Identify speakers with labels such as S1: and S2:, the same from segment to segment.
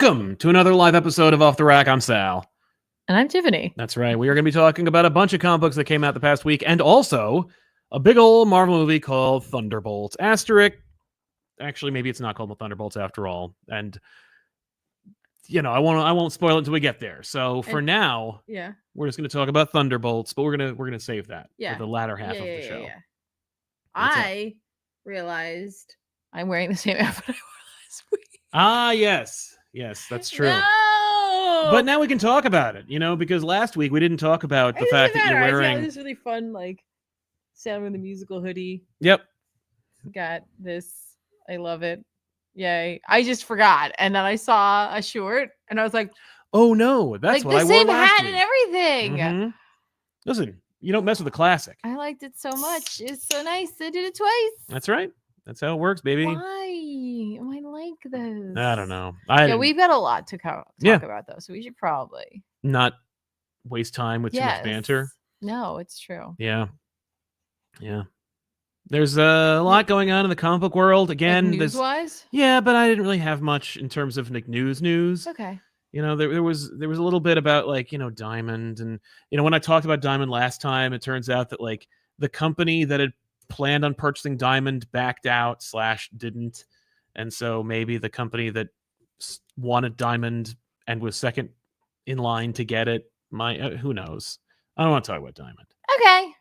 S1: Welcome to another live episode of Off the Rack. I'm Sal.
S2: And I'm Tiffany.
S1: That's right. We are going to be talking about a bunch of comic books that came out the past week, and also a big old Marvel movie called Thunderbolts. Asterisk. Actually, maybe it's not called the Thunderbolts after all. And you know, I won't spoil it until we get there. So for now, we're just going to talk about Thunderbolts, but we're gonna save that for the latter half of the show.
S2: I realized I'm wearing the same outfit I wore last week.
S1: Ah, yes, that's true.
S2: No!
S1: But now we can talk about it, because last week we didn't talk about the fact that you're wearing.
S2: I got this really fun, Sam in the Musical hoodie.
S1: Yep.
S2: Got this. I love it. Yay. I just forgot. And then I saw a short and I was like,
S1: oh no, that's what I wore last week.
S2: The same hat and everything.
S1: Mm-hmm. Listen, you don't mess with the classic.
S2: I liked it so much. It's so nice. They did it twice.
S1: That's right. That's how it works, baby.
S2: Why? I like this.
S1: I don't know.
S2: We've got a lot to talk about, though, so we should probably
S1: not waste time with too much banter.
S2: No, it's true.
S1: Yeah. There's a lot going on in the comic book world. Again,
S2: news-wise?
S1: Yeah, but I didn't really have much in terms of news.
S2: Okay.
S1: There was a little bit about Diamond, and when I talked about Diamond last time, it turns out that the company that had planned on purchasing Diamond backed out / didn't, and so maybe the company that wanted Diamond and was second in line to get it who knows. I don't want to talk about Diamond.
S2: Okay.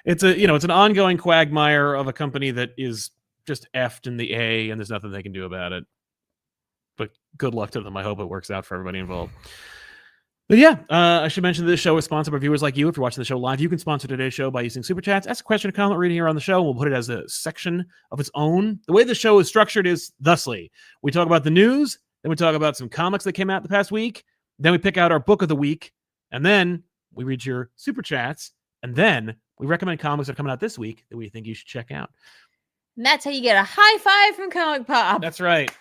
S1: It's an ongoing quagmire of a company that is just effed in the A, and there's nothing they can do about it. But good luck to them. I hope it works out for everybody involved. But yeah, I should mention that this show is sponsored by viewers like you. If you're watching the show live, you can sponsor today's show by using Super Chats. Ask a question or comment, read it here on the show. We'll put it as a section of its own. The way the show is structured is thusly. We talk about the news, then we talk about some comics that came out the past week, then we pick out our book of the week, and then we read your Super Chats, and then we recommend comics that are coming out this week that we think you should check out.
S2: And that's how you get a high five from ComicPop.
S1: That's right.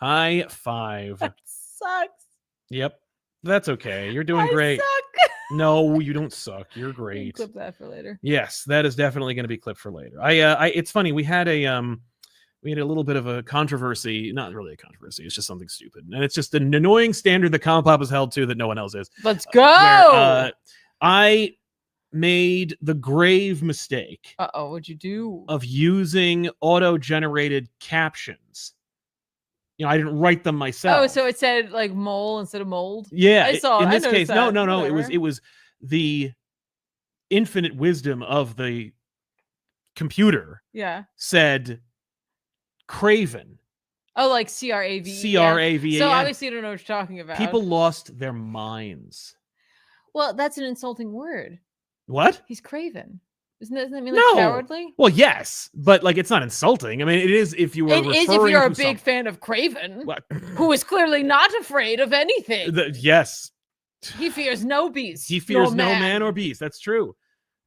S1: High five.
S2: That sucks.
S1: Yep. That's okay. You're doing great.
S2: Suck.
S1: No, you don't suck. You're great.
S2: Clip that for later.
S1: Yes, that is definitely going to be clipped for later. It's funny. We had a little bit of a controversy. Not really a controversy. It's just something stupid, and it's just an annoying standard that ComicPop is held to that no one else is.
S2: Let's go.
S1: I made the grave mistake.
S2: What'd you do?
S1: Of using auto-generated captions. I didn't write them myself.
S2: Oh, so it said mole instead of mold?
S1: Yeah.
S2: I saw
S1: in this case,
S2: that.
S1: no. Whatever. It was the infinite wisdom of the computer.
S2: Yeah.
S1: Said Craven.
S2: Oh, like C-R-A-V-E.
S1: C-R-A-V-E.
S2: So obviously you don't know what you're talking about.
S1: People lost their minds.
S2: Well, that's an insulting word.
S1: What?
S2: He's Craven. Doesn't that mean cowardly?
S1: Well, yes, but it's not insulting. I mean, it is if you were.
S2: It is if you're a big fan of Craven, who is clearly not afraid of anything.
S1: Yes.
S2: He fears no beast.
S1: He fears no man or beast. That's true.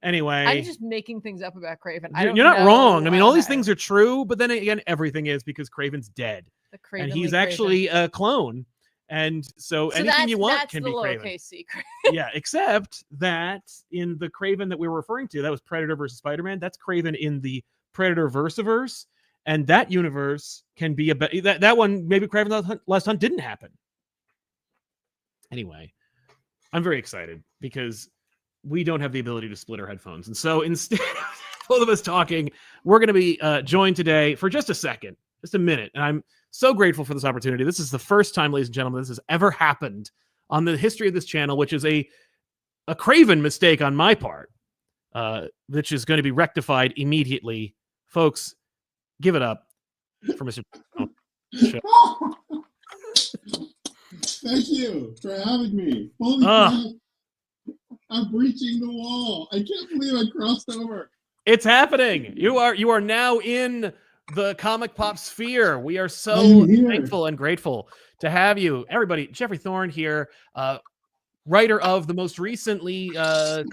S1: Anyway,
S2: I'm just making things up about Craven.
S1: You're not wrong. I mean, all these things are true, but then again, everything is because Craven's dead, and he's actually a clone. And so anything you want can be Craven.
S2: Secret.
S1: Yeah, except that in the Craven that we were referring to, that was Predator versus Spider-Man. That's Craven in the Predator Versiverse, and that universe can be that one. Maybe Craven Last Hunt didn't happen. Anyway, I'm very excited because we don't have the ability to split our headphones, and so instead of both of us talking, we're going to be joined today for just a minute, and I'm so grateful for this opportunity. This is the first time, ladies and gentlemen, this has ever happened on the history of this channel, which is a Craven mistake on my part, which is going to be rectified immediately. Folks, give it up for Mr.
S3: Thank you for having me. Holy crap. I'm breaching the wall. I can't believe I crossed over.
S1: It's happening. You are now in the ComicPop sphere. We are so thankful and grateful to have you. Everybody, Jeffrey Thorne here, writer of the most recently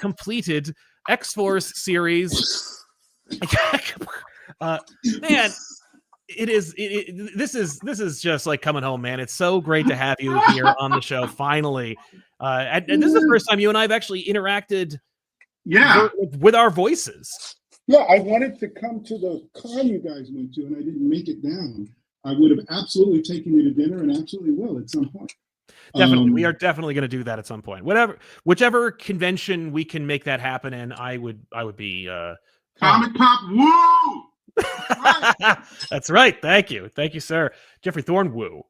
S1: completed X-Force series. Man, this is just like coming home, man. It's so great to have you here on the show finally. And this is the first time you and I have actually interacted with our voices.
S3: Yeah, I wanted to come to the con you guys went to, and I didn't make it down. I would have absolutely taken you to dinner and absolutely will at some point.
S1: Definitely. We are definitely going to do that at some point. Whichever convention we can make that happen in, I would be
S3: ComicPop, woo!
S1: Right. That's right. Thank you, sir. Jeffrey Thorne, woo.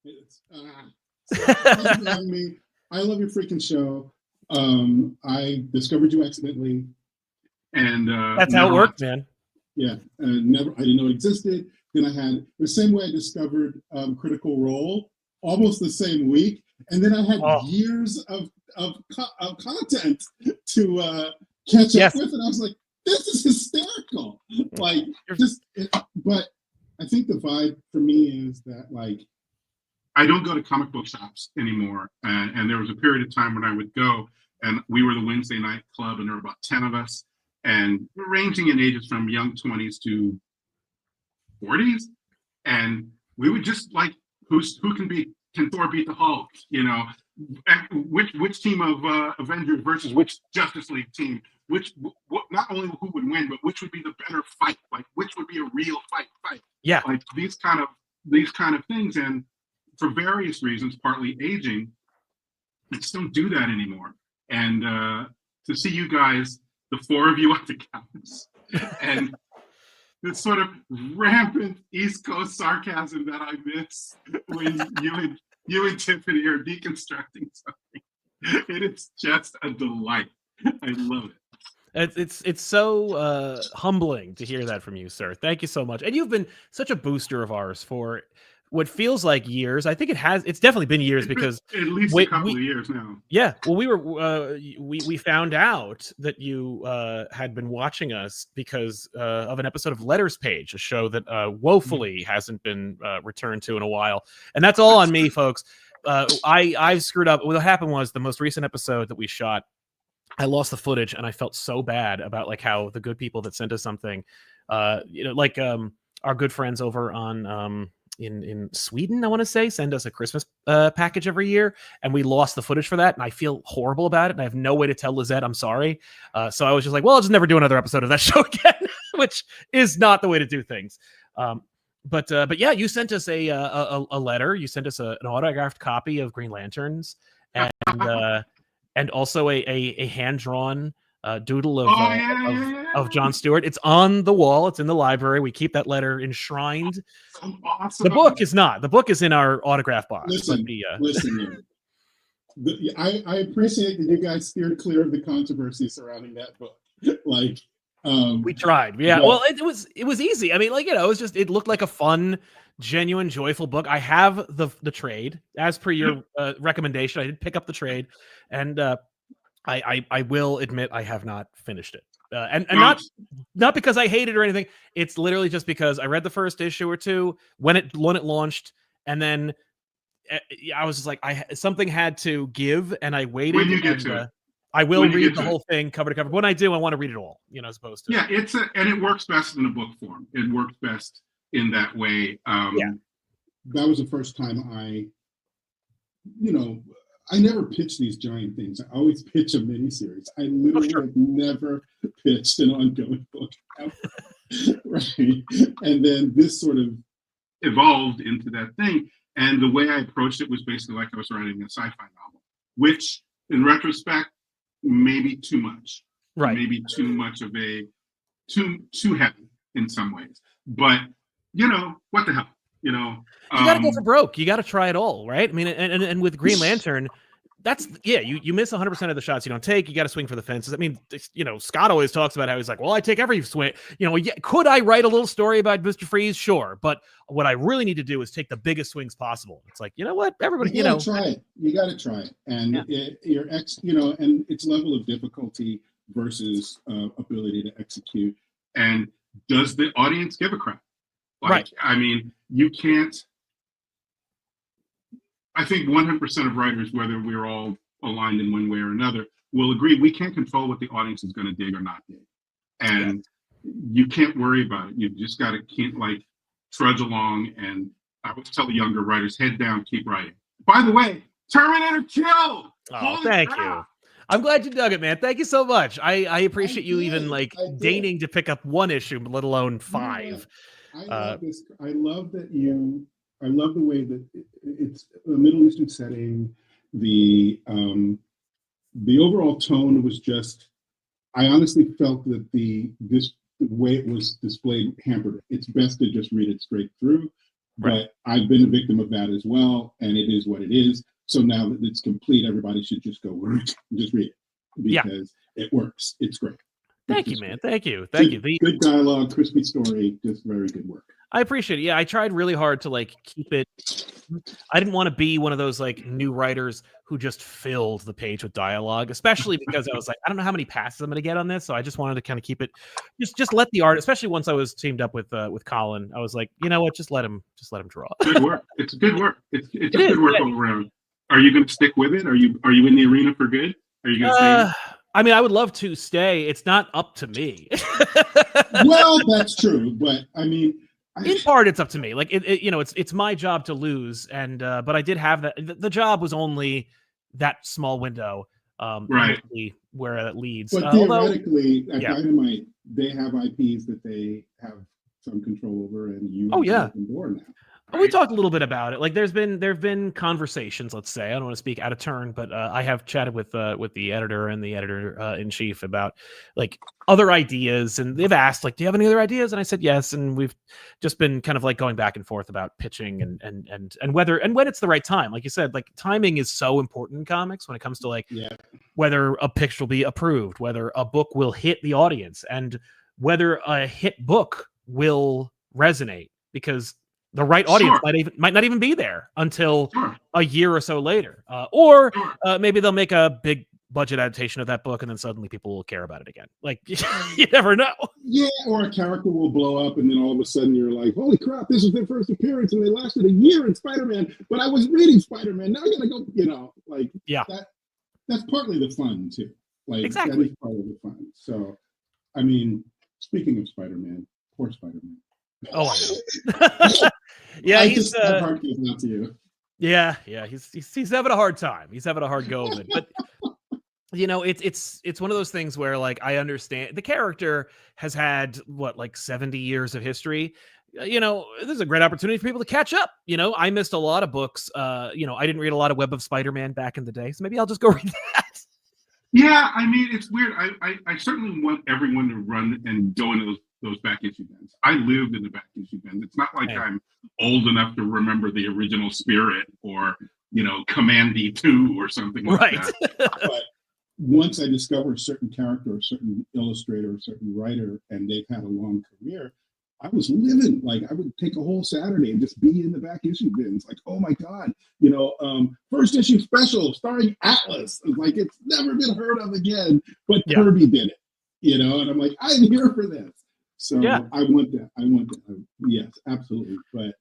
S3: Thanks for having me. I love your freaking show. I discovered you accidentally, and
S1: that's how it worked, man.
S3: Yeah, I didn't know it existed. Then I had the same way I discovered Critical Role, almost the same week, and then I had years of content to catch up with, and I was like, this is hysterical. Like, but I think the vibe for me is that, like, I don't go to comic book shops anymore. And there was a period of time when I would go, and we were the Wednesday night club, and there were about 10 of us, and ranging in ages from young 20s to 40s. And we would just like, who can Thor beat the Hulk? You know, which team of Avengers versus which Justice League team? Not only who would win, but which would be the better fight? Like, which would be a real fight?
S1: Yeah,
S3: like these kind of things. And for various reasons, partly aging, I just don't do that anymore. And to see you guys, the four of you on the couch, and this sort of rampant East Coast sarcasm that I miss when you and Tiffany are deconstructing something. It is just a delight. I love it.
S1: It's so humbling to hear that from you, sir. Thank you so much. And you've been such a booster of ours for what feels like years. I think it's definitely been years, because
S3: at least a couple of years now.
S1: Yeah. Well, we found out that you had been watching us because of an episode of Letters Page, a show that woefully hasn't been returned to in a while. And that's all on me, folks. I've screwed up. What happened was, the most recent episode that we shot, I lost the footage, and I felt so bad about like how the good people that sent us something, like our good friends over on in Sweden, I want to say, send us a Christmas package every year, and we lost the footage for that, and I feel horrible about it, and I have no way to tell Lizette I'm sorry. So I was just like, well, I'll just never do another episode of that show again, which is not the way to do things. But yeah, you sent us a letter. You sent us an autographed copy of Green Lanterns, and also a hand-drawn doodle of John Stewart. It's on the wall. It's in the library. We keep that letter enshrined.
S3: Awesome.
S1: The book is not. The book is in our autograph box.
S3: Listen, I appreciate that you guys steered clear of the controversy surrounding that book. Like,
S1: we tried. Yeah. Well, it was easy. I mean, like, it looked like a fun, genuine, joyful book. I have the trade as per your recommendation. I did pick up the trade, and I will admit I have not finished it, and not because I hate it or anything. It's literally just because I read the first issue or two when it launched, and then I was just like, something had to give, and I waited.
S3: When you get to it.
S1: I will read the whole thing cover to cover. When I do, I want to read it all, as opposed to.
S3: Yeah, and it works best in a book form. It works best in that way. That was the first time I never pitch these giant things. I always pitch a miniseries. I literally have never pitched an ongoing book ever. Right. And then this sort of evolved into that thing. And the way I approached it was basically like I was writing a sci-fi novel, which in retrospect, maybe too much.
S1: Right.
S3: Maybe too much of too heavy in some ways. But what the hell? You
S1: gotta go for broke. You gotta try it all, right? I mean, and with Green Lantern, you miss 100% of the shots you don't take. You got to swing for the fences. I mean, Scott always talks about how he's like, well, I take every swing. Could I write a little story about Mr. Freeze? Sure, but what I really need to do is take the biggest swings possible. It's like, you know what, everybody,
S3: you gotta try it. You got to try it, and and its level of difficulty versus ability to execute. And does the audience give a crap?
S1: Right.
S3: I mean, you can't. I think 100% of writers, whether we're all aligned in one way or another, will agree we can't control what the audience is going to dig or not dig, and you can't worry about it. You just got to trudge along. And I would tell the younger writers, head down, keep writing. By the way, Terminator killed.
S1: Oh, thank you. I'm glad you dug it, man. Thank you so much. I appreciate you even deigning to pick up one issue, let alone 5.
S3: I love this. I love that you. I love the way that it's a Middle Eastern setting. The overall tone was just. I honestly felt that the way it was displayed hampered it. It's best to just read it straight through.
S1: Right.
S3: But I've been a victim of that as well, and it is what it is. So now that it's complete, everybody should just go just read it because it works. It's great.
S1: Thank you, man. Thank you. Thank you.
S3: Good dialogue, crispy story, just very good work.
S1: I appreciate it. Yeah, I tried really hard to like keep it. I didn't want to be one of those like new writers who just filled the page with dialogue, especially because I was like, I don't know how many passes I'm going to get on this, so I just wanted to kind of keep it, just let the art. Especially once I was teamed up with Colin, I was like, you know what, just let him draw.
S4: Good work. It's good work. It's good work all around. Are you going to stick with it? Are you in the arena for good? Are you going to stay?
S1: I mean, I would love to stay. It's not up to me.
S3: Well, that's true, but I mean,
S1: in part, it's up to me. Like it's my job to lose, and but I did have that. The job was only that small window,
S4: right?
S1: Where it leads.
S3: But theoretically, at Dynamite, they have IPs that they have some control over, and you have an open door now.
S1: Right. We talked a little bit about it. Like there've been conversations. Let's say I don't want to speak out of turn, but I have chatted with the editor and the editor in chief about like other ideas, and they've asked like, "Do you have any other ideas?" And I said yes, and we've just been kind of like going back and forth about pitching and whether and when it's the right time. Like you said, like timing is so important in comics when it comes to like whether a pitch will be approved, whether a book will hit the audience, and whether a hit book will resonate because the right audience might not even be there until a year or so later, or maybe they'll make a big budget adaptation of that book, and then suddenly people will care about it again. Like you never know. Yeah,
S3: or a character will blow up, and then all of a sudden you're like, "Holy crap! This is their first appearance, and they lasted a year in Spider-Man." But I was reading Spider-Man. Now I gotta go. That's partly the fun too. Like that is part of the fun. So, I mean, speaking of Spider-Man, poor Spider-Man.
S1: Oh, I know. Yeah, he's
S3: heart goes out to you.
S1: Yeah, he's having a hard time. He's having a hard go of it. But you know, it's one of those things where like I understand the character has had like 70 years of history. You know, this is a great opportunity for people to catch up. You know, I missed a lot of books. I didn't read a lot of Web of Spider-Man back in the day, so maybe I'll just go read that.
S4: Yeah, I mean, it's weird. I certainly want everyone to run and go into those back issue bins. I lived in the back issue bins. It's not like I'm old enough to remember the original Spirit or, Commandy 2 or something like that.
S3: But once I discover a certain character, a certain illustrator, a certain writer, and they've had a long career, I was living, like I would take a whole Saturday and just be in the back issue bins. Like, oh my God, first issue special starring Atlas. Like it's never been heard of again, but Kirby did it, and I'm like, I'm here for this. So I want that. Yes, absolutely. But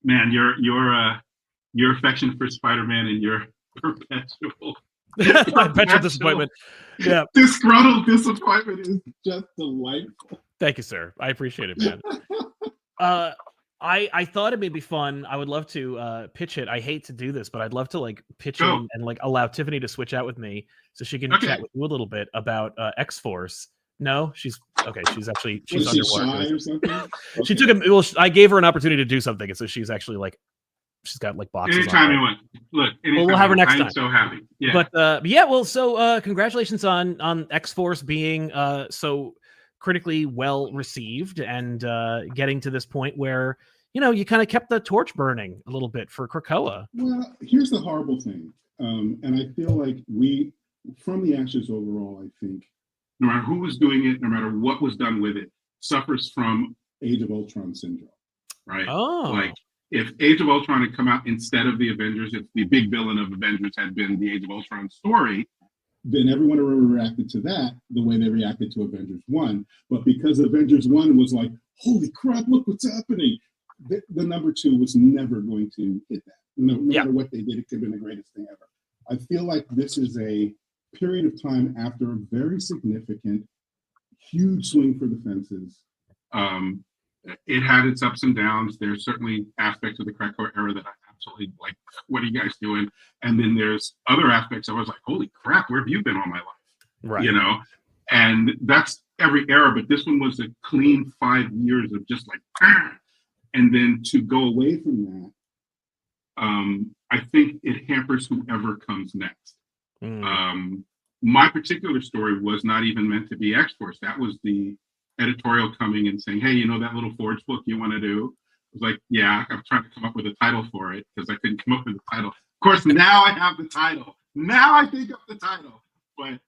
S4: man, your affection for Spider-Man and your perpetual
S1: disappointment. Yeah.
S4: Disgruntled disappointment
S3: is just delightful.
S1: Thank you, sir. I appreciate it, man. I thought it may be fun. I would love to pitch it. I hate to do this, but I'd love to like pitch in and like allow Tiffany to switch out with me so she can chat with you a little bit about X-Force. No, she's underwater.
S3: Shy or something? Okay.
S1: She took a I gave her an opportunity to do something, and so she's actually like she's got like boxes.
S4: Anytime you want. Look,
S1: we'll have her next time.
S4: I'm so happy. Yeah.
S1: But so congratulations on X-Force being so critically well received and getting to this point where you kind of kept the torch burning a little bit for Krakoa.
S3: Well, here's the horrible thing, and I feel like we, from the ashes overall, I think
S4: no matter who was doing it, no matter what was done with it, suffers from
S3: Age of Ultron syndrome,
S4: right?
S1: Oh,
S4: like if Age of Ultron had come out instead of the Avengers, if the big villain of Avengers had been the Age of Ultron story,
S3: then everyone reacted to that the way they reacted to Avengers 1. But because Avengers 1 was like, holy crap, look what's happening, the number 2 was never going to hit that. No matter what they did, it could have been the greatest thing ever. I feel like this is a period of time after a very significant, huge swing for the fences.
S4: It had its ups and downs. There's certainly aspects of the Krakoa era that I absolutely like. What are you guys doing? And then there's other aspects I was like, holy crap, where have you been all my life?
S1: Right.
S4: And that's every era, but this one was a clean 5 years of just like, and then to go away from that, I think it hampers whoever comes next. My particular story was not even meant to be X-Force. That was the editorial coming and saying, hey, you know that little Forge book you want to do? I was like, yeah, I'm trying to come up with a title for it because I couldn't come up with a title. Of course, now I have the title. Now I think of the title. But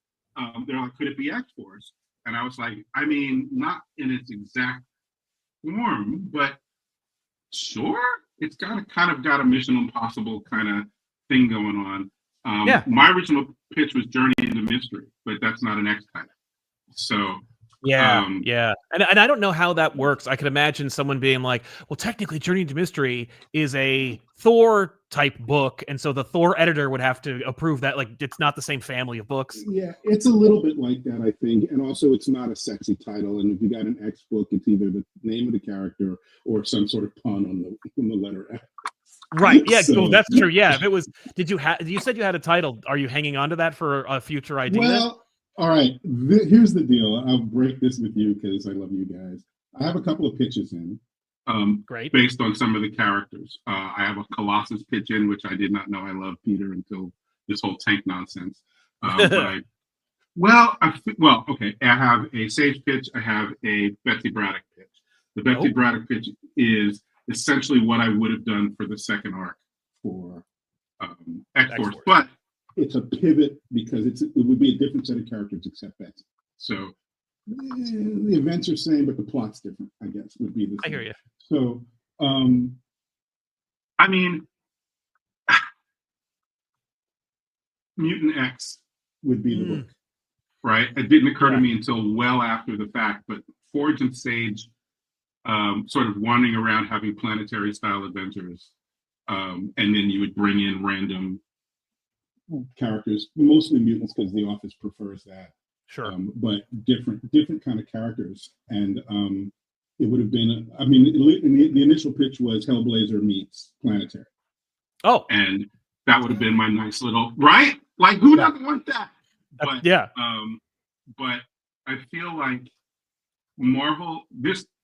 S4: they're like, could it be X-Force? And I was like, I mean, not in its exact form, but sure. It's got a Mission Impossible kind of thing going on. My original pitch was Journey into Mystery, but that's not an X title. So
S1: and I don't know how that works. I could imagine someone being like, well, technically Journey into Mystery is a Thor type book, and so the Thor editor would have to approve that. Like, it's not the same family of books.
S3: Yeah, it's a little bit like that, I think. And also, it's not a sexy title. And if you got an X book, it's either the name of the character or some sort of pun on the letter X.
S1: Right. Yeah.
S3: So,
S1: that's true. Yeah. If it was, you said you had a title. Are you hanging on to that for a future idea?
S3: Well, all right. Here's the deal. I'll break this with you because I love you guys. I have a couple of pitches in.
S1: Great.
S4: Based on some of the characters. I have a Colossus pitch in, which I did not know I loved Peter until this whole tank nonsense. Okay. I have a Sage pitch. I have a Betsy Braddock pitch. The Betsy Braddock pitch is essentially what I would have done for the second arc for X-Force, but it's a pivot because it would be a different set of characters except Betsy. So the events are same, but the plot's different, I guess, would be the same.
S1: I hear you.
S3: So, I mean, Mutant X would be the book, right? It didn't occur to me until well after the fact, but Forge and Sage sort of wandering around having planetary style adventures. And then you would bring in random characters, mostly mutants because the office prefers that.
S1: Sure.
S3: But different kind of characters. And it would have been, the initial pitch was Hellblazer meets Planetary.
S1: Oh.
S4: And that would have been my nice little, right? Like, who doesn't want that? But, but I feel like Marvel,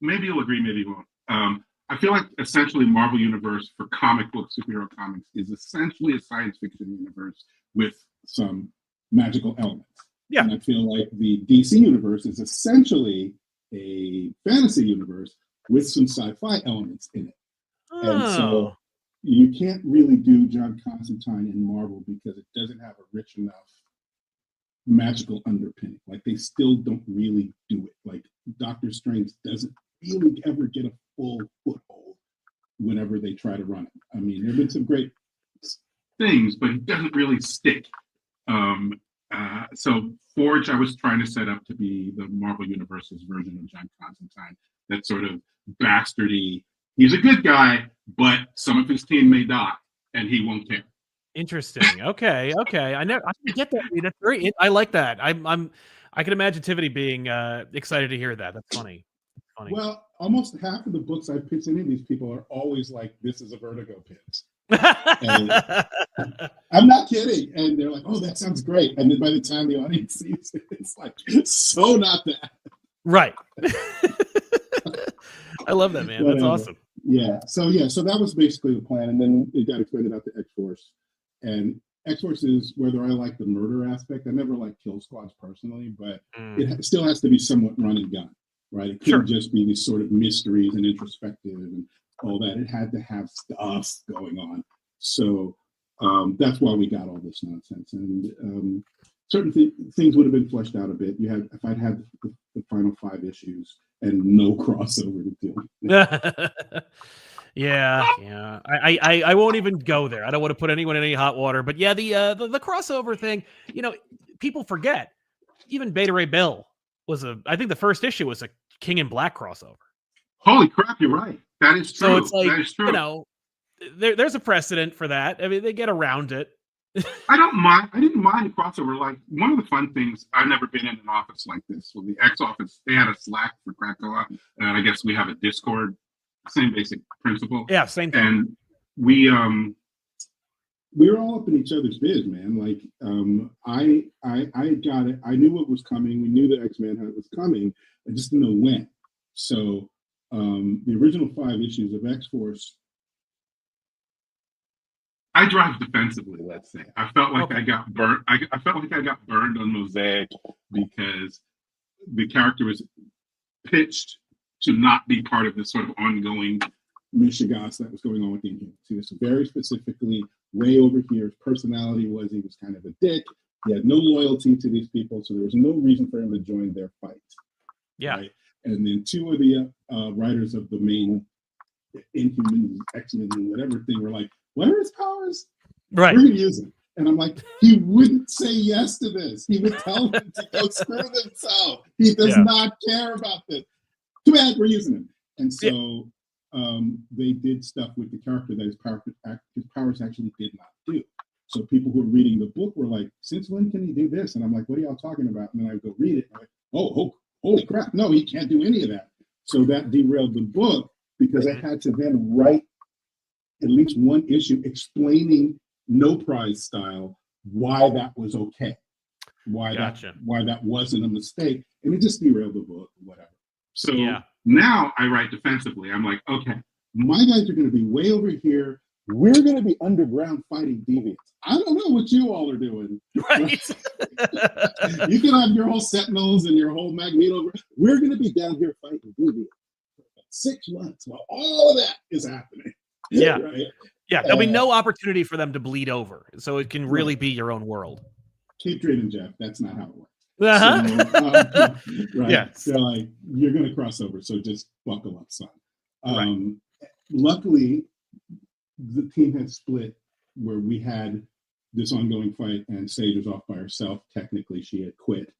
S4: maybe you'll agree, maybe you won't. I feel like essentially Marvel Universe for comic book superhero comics is essentially a science fiction universe with some magical elements.
S1: Yeah.
S3: And I feel like the DC universe is essentially a fantasy universe with some sci-fi elements in it.
S1: Oh.
S3: And so you can't really do John Constantine in Marvel because it doesn't have a rich enough magical underpinning. Like, they still don't really do it. Like, Doctor Strange doesn't really ever get a full foothold whenever they try to run it. I mean, there have been some great things, but it doesn't really stick. So Forge, I was trying to set up to be the Marvel Universe's version of John Constantine. That sort of bastardy. He's a good guy, but some of his team may die, and he won't care.
S1: Interesting. Okay. I get that. That's very. I like that. I can imagine Tivity being excited to hear that. That's funny.
S3: Well, almost half of the books I pitch any of these people are always like, "This is a Vertigo pitch." And I'm not kidding. And they're like, "Oh, that sounds great." And then by the time the audience sees it, it's like, so not that.
S1: Right. I love that, man. That's awesome.
S3: Yeah. So that was basically the plan. And then it got expanded out to X-Force. And X-Force is, whether I like the murder aspect, I never liked Kill Squads personally, but it still has to be somewhat run and gun, right? It couldn't just be these sort of mysteries and introspective and all that. It had to have stuff going on. So that's why we got all this nonsense. And certain things would have been fleshed out a bit. If I'd had the final 5 issues and no crossover to deal with.
S1: Yeah. I won't even go there. I don't want to put anyone in any hot water. But yeah, the crossover thing, people forget. Even Beta Ray Bill was I think the first issue was a King in Black crossover.
S4: Holy crap, you're right. That is true.
S1: So it's like,
S4: that is true.
S1: There's a precedent for that. I mean, they get around it.
S4: I didn't mind crossover. Like, one of the fun things, I've never been in an office like this. Well, the X office, they had a Slack for Krakoa, and I guess we have a Discord. Same basic principle.
S1: Yeah, same thing.
S4: And we
S3: we were all up in each other's biz, man. Like, I got it. I knew what was coming. We knew the X-Men was coming. I just didn't know when. So the original 5 issues of X-Force.
S4: I drive defensively, let's say. I felt like I got burnt. I felt like I got burned on Mosaic because the character was pitched to not be part of this sort of ongoing
S3: mishigas that was going on with the Inhumans. He was very specifically way over here. His personality was he was kind of a dick. He had no loyalty to these people, so there was no reason for him to join their fight.
S1: Yeah.
S3: Right? And then 2 of the writers of the main Inhumans, X-Men, and whatever thing were like, what are his powers?
S1: Right.
S3: We're going to use him. And I'm like, he wouldn't say yes to this. He would tell them to go screw themselves. He does not care about this. Too bad, we're using him. And so they did stuff with the character that his powers actually did not do. So people who are reading the book were like, since when can he do this? And I'm like, what are y'all talking about? And then I go read it. And I'm like, oh, holy crap. No, he can't do any of that. So that derailed the book because I had to then write at least 1 issue explaining no prize style why that was okay, why that wasn't a mistake, and it just derailed the book, whatever.
S4: So now I write defensively. I'm like, okay,
S3: my guys are going to be way over here. We're going to be underground fighting deviants. I don't know what you all are doing.
S1: Right.
S3: You can have your whole Sentinels and your whole Magneto. We're going to be down here fighting deviants for 6 months while all of that is happening.
S1: Yeah.
S3: Right?
S1: Yeah. There'll be no opportunity for them to bleed over. So it can really be your own world.
S3: Keep dreaming, Jeff. That's not how it works.
S1: Uh-huh.
S3: So, right.
S1: Yes.
S3: They're like, you're going to cross over. So just buckle up, son.
S1: Right.
S3: Luckily, the team had split where we had this ongoing fight and Sage was off by herself. Technically, she had quit.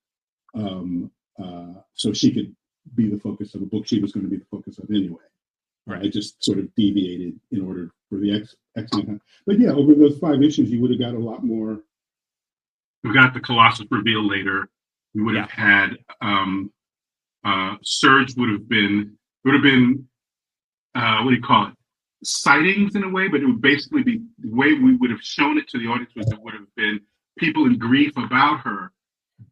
S3: So she could be the focus of a book she was going to be the focus of anyway. Right. I just sort of deviated in order for the X-Men. But yeah, over those 5 issues, you would have got a lot more.
S4: We got the Colossus reveal later. We would have had Surge would have been what do you call it? Sightings in a way, but it would basically be the way we would have shown it to the audience was it would have been people in grief about her.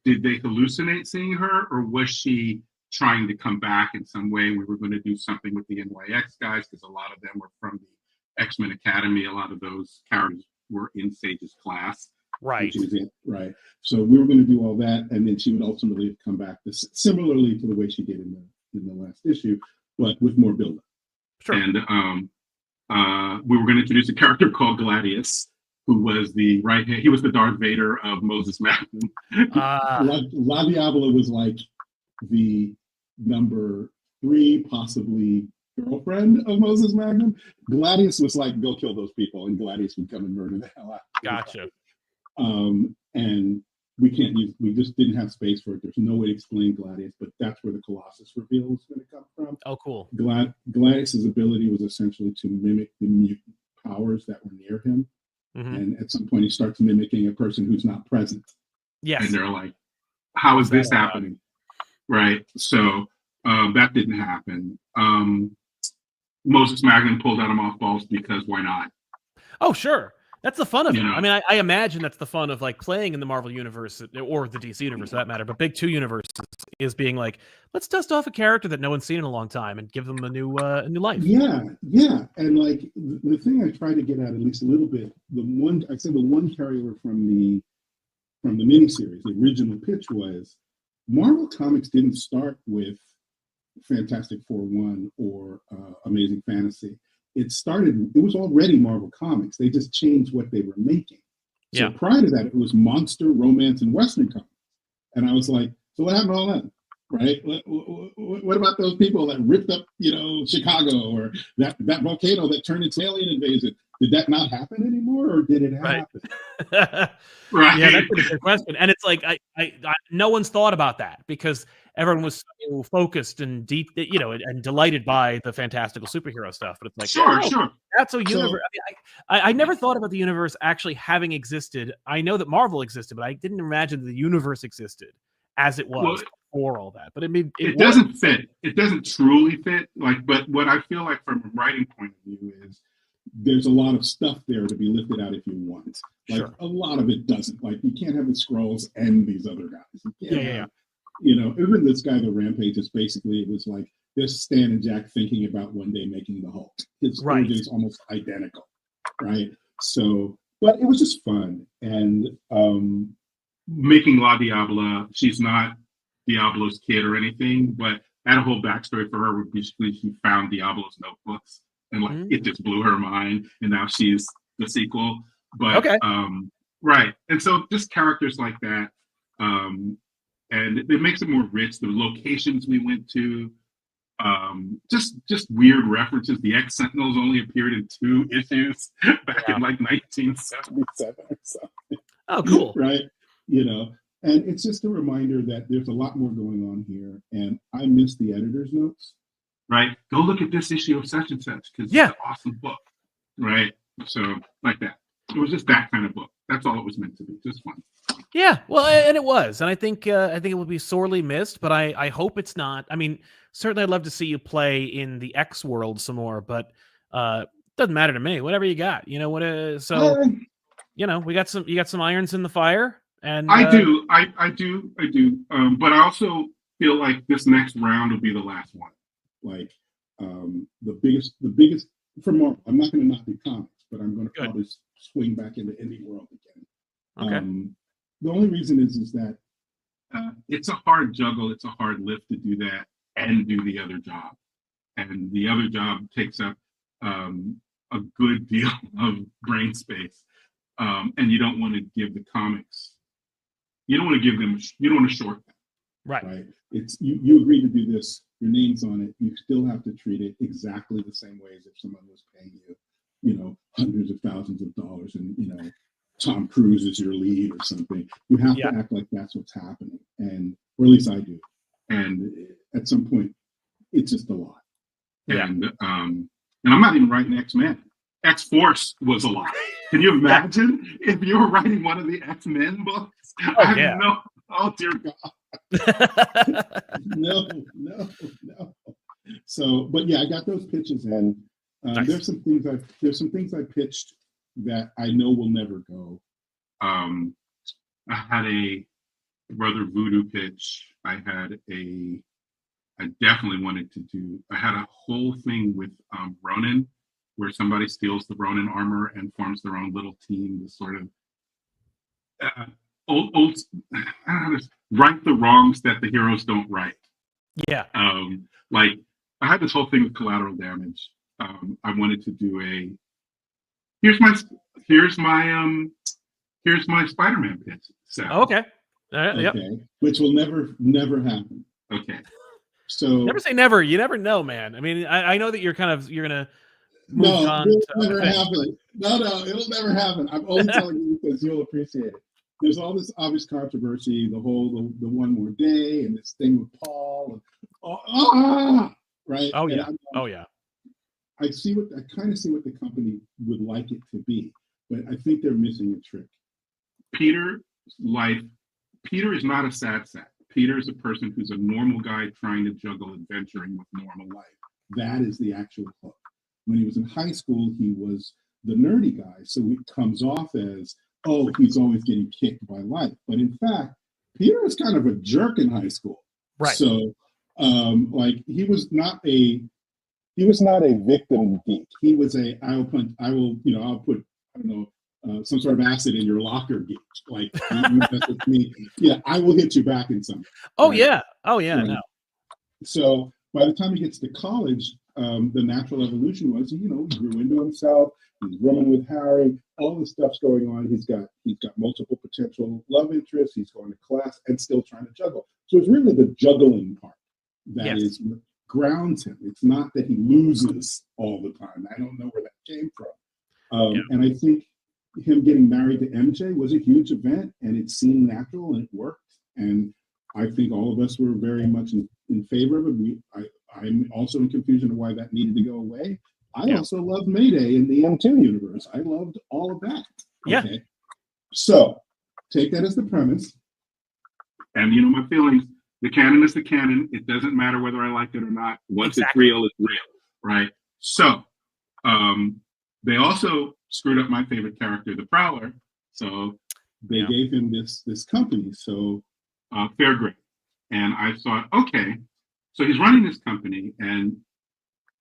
S4: Did they hallucinate seeing her, or was she trying to come back in some way? We were going to do something with the NYX guys because a lot of them were from the X-Men Academy. A lot of those characters were in Sage's class.
S1: Right.
S3: Right. So we were going to do all that, and then she would ultimately come back similarly to the way she did in the last issue, but with more build-up.
S1: Sure.
S4: And we were going to introduce a character called Gladius, who was the right hand. He was the Darth Vader of Moses Magnum.
S3: La Diabla was like the number 3, possibly girlfriend of Moses Magnum. Gladius was like, go kill those people, and Gladius would come and murder the hell out of them.
S1: Gotcha.
S3: And we just didn't have space for it. There's no way to explain Gladius, but that's where the Colossus reveal is going to come from.
S1: Oh, cool.
S3: Gladius's ability was essentially to mimic the mutant powers that were near him. Mm-hmm. And at some point he starts mimicking a person who's not present.
S1: Yes.
S4: And they're like, how is this happening? Right. So that didn't happen. Moses Magnum pulled out of mothballs because why not?
S1: Oh, sure. That's the fun of it. I mean, I imagine that's the fun of like playing in the Marvel universe or the DC universe for that matter, but big 2 universes is being like, let's dust off a character that no one's seen in a long time and give them a new life.
S3: Yeah. And like the thing I try to get at least a little bit, the one carryover from the miniseries, the original pitch was Marvel Comics didn't start with Fantastic Four 1 or Amazing Fantasy. It was already Marvel Comics. They just changed what they were making. So prior to that, it was monster, romance, and Western comics. And I was like, so what happened to all that? Right? What about those people that ripped up, Chicago, or that volcano that turned its alien invasion? Did that not happen anymore, or did it happen?
S4: Right.
S1: Yeah, that's a good question. And it's like I no one's thought about that because everyone was so focused and deep, and delighted by the fantastical superhero stuff. But it's like,
S4: sure.
S1: That's a universe. I never thought about the universe actually having existed. I know that Marvel existed, but I didn't imagine the universe existed as it was before all that. But it
S4: doesn't fit. It doesn't truly fit. But what I feel like from a writing point of view is
S3: there's a lot of stuff there to be lifted out if you want. Like
S1: Sure.
S3: a lot of it doesn't. Like you can't have the Skrulls and these other guys. You can't
S1: Yeah.
S3: have, you know, even this guy, the Rampage, is basically, it was like this Stan and Jack thinking about one day making the Hulk. His
S1: Right.
S3: origin is almost identical, right? So, but it was just fun. And
S4: Making La Diabla, she's not Diablo's kid or anything, but I had a whole backstory for her where basically she found Diablo's notebooks and like it just blew her mind, and now she's the sequel. But
S1: Okay.
S4: right. And so just characters like that. And it makes it more rich. The locations we went to, just weird references. The X Sentinels only appeared in 2 issues back in like 1977 or something.
S1: Oh, cool.
S3: Right. You know, and it's just a reminder that there's a lot more going on here. And I miss the editor's notes.
S4: Right. Go look at this issue of such and such because it's an awesome book. Right. So like that. It was just that kind of book. That's all it was meant to be. Just fun.
S1: Yeah, well, and it was, and I think it will be sorely missed. But I hope it's not. I mean, certainly I'd love to see you play in the X world some more, but doesn't matter to me. Whatever you got, you know what? So you know, you got some irons in the fire, and
S4: I do. But I also feel like this next round will be the last one.
S3: Like the biggest for Marvel. I'm not going to knock the comics, but I'm going to probably swing back into indie world again.
S1: Okay.
S3: The only reason is that
S4: it's a hard juggle. It's a hard lift to do that and do the other job. And the other job takes up a good deal of brain space. And you don't want to give the comics, you don't want to short them.
S1: Right.
S3: It's you agree to do this, your name's on it, you still have to treat it exactly the same way as if someone was paying you, you know, hundreds of thousands of dollars and, you know, Tom Cruise is your lead or something. You have to act like that's what's happening. And, or at least I do. And at some point, it's just a lot.
S4: Yeah. And I'm not even writing X-Men. X-Force was a lot. Can you imagine if you were writing one of the X-Men books? Oh dear God. No. So, but yeah, I got those pitches in.
S1: Nice.
S3: There's some things I pitched that I know will never go.
S4: I had a Brother Voodoo pitch. I definitely wanted to do. I had a whole thing with Ronin, where somebody steals the Ronin armor and forms their own little team to sort of right the wrongs that the heroes don't right.
S1: Yeah.
S4: Like I had this whole thing with Collateral Damage. I wanted to do a here's my Spider-Man pitch. So
S1: Okay.
S3: Okay.
S1: Yep.
S3: Which will never happen.
S4: Okay.
S3: So
S1: Never say never. You never know, man. I mean, I know that you're gonna move on.
S3: It'll never happen. No, it'll never happen. I'm only telling you because you'll appreciate it. There's all this obvious controversy, the one more day, and this thing with Paul, and, right?
S1: Oh yeah.
S3: I kind of see what the company would like it to be, but I think they're missing a trick.
S4: Peter is not a sad sack. Peter is a person who's a normal guy trying to juggle adventuring with normal life. That is the actual hook. When he was in high school, he was the nerdy guy, so it comes off as, oh, he's always getting kicked by life. But in fact, Peter was kind of a jerk in high school.
S1: Right.
S3: So, like, he was not a victim geek. He was I'll put, I don't know, some sort of acid in your locker geek. Like, you mess with me, yeah, I will hit you back in something.
S1: Oh
S3: right?
S1: yeah. Right. No.
S3: So by the time he gets to college, the natural evolution was, he grew into himself. He's rooming with Harry. All this stuff's going on. He's got multiple potential love interests. He's going to class and still trying to juggle. So it's really the juggling part that is what grounds him. It's not that he loses all the time. I don't know where that came from. And I think him getting married to MJ was a huge event, and it seemed natural and it worked. And I think all of us were very much in favor of it. I'm also in confusion of why that needed to go away. I also loved Mayday in the M2 universe. I loved all of that.
S1: Yeah.
S3: Okay. So take that as the premise.
S4: And my feelings, the canon is the canon. It doesn't matter whether I like it or not. Once it's real, it's real. Right. So They also screwed up my favorite character, the Prowler. So they gave him this company, so Fairgrave. And I thought, okay, so he's running this company, and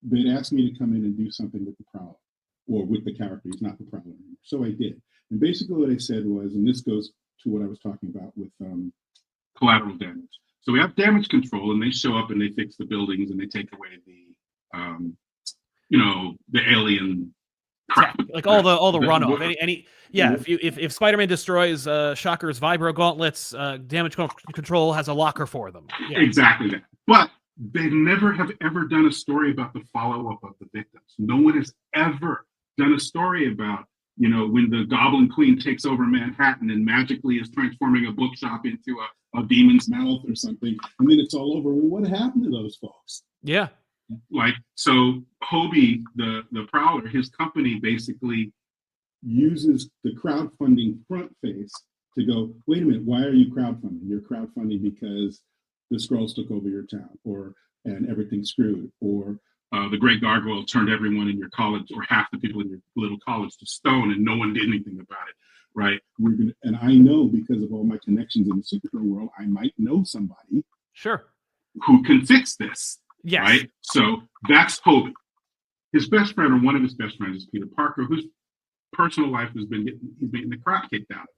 S4: they'd asked me to come in and do something with the Prowler, or with the character. He's not the Prowler anymore. So I did. And basically what I said was, and this goes to what I was talking about with collateral damage. So we have damage control, and they show up and they fix the buildings and they take away the, the alien crap.
S1: Yeah, like all the runoff. If Spider-Man destroys Shocker's vibro gauntlets, damage control has a locker for them. Yeah.
S4: Exactly that. But they never have ever done a story about the follow-up of the victims. No one has ever done a story about, when the Goblin Queen takes over Manhattan and magically is transforming a bookshop into a demon's mouth or something, and then it's all over. Well, what happened to those folks?
S1: Yeah.
S4: Like, so Hobie, the Prowler, his company basically uses the crowdfunding front face to go, wait a minute, why are you crowdfunding? You're crowdfunding because the Skrulls took over your town, and everything's screwed, or the Great Gargoyle turned everyone in your college, or half the people in your little college, to stone, and no one did anything about it, right? And I know, because of all my connections in the superhero world, I might know somebody,
S1: sure,
S4: who can fix this.
S1: Yes.
S4: Right? So that's Hobie. His best friend, or one of his best friends, is Peter Parker, whose personal life he's been getting the crap kicked out of it.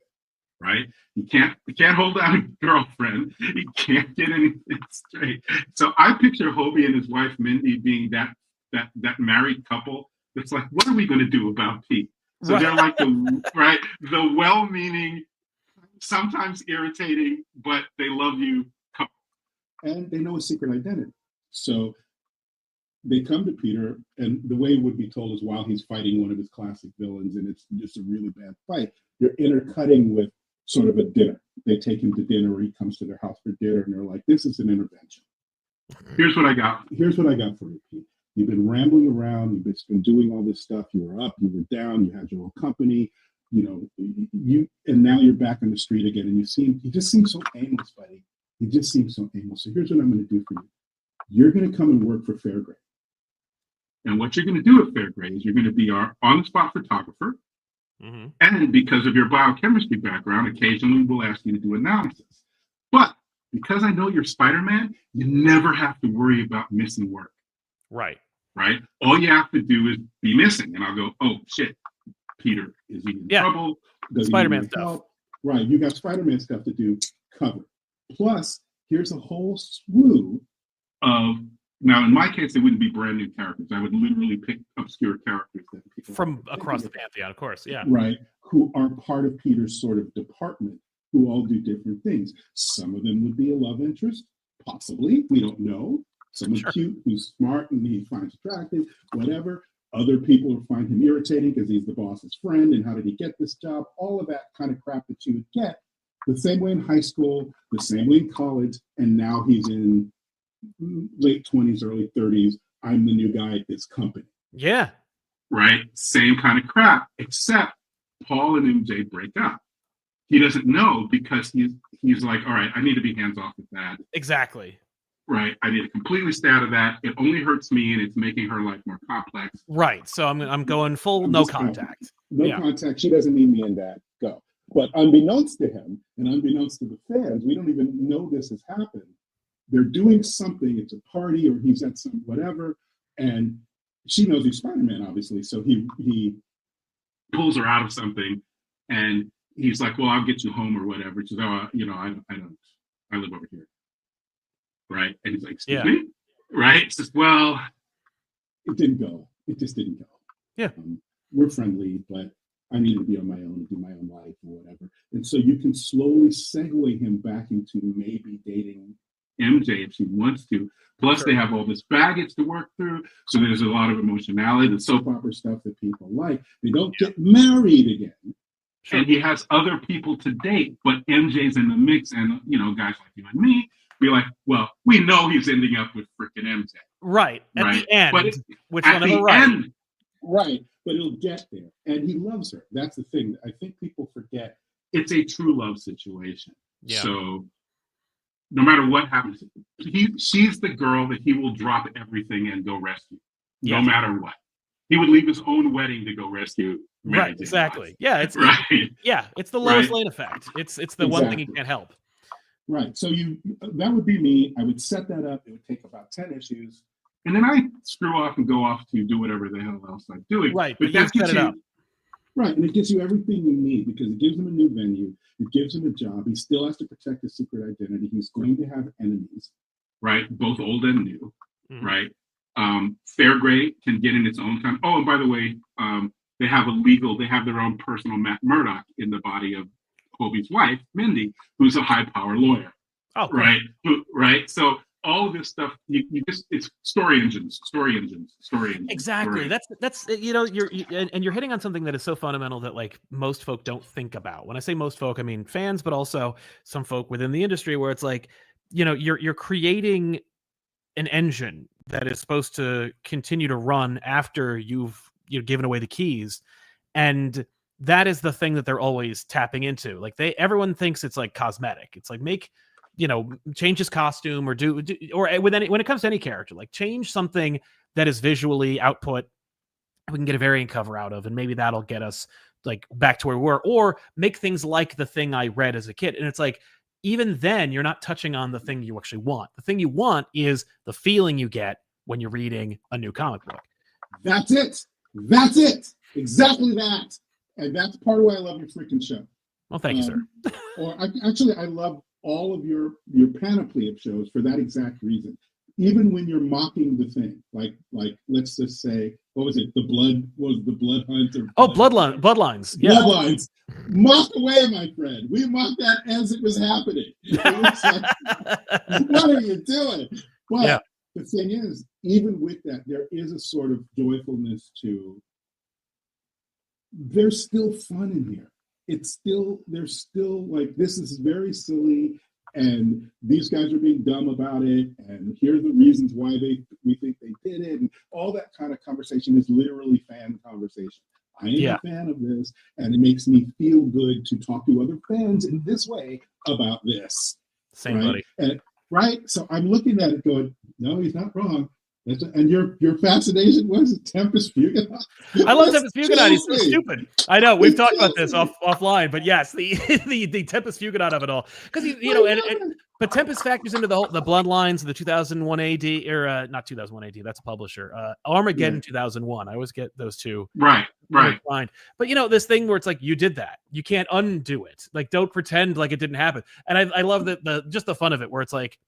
S4: Right? He can't hold down a girlfriend. He can't get anything straight. So I picture Hobie and his wife Mindy being that married couple that's like, what are we going to do about Pete? So right. They're like the well-meaning, sometimes irritating, but they love you couple. And they know his secret identity. So they come to Peter, and the way it would be told is while he's fighting one of his classic villains, and it's just a really bad fight, you're intercutting with sort of a dinner. They take him to dinner, or he comes to their house for dinner, and they're like, this is an intervention. Here's what I got for you, Pete. You've been rambling around, you've been doing all this stuff, you were up, you were down, you had your own company, and now you're back on the street again, and you just seem so aimless, buddy. You just seem so aimless. So here's what I'm going to do for you. You're going to come and work for Fairgrave. And what you're going to do at Fairgrave is you're going to be our on-the-spot photographer. Mm-hmm. And because of your biochemistry background, occasionally we'll ask you to do analysis. But because I know you're Spider-Man, you never have to worry about missing work.
S1: Right.
S4: Right? All you have to do is be missing. And I'll go, oh, shit, Peter, is he in trouble? Does
S1: Spider-Man stuff.
S4: Help? Right. You got Spider-Man stuff to do, cover. Plus, here's a whole slew of, now in my case, they wouldn't be brand new characters. I would literally pick obscure characters that people
S1: from across the Pantheon, of course, yeah.
S3: Right, who are part of Peter's sort of department, who all do different things. Some of them would be a love interest, possibly, we don't know. Someone cute, who's smart, and he finds attractive, whatever. Other people will find him irritating because he's the boss's friend, and how did he get this job? All of that kind of crap that you would get the same way in high school, the same way in college, and now he's in late 20s, early 30s. I'm the new guy at this company.
S1: Yeah.
S4: Right? Same kind of crap, except Paul and MJ break up. He doesn't know because he's like, all right, I need to be hands off with that.
S1: Exactly.
S4: Right. I need to completely stay out of that. It only hurts me, and it's making her life more complex.
S1: Right. So I'm going full no contact.
S3: No contact. She doesn't need me in that. Go. But unbeknownst to him and unbeknownst to the fans, we don't even know this has happened. They're doing something. It's a party, or he's at some whatever, and she knows he's Spider-Man, obviously. So he
S4: pulls her out of something, and he's like, "Well, I'll get you home or whatever." She's, "Oh, I live over here." Right? And he's like, "Excuse me?" Right? It's just, well,
S3: it didn't go. It just didn't go.
S1: Yeah.
S3: We're friendly, but I need to be on my own and do my own life or whatever. And so you can slowly segue him back into maybe dating MJ if she wants to. Plus, they have all this baggage to work through. So there's a lot of emotionality, the soap opera stuff that people like. They don't get married again.
S4: Sure. And he has other people to date, but MJ's in the mix. And, guys like you and me be like, well, we know he's ending up with freaking MJ.
S1: Right. At the end.
S4: But
S1: which one of the right?
S3: Right. But he'll get there. And he loves her. That's the thing. I think people forget.
S4: It's a true love situation.
S1: Yeah.
S4: So no matter what happens, she's the girl that he will drop everything and go rescue. No matter what. he would leave his own wedding to go rescue Mary
S1: Right,
S4: Jane's
S1: exactly.
S4: life.
S1: Yeah, it's
S4: Right.
S1: it's the Lois
S4: Right.
S1: Lane effect. It's the one thing you
S3: Exactly.
S1: can't help.
S3: Right. So that would be me. I would set that up. It would take about 10 issues.
S4: And then I screw off and go off to do whatever the hell else I'm doing.
S1: Right,
S4: But
S1: but you
S4: that
S1: set
S4: gets
S1: it
S4: you
S1: up.
S3: Right. And it gives you everything you need because it gives him a new venue. It gives him a job. He still has to protect his secret identity. He's going to have enemies.
S4: Right. Both old and new.
S1: Mhm.
S4: Right. Fairgrave can get in its own time. Oh, and by the way, they have their own personal Matt Murdock in the body of Hobie's wife, Mindy, who's a high power lawyer.
S1: Oh, cool.
S4: Right. Right. So all of this stuff, it's story engines.
S1: Exactly.
S4: Story.
S1: That's you're hitting on something that is so fundamental that like most folk don't think about. When I say most folk, I mean fans, but also some folk within the industry where it's like, you're creating an engine that is supposed to continue to run after you've given away the keys, and that is the thing that they're always tapping into. Like everyone thinks it's like cosmetic. It's like change his costume or when it comes to any character, like change something that is visually output we can get a variant cover out of, and maybe that'll get us like back to where we were, or make things like the thing I read as a kid. And it's like, even then you're not touching on the thing you actually want. The thing you want is the feeling you get when you're reading a new comic book.
S3: That's it. Exactly that. And that's part of why I love your freaking show.
S1: Well, thank you, sir.
S3: I love all of your panoply of shows for that exact reason. Even when you're mocking the thing, like let's just say, what was it? The blood hunt?
S1: Bloodlines. Yeah.
S3: Bloodlines. Mock away, my friend. We mocked that as it was happening. It was like, what are you doing? But the thing is, even with that, there is a sort of joyfulness to. There's still fun in here. There's still like, this is very silly, and these guys are being dumb about it, and here are the reasons why we think they did it, and all that kind of conversation is literally fan conversation. I am a fan of this, and it makes me feel good to talk to other fans in this way about this.
S1: Same, buddy.
S3: Right? So I'm looking at it going, no, he's not wrong. And your fascination was Tempest Fugonaut.
S1: I love Tempest Fugonaut. He's so stupid. I know we've talked about this offline, but yes, the Tempest Fugonaut of it all, because but Tempest factors into the bloodlines of the 2001 AD or not 2001 AD. That's a publisher. Armageddon 2001. I always get those two.
S4: Right.
S1: But this thing where it's like, you did that. You can't undo it. Like, don't pretend like it didn't happen. And I love the fun of it, where it's like,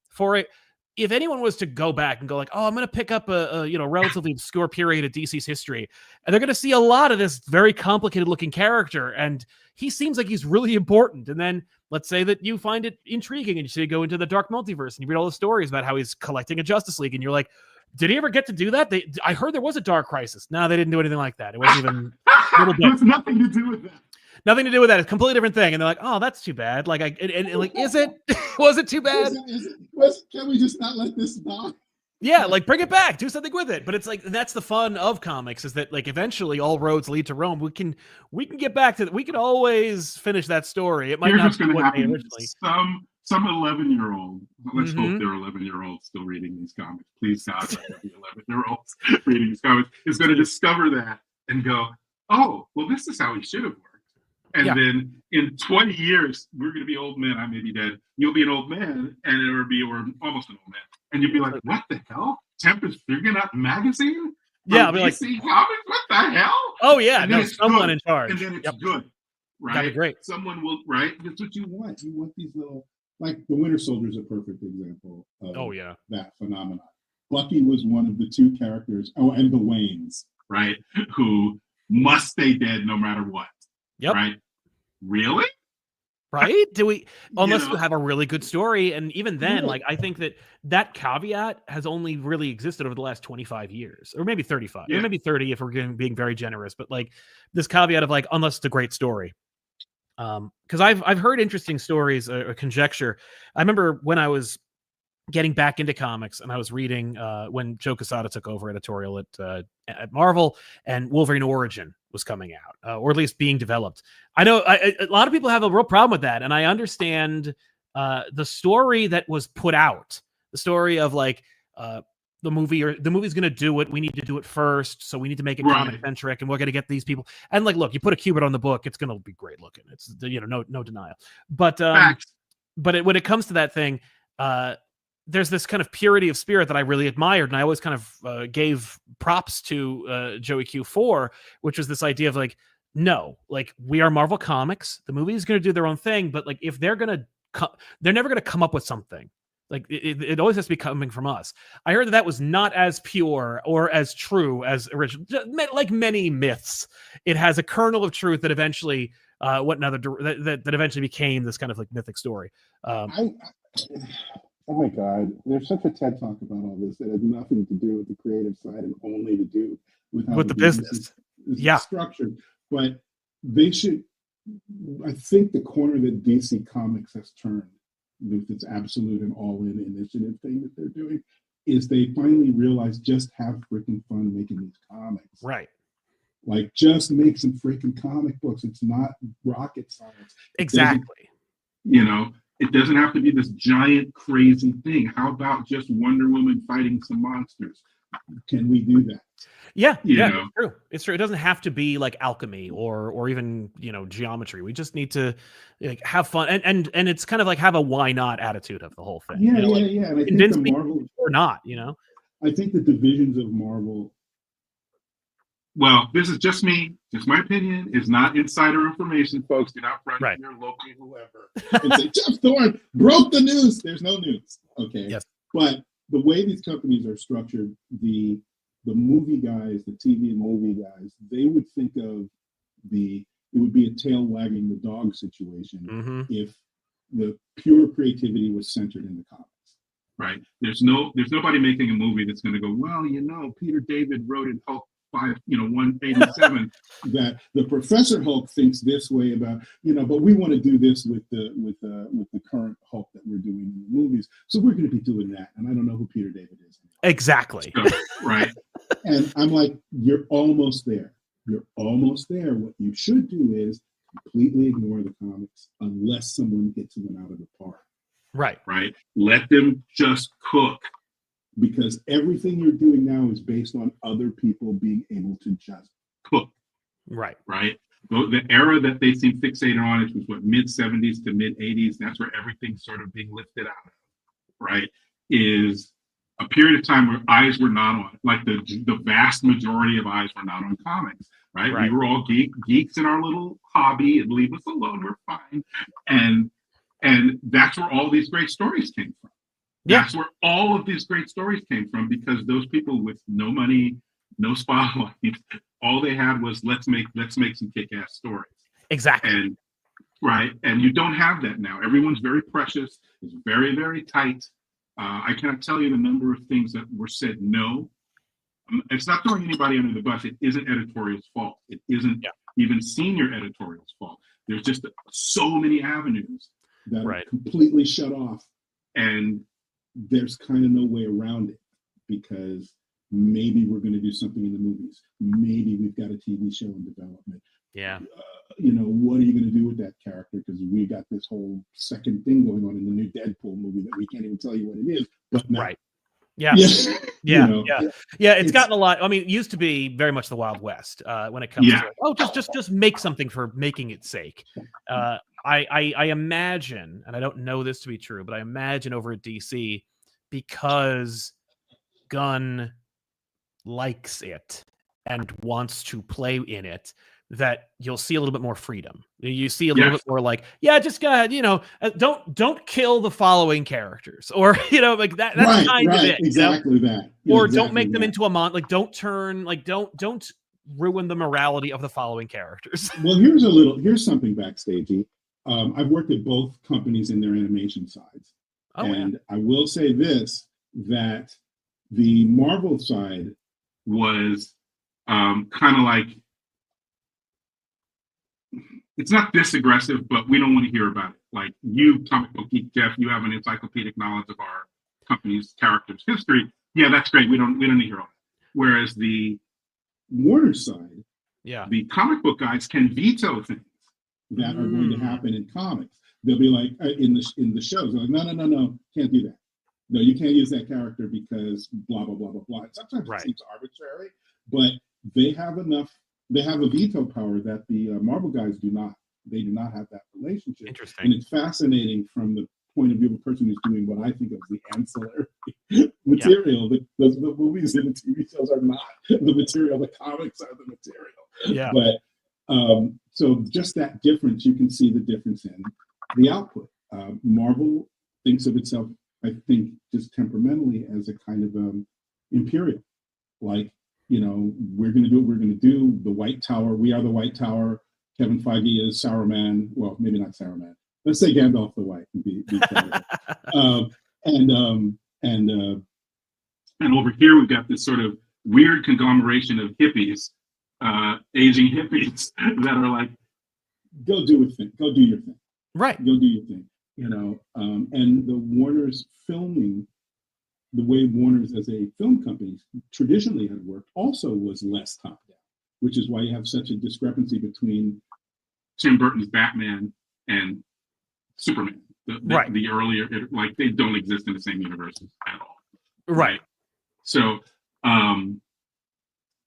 S1: if anyone was to go back and go like, oh, I'm going to pick up a relatively obscure period of DC's history, and they're going to see a lot of this very complicated looking character, and he seems like he's really important. And then let's say that you find it intriguing, and you say go into the Dark Multiverse, and you read all the stories about how he's collecting a Justice League, and you're like, did he ever get to do that? I heard there was a Dark Crisis. No, they didn't do anything like that. It wasn't even a little bit.
S4: It has nothing to do with that.
S1: Nothing to do with that. It's a completely different thing. And they're like, oh, that's too bad. Like, is it? Was it too bad?
S3: Can we just not let this die?
S1: Yeah, like bring it back, do something with it. But it's like, that's the fun of comics, is that like eventually all roads lead to Rome. We can get back to that. We can always finish that story. It might not be what they originally.
S4: Some 11-year-old. Let's hope they're 11-year-olds still reading these comics. Please God, let there be 11-year-olds reading these comics is going to discover that and go, oh, well, this is how he should have worked. And then in 20 years, we're going to be old men. I may be dead. You'll be an old man, and or almost an old man. And you'll be like, what the hell? Tempest Fugonaut magazine?
S1: Yeah, I'll be like,
S4: DC Comics? What the hell?
S1: Oh, yeah. No, someone in charge.
S4: And then it's good. Right?
S1: That'd be great.
S4: Someone will, right?
S3: That's what you want. You want these little, like the Winter Soldier is a perfect example of that phenomenon. Bucky was one of the two characters, and the Waynes,
S4: right? Who must stay dead no matter what.
S1: Yep.
S4: Right? Really?
S1: Right? Unless you have a really good story. And even then, like, I think that caveat has only really existed over the last 25 years, or maybe 35, or maybe 30 if we're being very generous. But like this caveat of like, unless it's a great story. Because I've heard interesting stories, or conjecture. I remember when I was getting back into comics, and I was reading when Joe Quesada took over editorial at Marvel, and Wolverine Origin was coming out, or at least being developed. I know a lot of people have a real problem with that, and I understand the story that was put out, the story of like the movie, or the movie's going to do it. We need to do it first. So we need to make it
S4: Right.
S1: comic centric, and we're going to get these people. And like, look, you put a Cubit on the book, it's going to be great looking. It's, you know, no denial. But
S4: Facts.
S1: when it comes to that thing, there's this kind of purity of spirit that I really admired, and I always kind of gave props to Joey Q for, which was this idea of like, no, like, we are Marvel Comics. The movie is going to do their own thing, but like, if they're going to, they're never going to come up with something. Like, it always has to be coming from us. I heard that was not as pure or as true as original. Like many myths, it has a kernel of truth that eventually that eventually became this kind of like mythic story.
S3: Oh my God, there's such a TED talk about all this that has nothing to do with the creative side and only to do with how
S1: with the business.
S3: is structured. But they should, I think the corner that DC Comics has turned with its absolute and all-in initiative thing that they're doing is they finally realize just have freaking fun making these comics.
S1: Right.
S3: Like, just make some freaking comic books. It's not rocket science.
S1: Exactly.
S4: You know, it doesn't have to be this giant crazy thing. How about just Wonder Woman fighting some monsters?
S3: Can we do that?
S1: Yeah,
S4: You
S1: yeah,
S4: know?
S1: it's true. It's true. It doesn't have to be like alchemy or even, you know, geometry. We just need to like have fun and it's kind of like have a why not attitude of the whole thing.
S3: Yeah,
S1: you know,
S3: yeah. And I think
S1: convince
S3: the
S1: me
S3: Marvel,
S1: or not, you know.
S3: I think the divisions of Marvel.
S4: Well, this is just me, just my opinion, is not insider information, folks. Do not run to your local whoever and say, Jeff Thorne broke the news. There's no news. Okay.
S1: Yes.
S3: But the way these companies are structured, the movie guys, the TV and movie guys, they would think of it would be a tail wagging the dog situation if the pure creativity was centered in the comics.
S4: Right. There's nobody making a movie that's going to go, well, you know, Peter David wrote in Hulk 187
S3: that the Professor Hulk thinks this way about, you know, but we want to do this with the current Hulk that we're doing in the movies, so we're going to be doing that. And I don't know who Peter David is anymore.
S1: Exactly.
S4: So, right.
S3: And I'm like, you're almost there. You're almost there. What you should do is completely ignore the comics unless someone gets them out of the park.
S1: Right.
S4: Right. Let them just cook.
S3: Because everything you're doing now is based on other people being able to just
S4: cook.
S1: Right.
S4: Right. The era that they seem fixated on is what, mid 70s to mid 80s. That's where everything's sort of being lifted out of. Right. Is a period of time where eyes were not on, like the vast majority of eyes were not on comics. Right. We were all geeks in our little hobby and leave us alone. We're fine. And that's where all these great stories came from. That's where all of these great stories came from, because those people with no money, no spotlight, all they had was let's make some kick-ass stories.
S1: Exactly.
S4: And you don't have that now. Everyone's very precious. It's very, very tight. I cannot tell you the number of things that were said no. It's not throwing anybody under the bus. It isn't editorial's fault. It isn't even senior editorial's fault. There's just so many avenues
S3: that are completely shut off.
S4: And
S3: there's kind of no way around it, because maybe we're going to do something in the movies. Maybe we've got a TV show in development.
S1: Yeah.
S3: You know, what are you going to do with that character? Because we got this whole second thing going on in the new Deadpool movie that we can't even tell you what it is. But now,
S1: Yeah.
S3: You know,
S1: it's gotten a lot. I mean, it used to be very much the Wild West when it comes to just make something for making its sake. I imagine, and I don't know this to be true, but I imagine over at DC, because Gunn likes it and wants to play in it, that you'll see a little bit more freedom. You see a little bit more like, just go ahead, you know, don't kill the following characters, or, you know, like that. That's kind of it.
S3: Exactly, you know?
S1: That. Or don't make them into a don't ruin the morality of the following characters.
S3: Well, here's something backstagey. I've worked at both companies in their animation sides. I will say this, that the Marvel side
S4: was kind of like, it's not this aggressive, but we don't want to hear about it. Like, you, Comic Book Geek Jeff, you have an encyclopedic knowledge of our company's characters' history. Yeah, that's great. We don't need to hear all that. Whereas the
S3: Warner side,
S4: the comic book guys can veto things
S3: that are going to happen in comics. They'll be like, in the shows, they're like, no, can't do that. no, you can't use that character because blah blah blah blah blah. Sometimes
S1: Right.
S3: it seems arbitrary, but they have enough. They have a veto power that the Marvel guys do not. They do not have that relationship. And
S1: Interesting.
S3: it's fascinating from the point of view of a person who's doing what I think of the ancillary material. The movies and the TV shows are not the material. The comics are the material.
S1: Yeah.
S3: But so just that difference, you can see the difference in the output. Marvel thinks of itself, I think, just temperamentally as a kind of imperial. Like, you know, we're going to do what we're going to do. The White Tower, we are the White Tower. Kevin Feige is Sauron. Well, maybe not Sauron. Let's say Gandalf the White.
S4: And over here we've got this sort of weird conglomeration of hippies, aging hippies that are like,
S3: go do your thing. Go do your thing.
S1: Right.
S3: Go do your thing. You know, and the Warner's filming, the way Warner's as a film company traditionally had worked, also was less top down, which is why you have such a discrepancy between
S4: Tim Burton's Batman and Superman. The earlier, like, they don't exist in the same universes at all.
S1: Right.
S4: So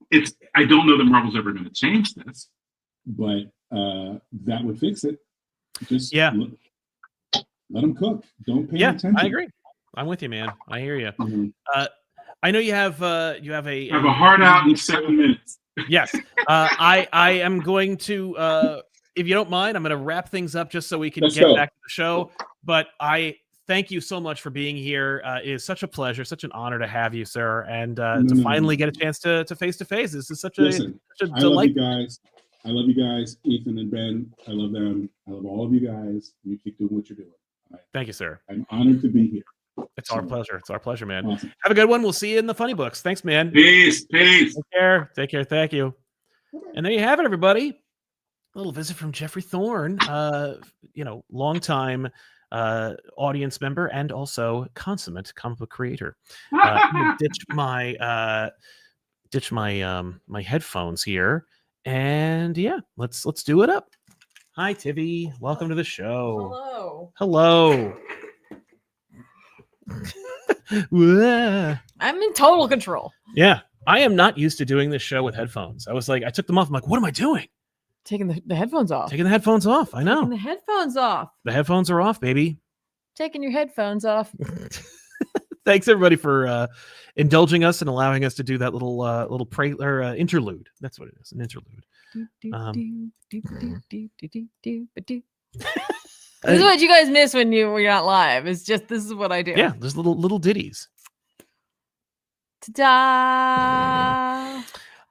S4: it's, I don't know that Marvel's ever going to change this,
S3: but that would fix it. Just
S1: Yeah.
S3: let them cook. Don't pay
S1: Yeah,
S3: attention.
S1: I agree. I'm with you, man. I hear you.
S3: Mhm.
S1: I know you have
S4: I have a heart out in 7 minutes.
S1: Yes. I am going to, if you don't mind, I'm going to wrap things up just so we can
S3: Let's
S1: get
S3: go.
S1: back to the show. But I thank you so much for being here. It is such a pleasure, such an honor to have you, sir, and to finally get a chance to face to face. This is such a
S3: Listen,
S1: such a
S3: I love
S1: delight.
S3: you guys. I love you guys, Ethan and Ben. I love them. I love all of you guys. You keep doing what you're doing.
S1: Thank you, sir.
S3: I'm honored to be here.
S1: It's our pleasure. It's our pleasure, man.
S3: Awesome.
S1: Have a good one. We'll see you in the funny books. Thanks, man.
S4: Peace.
S1: Take care. Take care. Thank you. And there you have it, everybody. A little visit from Jeffrey Thorne, you know, longtime audience member and also consummate comic book creator. I'm gonna ditch my my headphones here, and yeah, let's do it up. Hi, Tivy. Welcome to the show.
S2: Hello.
S1: Wah.
S2: I'm in total control.
S1: Yeah, I am not used to doing this show with headphones. I was like, I took them off. I'm like, what am I doing?
S2: Taking the headphones off.
S1: Taking the headphones off. I know.
S2: Taking the headphones off.
S1: The headphones are off, baby.
S2: Taking your headphones off.
S1: Thanks everybody for indulging us and allowing us to do that little interlude. That's what it is, an interlude.
S2: This is what you guys miss when you're not live. It's just, this is what I do.
S1: Yeah, there's little ditties.
S2: Ta-da!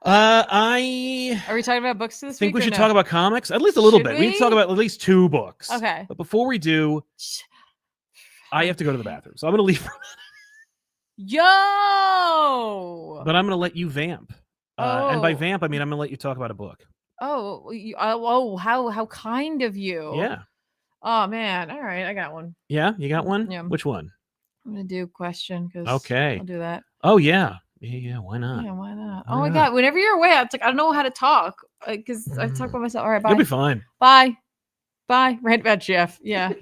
S1: Are
S2: we talking about books this
S1: think
S2: week?
S1: we should
S2: or
S1: talk
S2: no?
S1: about comics at least a little
S2: Should
S1: bit. We need to talk
S2: we?
S1: about at least 2 books.
S2: Okay.
S1: But before we do, I have to go to the bathroom, so I'm gonna leave.
S2: Yo!
S1: But I'm gonna let you vamp. And by
S2: Oh.
S1: vamp, I mean I'm gonna let you talk about a book.
S2: Oh, how kind of you.
S1: Yeah.
S2: Oh man. All right, I got one.
S1: Yeah, you got one?
S2: Yeah.
S1: Which one?
S2: I'm gonna do a question because
S1: Okay.
S2: I'll do that.
S1: Oh yeah. Yeah, why not?
S2: Yeah, why not?
S1: Why
S2: Oh my
S1: not?
S2: god, whenever you're away, it's like I don't know how to talk because I talk by myself. All right, bye.
S1: You'll be fine.
S2: Bye. Bye. Rant about Jeff. Yeah.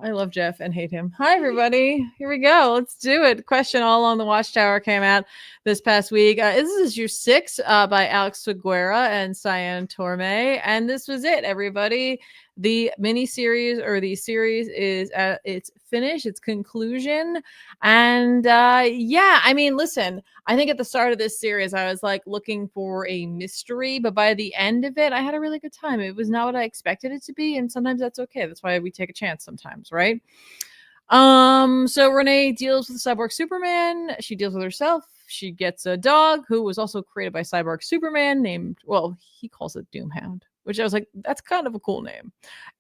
S2: I love Jeff and hate him. Hi, everybody. Here we go. Let's do it. Question All on the Watchtower came out this past week. This is issue 6 by Alex Figueroa and Cyan Torme. And this was it, everybody. The mini-series or the series is at its finish, its conclusion. And yeah, I mean, listen, I think at the start of this series, I was like looking for a mystery, but by the end of it, I had a really good time. It was not what I expected it to be. And sometimes that's okay. That's why we take a chance sometimes, right? So Renee deals with Cyborg Superman. She deals with herself. She gets a dog who was also created by Cyborg Superman named, well, he calls it Doomhound, which I was like, that's kind of a cool name.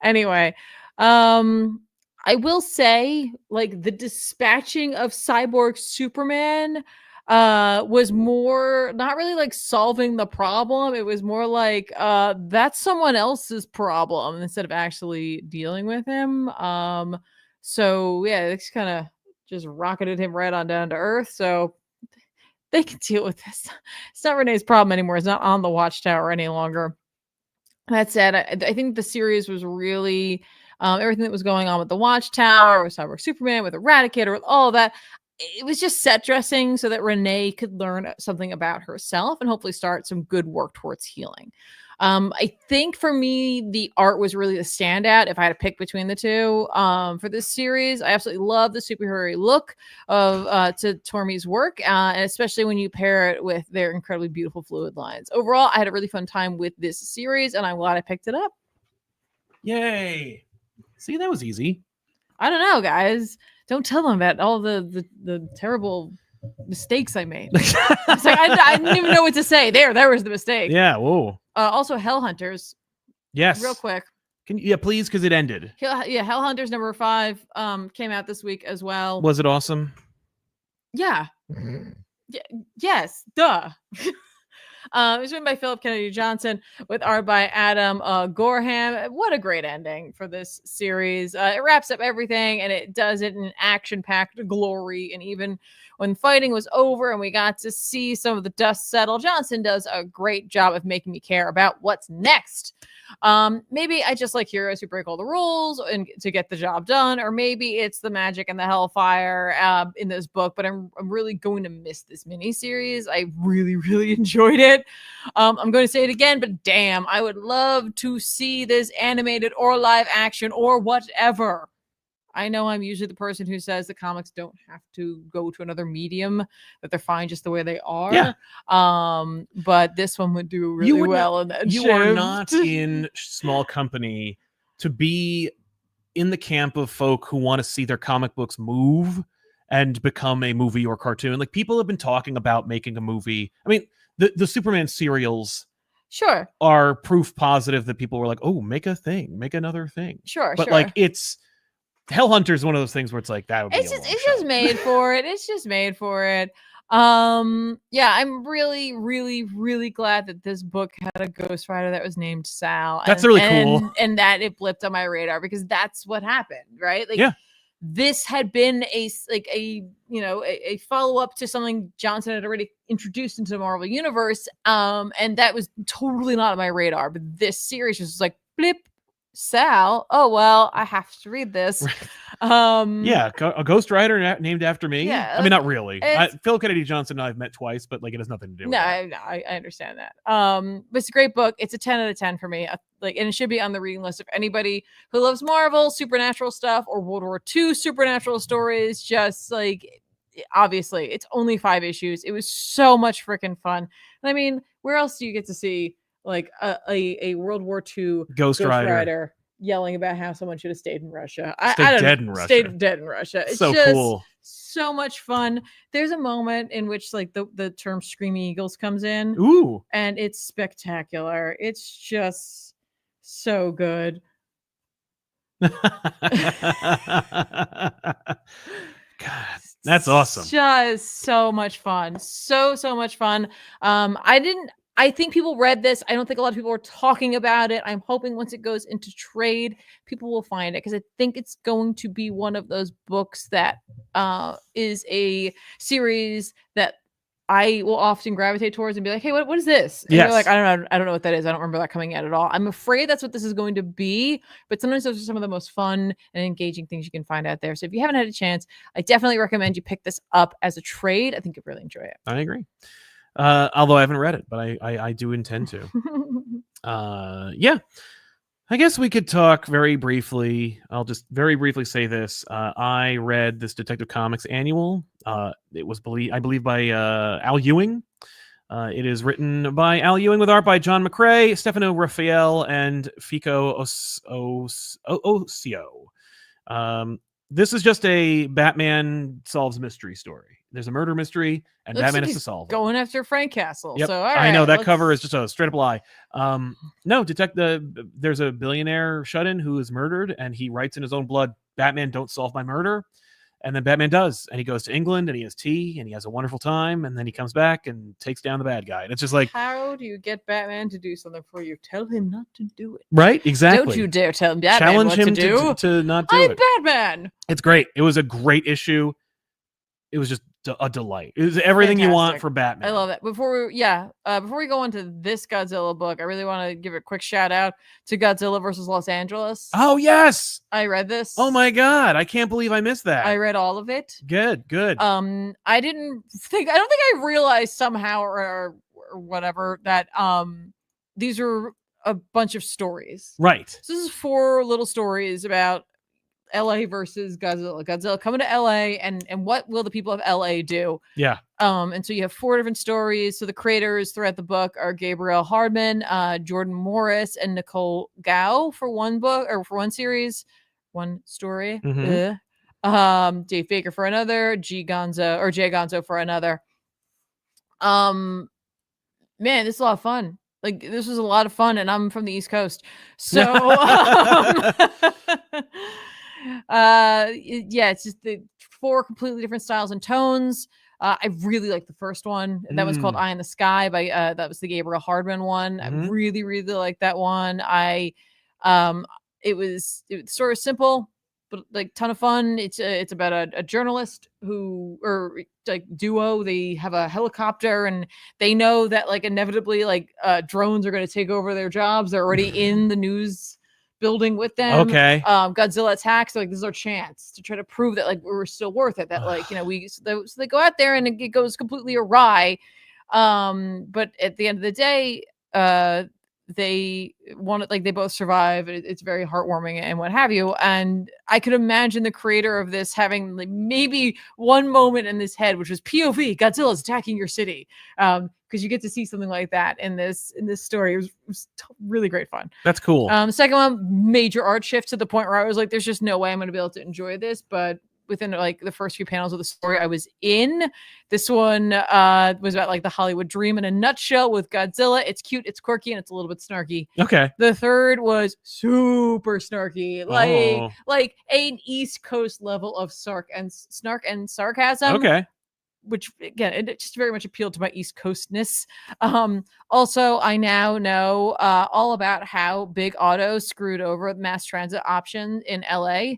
S2: Anyway, I will say, like, the dispatching of Cyborg Superman was more not really like solving the problem. It was more like that's someone else's problem instead of actually dealing with him. So yeah, it's kind of just rocketed him right on down to earth. So they can deal with this. It's not Renee's problem anymore. It's not on the Watchtower any longer. That said, I think the series was really everything that was going on with the Watchtower, with Cyborg Superman, with Eradicator, with all of that. It was just set dressing so that Renee could learn something about herself and hopefully start some good work towards healing. I think for me, the art was really the standout if I had to pick between the two. For this series, I absolutely love the superhero look of to Tormey's work, and especially when you pair it with their incredibly beautiful fluid lines. Overall, I had a really fun time with this series, and I'm glad I picked it up.
S1: Yay! See, that was easy.
S2: I don't know, guys. Don't tell them about all the terrible mistakes I made. It's like, I didn't even know what to say. There was the mistake.
S1: Yeah. Whoa.
S2: Also, Hellhunters.
S1: Yes.
S2: Real quick.
S1: Please, because it ended.
S2: Yeah, Hellhunters number 5 came out this week as well.
S1: Was it awesome?
S2: Yeah. Yes. Duh. It was written by Philip Kennedy Johnson with art by Adam Gorham. What a great ending for this series. It wraps up everything and it does it in action-packed glory. And even when fighting was over and we got to see some of the dust settle, Johnson does a great job of making me care about what's next. Maybe I just like heroes who break all the rules and to get the job done, or maybe it's the magic and the hellfire in this book, but I'm really going to miss this miniseries. I really enjoyed it. I'm going to say it again, but damn, I would love to see this animated or live action or whatever. I know I'm usually the person who says the comics don't have to go to another medium, that they're fine just the way they are.
S1: Yeah.
S2: But this one would do really well in that
S1: You are not in small company to be in the camp of folk who want to see their comic books move and become a movie or cartoon. Like, people have been talking about making a movie. I mean, the Superman serials
S2: sure
S1: are proof positive that people were like, oh, make a thing, make another thing.
S2: Sure.
S1: Like, it's Hellhunters is one of those things where it's like, that would be
S2: it's just made for it. It's just made for it. Yeah, I'm really glad that this book had a ghostwriter that was named Sal.
S1: That's really cool.
S2: And that it blipped on my radar because that's what happened, right? Like,
S1: yeah.
S2: This had been a follow-up to something Johnson had already introduced into the Marvel Universe. And that was totally not on my radar. But this series was like, blip, Sal. Oh, well, I have to read this.
S1: Yeah, a ghostwriter named after me.
S2: Yeah,
S1: I mean, not really. Phil Kennedy Johnson and I've met twice, but like, it has nothing to do with that.
S2: I understand that. But it's a great book. It's a 10 out of 10 for me. And it should be on the reading list of anybody who loves Marvel, supernatural stuff, or World War II supernatural stories. Just like, obviously, it's only 5 issues. It was so much freaking fun. And I mean, where else do you get to see like a World War II Ghost Rider yelling about how someone should have stayed in Russia?
S1: Stayed dead in Russia.
S2: It's
S1: so
S2: just
S1: cool.
S2: So much fun. There's a moment in which like the term Screaming Eagles comes in.
S1: Ooh.
S2: And it's spectacular. It's just so good.
S1: God, that's awesome.
S2: Just so much fun. So much fun. I think people read this. I don't think a lot of people are talking about it. I'm hoping once it goes into trade, people will find it because I think it's going to be one of those books that is a series that I will often gravitate towards and be like, hey, what is this? And
S1: yes.
S2: You're like, I don't know what that is. I don't remember that coming out at all. I'm afraid that's what this is going to be, but sometimes those are some of the most fun and engaging things you can find out there. So if you haven't had a chance, I definitely recommend you pick this up as a trade. I think you'll really enjoy it.
S1: I agree. Although I haven't read it, but I do intend to. Yeah. I guess we could talk very briefly. I'll just very briefly say this. I read this Detective Comics annual. It was, I believe, by Al Ewing. It is written by Al Ewing with art by John McCrae, Stefano Raphael, and Fico Osio. This is just a Batman solves mystery story. There's a murder mystery, and
S2: Looks
S1: Batman
S2: like
S1: has to solve it.
S2: Going after Frank Castle.
S1: Yep.
S2: So all
S1: I know
S2: right,
S1: that cover is just a straight up lie. No, there's a billionaire shut-in who is murdered, and he writes in his own blood, Batman, don't solve my murder. And then Batman does, and he goes to England, and he has tea, and he has a wonderful time, and then he comes back and takes down the bad guy. And it's just like,
S2: how do you get Batman to do something for you? Tell him not to do it.
S1: Right? Exactly.
S2: Don't you dare tell him Batman
S1: Challenge
S2: what
S1: him
S2: to do.
S1: to not do
S2: I'm
S1: it.
S2: Batman.
S1: It's great. It was a great issue. It was just a delight. It's everything you want
S2: Fantastic.
S1: for Batman.
S2: I love that. Before we go into this Godzilla book, I really want to give a quick shout out to Godzilla versus Los Angeles.
S1: Oh yes.
S2: I read this.
S1: Oh my god, I can't believe I missed that.
S2: I read all of it.
S1: Good.
S2: I don't think I realized somehow or whatever that these are a bunch of stories.
S1: Right.
S2: So this is 4 little stories about LA versus Godzilla. Godzilla coming to LA and what will the people of LA do?
S1: Yeah.
S2: And so you have 4 different stories. So the creators throughout the book are Gabriel Hardman, Jordan Morris, and Nicole Gao for one book or for one series, one story.
S1: Mhm.
S2: Dave Baker for another, Jay Gonzo for another. Man, this is a lot of fun. Like this was a lot of fun, and I'm from the East Coast, so it's just the 4 completely different styles and tones. I really like the first one. That was called Eye in the Sky by that was the Gabriel Hardman one. I really, really like that one. It was sort of simple, but like ton of fun. It's about a journalist or like duo. They have a helicopter and they know that like inevitably like drones are going to take over their jobs. They're already in the news building with them.
S1: Okay.
S2: Godzilla attacks. So, like this is our chance to try to prove that like we're still worth it. That like so they go out there and it goes completely awry. But at the end of the day, they want it, like they both survive. It's very heartwarming and what have you. And I could imagine the creator of this having like maybe one moment in his head, which was POV, Godzilla's attacking your city. Because you get to see something like that in this story. It was really great fun.
S1: That's cool.
S2: The second one, major art shift to the point where I was like, there's just no way I'm going to be able to enjoy this. But within like the first few panels of the story I was in, this one was about like the Hollywood dream in a nutshell with Godzilla. It's cute, it's quirky, and it's a little bit snarky.
S1: Okay.
S2: The third was super snarky, like an East Coast level of snark and sarcasm.
S1: Okay.
S2: Which again, it just very much appealed to my East Coastness. Also, I now know all about how Big Auto screwed over the mass transit option in LA,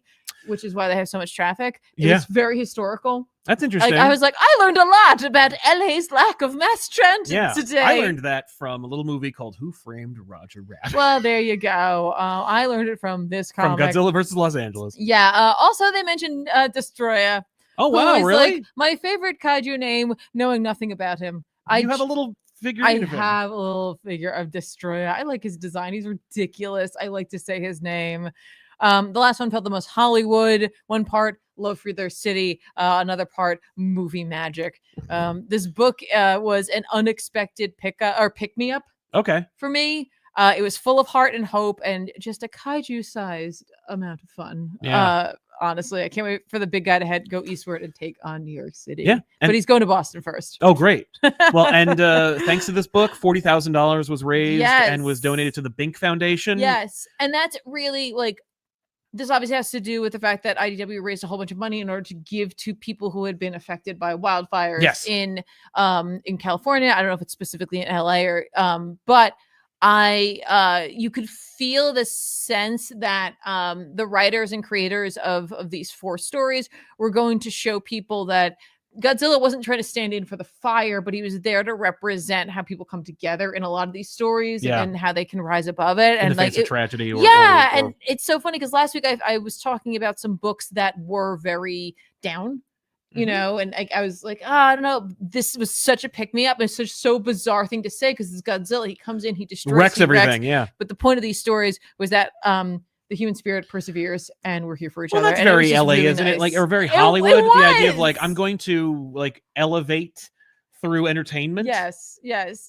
S2: which is why they have so much traffic. It's very historical.
S1: That's interesting.
S2: Like, I was like, I learned a lot about LA's lack of mass transit today.
S1: I learned that from a little movie called Who Framed Roger Rabbit.
S2: Well, there you go. I learned it from this comic.
S1: From Godzilla versus Los Angeles.
S2: Yeah. Also, they mentioned Destroyer.
S1: Oh, wow, really?
S2: Like my favorite kaiju name, knowing nothing about him.
S1: You have a little figurine of him.
S2: I have a little figure of Destroyer. I like his design. He's ridiculous. I like to say his name. The last one felt the most Hollywood. One part, love for their city. Another part, movie magic. This book was an unexpected pick-me-up.
S1: Okay.
S2: For me. It was full of heart and hope and just a kaiju-sized amount of fun.
S1: Yeah.
S2: Honestly, I can't wait for the big guy to go eastward and take on New York City.
S1: Yeah,
S2: but he's going to Boston first.
S1: Oh, great. Well, and thanks to this book, $40,000 was raised and was donated to the Bink Foundation.
S2: Yes, and that's really like, this obviously has to do with the fact that IDW raised a whole bunch of money in order to give to people who had been affected by wildfires in California. I don't know if it's specifically in LA or but you could feel the sense that the writers and creators of these 4 stories were going to show people that Godzilla wasn't trying to stand in for the fire, but he was there to represent how people come together in a lot of these stories and how they can rise above it.
S1: In
S2: and
S1: the face of tragedy.
S2: And it's so funny because last week I was talking about some books that were very down. You know, and I was like, I don't know. This was such a pick me up. It's such so bizarre thing to say because it's Godzilla. He comes in, he destroys,
S1: wrecks everything. Yeah.
S2: But the point of these stories was that the human spirit perseveres, and we're here for each other.
S1: Well, that's
S2: and
S1: very LA,
S2: really
S1: isn't
S2: nice.
S1: it? Like, or very Hollywood. The idea of like, I'm going to like elevate through entertainment.
S2: Yes.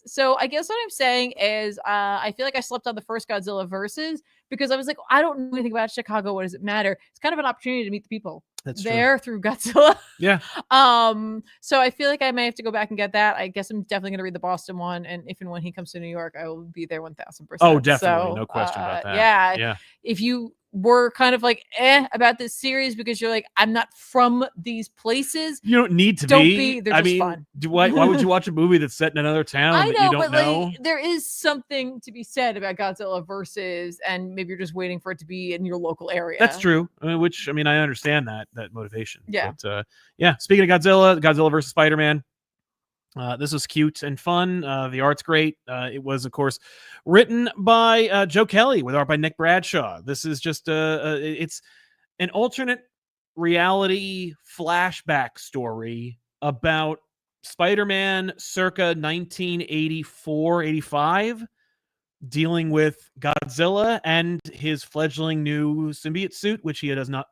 S2: So I guess what I'm saying is, I feel like I slept on the first Godzilla versus because I was like, I don't know anything about Chicago. What does it matter? It's kind of an opportunity to meet the people.
S1: That's
S2: there through Godzilla.
S1: Yeah.
S2: So I feel like I may have to go back and get that. I guess I'm definitely going to read the Boston one, and if and when he comes to New York, I will be there 1,000%.
S1: Oh, definitely, no question about that.
S2: Yeah. If you were kind of like about this series because you're like, I'm not from these places.
S1: You don't need to
S2: Don't
S1: be.
S2: be, they're
S1: I
S2: just
S1: mean,
S2: fun.
S1: why would you watch a movie that's set in another town
S2: I
S1: that
S2: know,
S1: you don't
S2: but
S1: know?
S2: like there is something to be said about Godzilla versus, and maybe you're just waiting for it to be in your local area.
S1: That's true. I mean, I understand that motivation.
S2: Yeah.
S1: But, yeah. Speaking of Godzilla versus Spider-Man. This was cute and fun. The art's great. It was, of course, written by Joe Kelly with art by Nick Bradshaw. This is just it's an alternate reality flashback story about Spider-Man circa 1984-85 dealing with Godzilla and his fledgling new symbiote suit, which he doesn't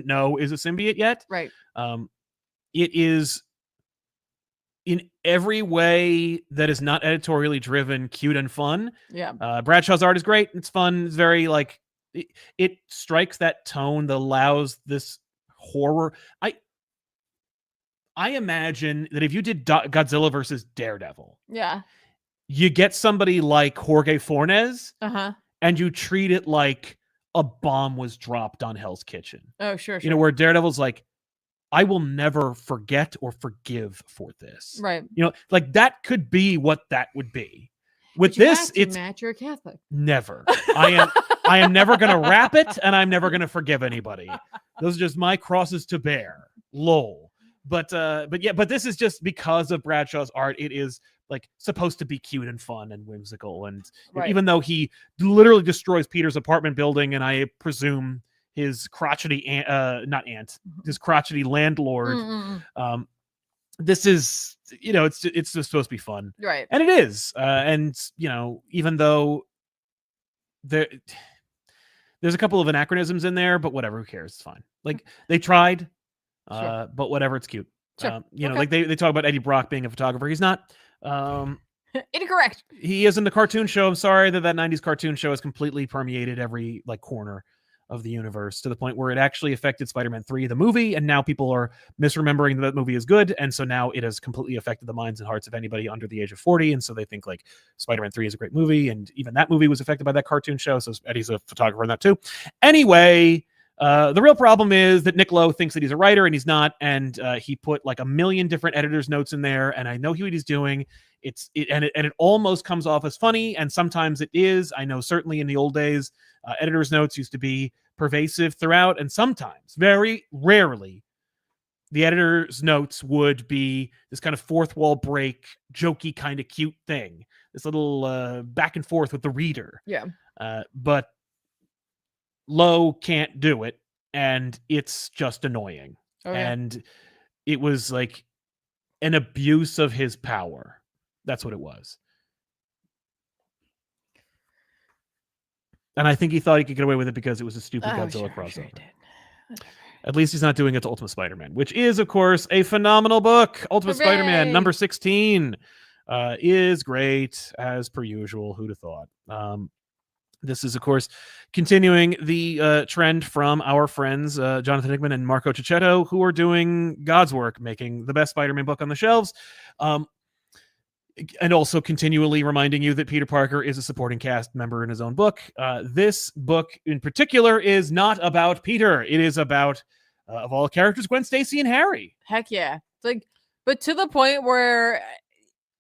S1: know is a symbiote yet.
S2: Right.
S1: It is in every way that is not editorially driven, cute and fun.
S2: Yeah.
S1: Bradshaw's art is great. It's fun. It's very like it strikes that tone that allows this horror. I imagine that if you did Godzilla versus Daredevil,
S2: Yeah.
S1: you get somebody like Jorge Fornes,
S2: and
S1: you treat it like a bomb was dropped on Hell's Kitchen.
S2: Oh, sure.
S1: You know, where Daredevil's like, I will never forget or forgive for this.
S2: Right.
S1: You know, like that could be what that would be. With this, it's
S2: Matt, you're a Catholic.
S1: Never. I am never going to wrap it, and I'm never going to forgive anybody. Those are just my crosses to bear. Lol. But this is just because of Bradshaw's art. It is like supposed to be cute and fun and whimsical. And even though he literally destroys Peter's apartment building, and I presume his crotchety his crotchety landlord. This is, you know, it's just supposed to be fun,
S2: right?
S1: And it is. And you know, even though there's a couple of anachronisms in there, but whatever, who cares? It's fine. Like they tried, but whatever, it's cute.
S2: Sure.
S1: You know, like they talk about Eddie Brock being a photographer. He's not.
S2: Incorrect.
S1: He is in the cartoon show. I'm sorry that 90s cartoon show has completely permeated every like corner of the universe to the point where it actually affected Spider-Man 3, the movie, and now people are misremembering that movie is good, and so now it has completely affected the minds and hearts of anybody under the age of 40, and so they think like Spider-Man 3 is a great movie, and even that movie was affected by that cartoon show, so Eddie's a photographer in that too. Anyway, the real problem is that Nick Lowe thinks that he's a writer, and he's not, and he put like a million different editor's notes in there, and I know what he's doing. It almost comes off as funny, and sometimes it is. I know certainly in the old days, editor's notes used to be pervasive throughout, and sometimes, very rarely, the editor's notes would be this kind of fourth wall break, jokey kind of cute thing, this little back and forth with the reader.
S2: Yeah.
S1: But Lowe can't do it, and it's just annoying. And it was like an abuse of his power. That's what it was. And I think he thought he could get away with it because it was a stupid Godzilla crossover. At least he's not doing it to Ultimate Spider-Man, which is, of course, a phenomenal book. Ultimate Spider-Man number 16 is great, as per usual. Who'd have thought? This is, of course, continuing the trend from our friends Jonathan Hickman and Marco Cicchetto, who are doing God's work, making the best Spider-Man book on the shelves. And also continually reminding you that Peter Parker is a supporting cast member in his own book. This book in particular is not about Peter. It is about, of all characters, Gwen Stacy and Harry.
S2: Heck yeah. It's like, but to the point where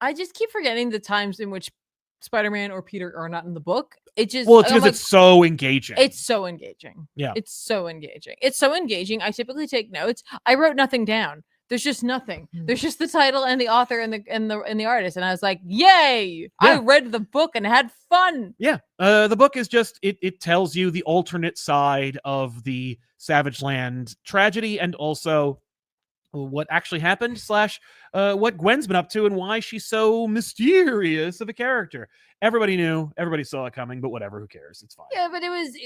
S2: I just keep forgetting the times in which Spider-Man or Peter are not in the book. It just,
S1: well, it's because it's so engaging.
S2: It's so engaging.
S1: Yeah.
S2: It's so engaging. It's so engaging. I typically take notes. I wrote nothing down. There's just nothing. There's just the title and the author and the artist. And I was like, yay! Yeah. I read the book and had fun.
S1: Yeah. The book is just, it tells you the alternate side of the Savage Land tragedy, and also what actually happened / what Gwen's been up to and why she's so mysterious of a character. Everybody knew, everybody saw it coming, but whatever, who cares? It's fine.
S2: Yeah, but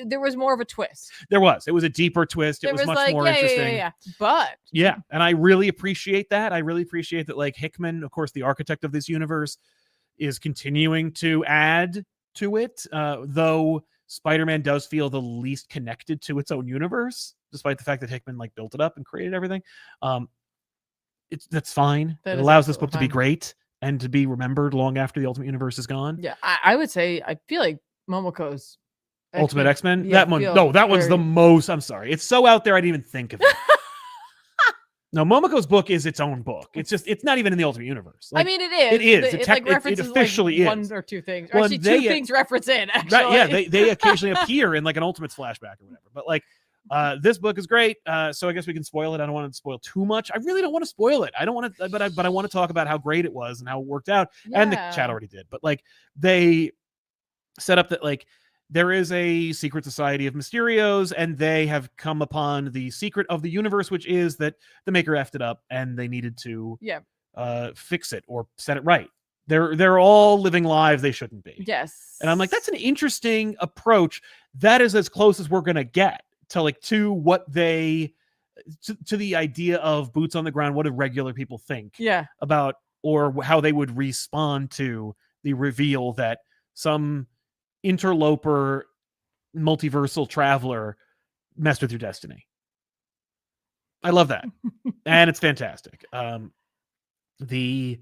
S2: there was more of a twist.
S1: It was a deeper twist. It was much
S2: like,
S1: more interesting.
S2: Yeah. But
S1: yeah, and I really appreciate that. I really appreciate that, like, Hickman, of course, the architect of this universe, is continuing to add to it, though Spider-Man does feel the least connected to its own universe, despite the fact that Hickman like built it up and created everything. That's fine. It allows this book to be great and to be remembered long after the Ultimate Universe is gone.
S2: Yeah, I would say I feel like Momoko's
S1: Ultimate X-Men.
S2: yeah,
S1: That one.
S2: feel
S1: No, that one's the
S2: very-
S1: most. I'm sorry. It's so out there. I didn't even think of it. No, Momoko's book is its own book. It's not even in the Ultimate Universe.
S2: I mean, it is.
S1: it is.
S2: It,
S1: It
S2: like
S1: tec- it
S2: references
S1: officially
S2: like
S1: is.
S2: one or two things.
S1: Well,
S2: Actually,
S1: they-
S2: two things reference in. Actually,
S1: Right, yeah, they occasionally appear in like an Ultimates flashback or whatever. But like, this book is great. So I guess we can spoil it. I don't want to spoil too much. I really don't want to spoil it. I don't want to, but I want to talk about how great it was and how it worked out. And the chat already did. But like, they set up that like there is a secret society of Mysterios, and they have come upon the secret of the universe, which is that the Maker effed it up, and they needed to fix it or set it right. They're all living lives they shouldn't be.
S2: Yes.
S1: And I'm like, that's an interesting approach. That is as close as we're gonna get to like to what they to the idea of boots on the ground. What do regular people think about, or how they would respond to the reveal that some interloper multiversal traveler messed with your destiny. I love that. And it's fantastic. The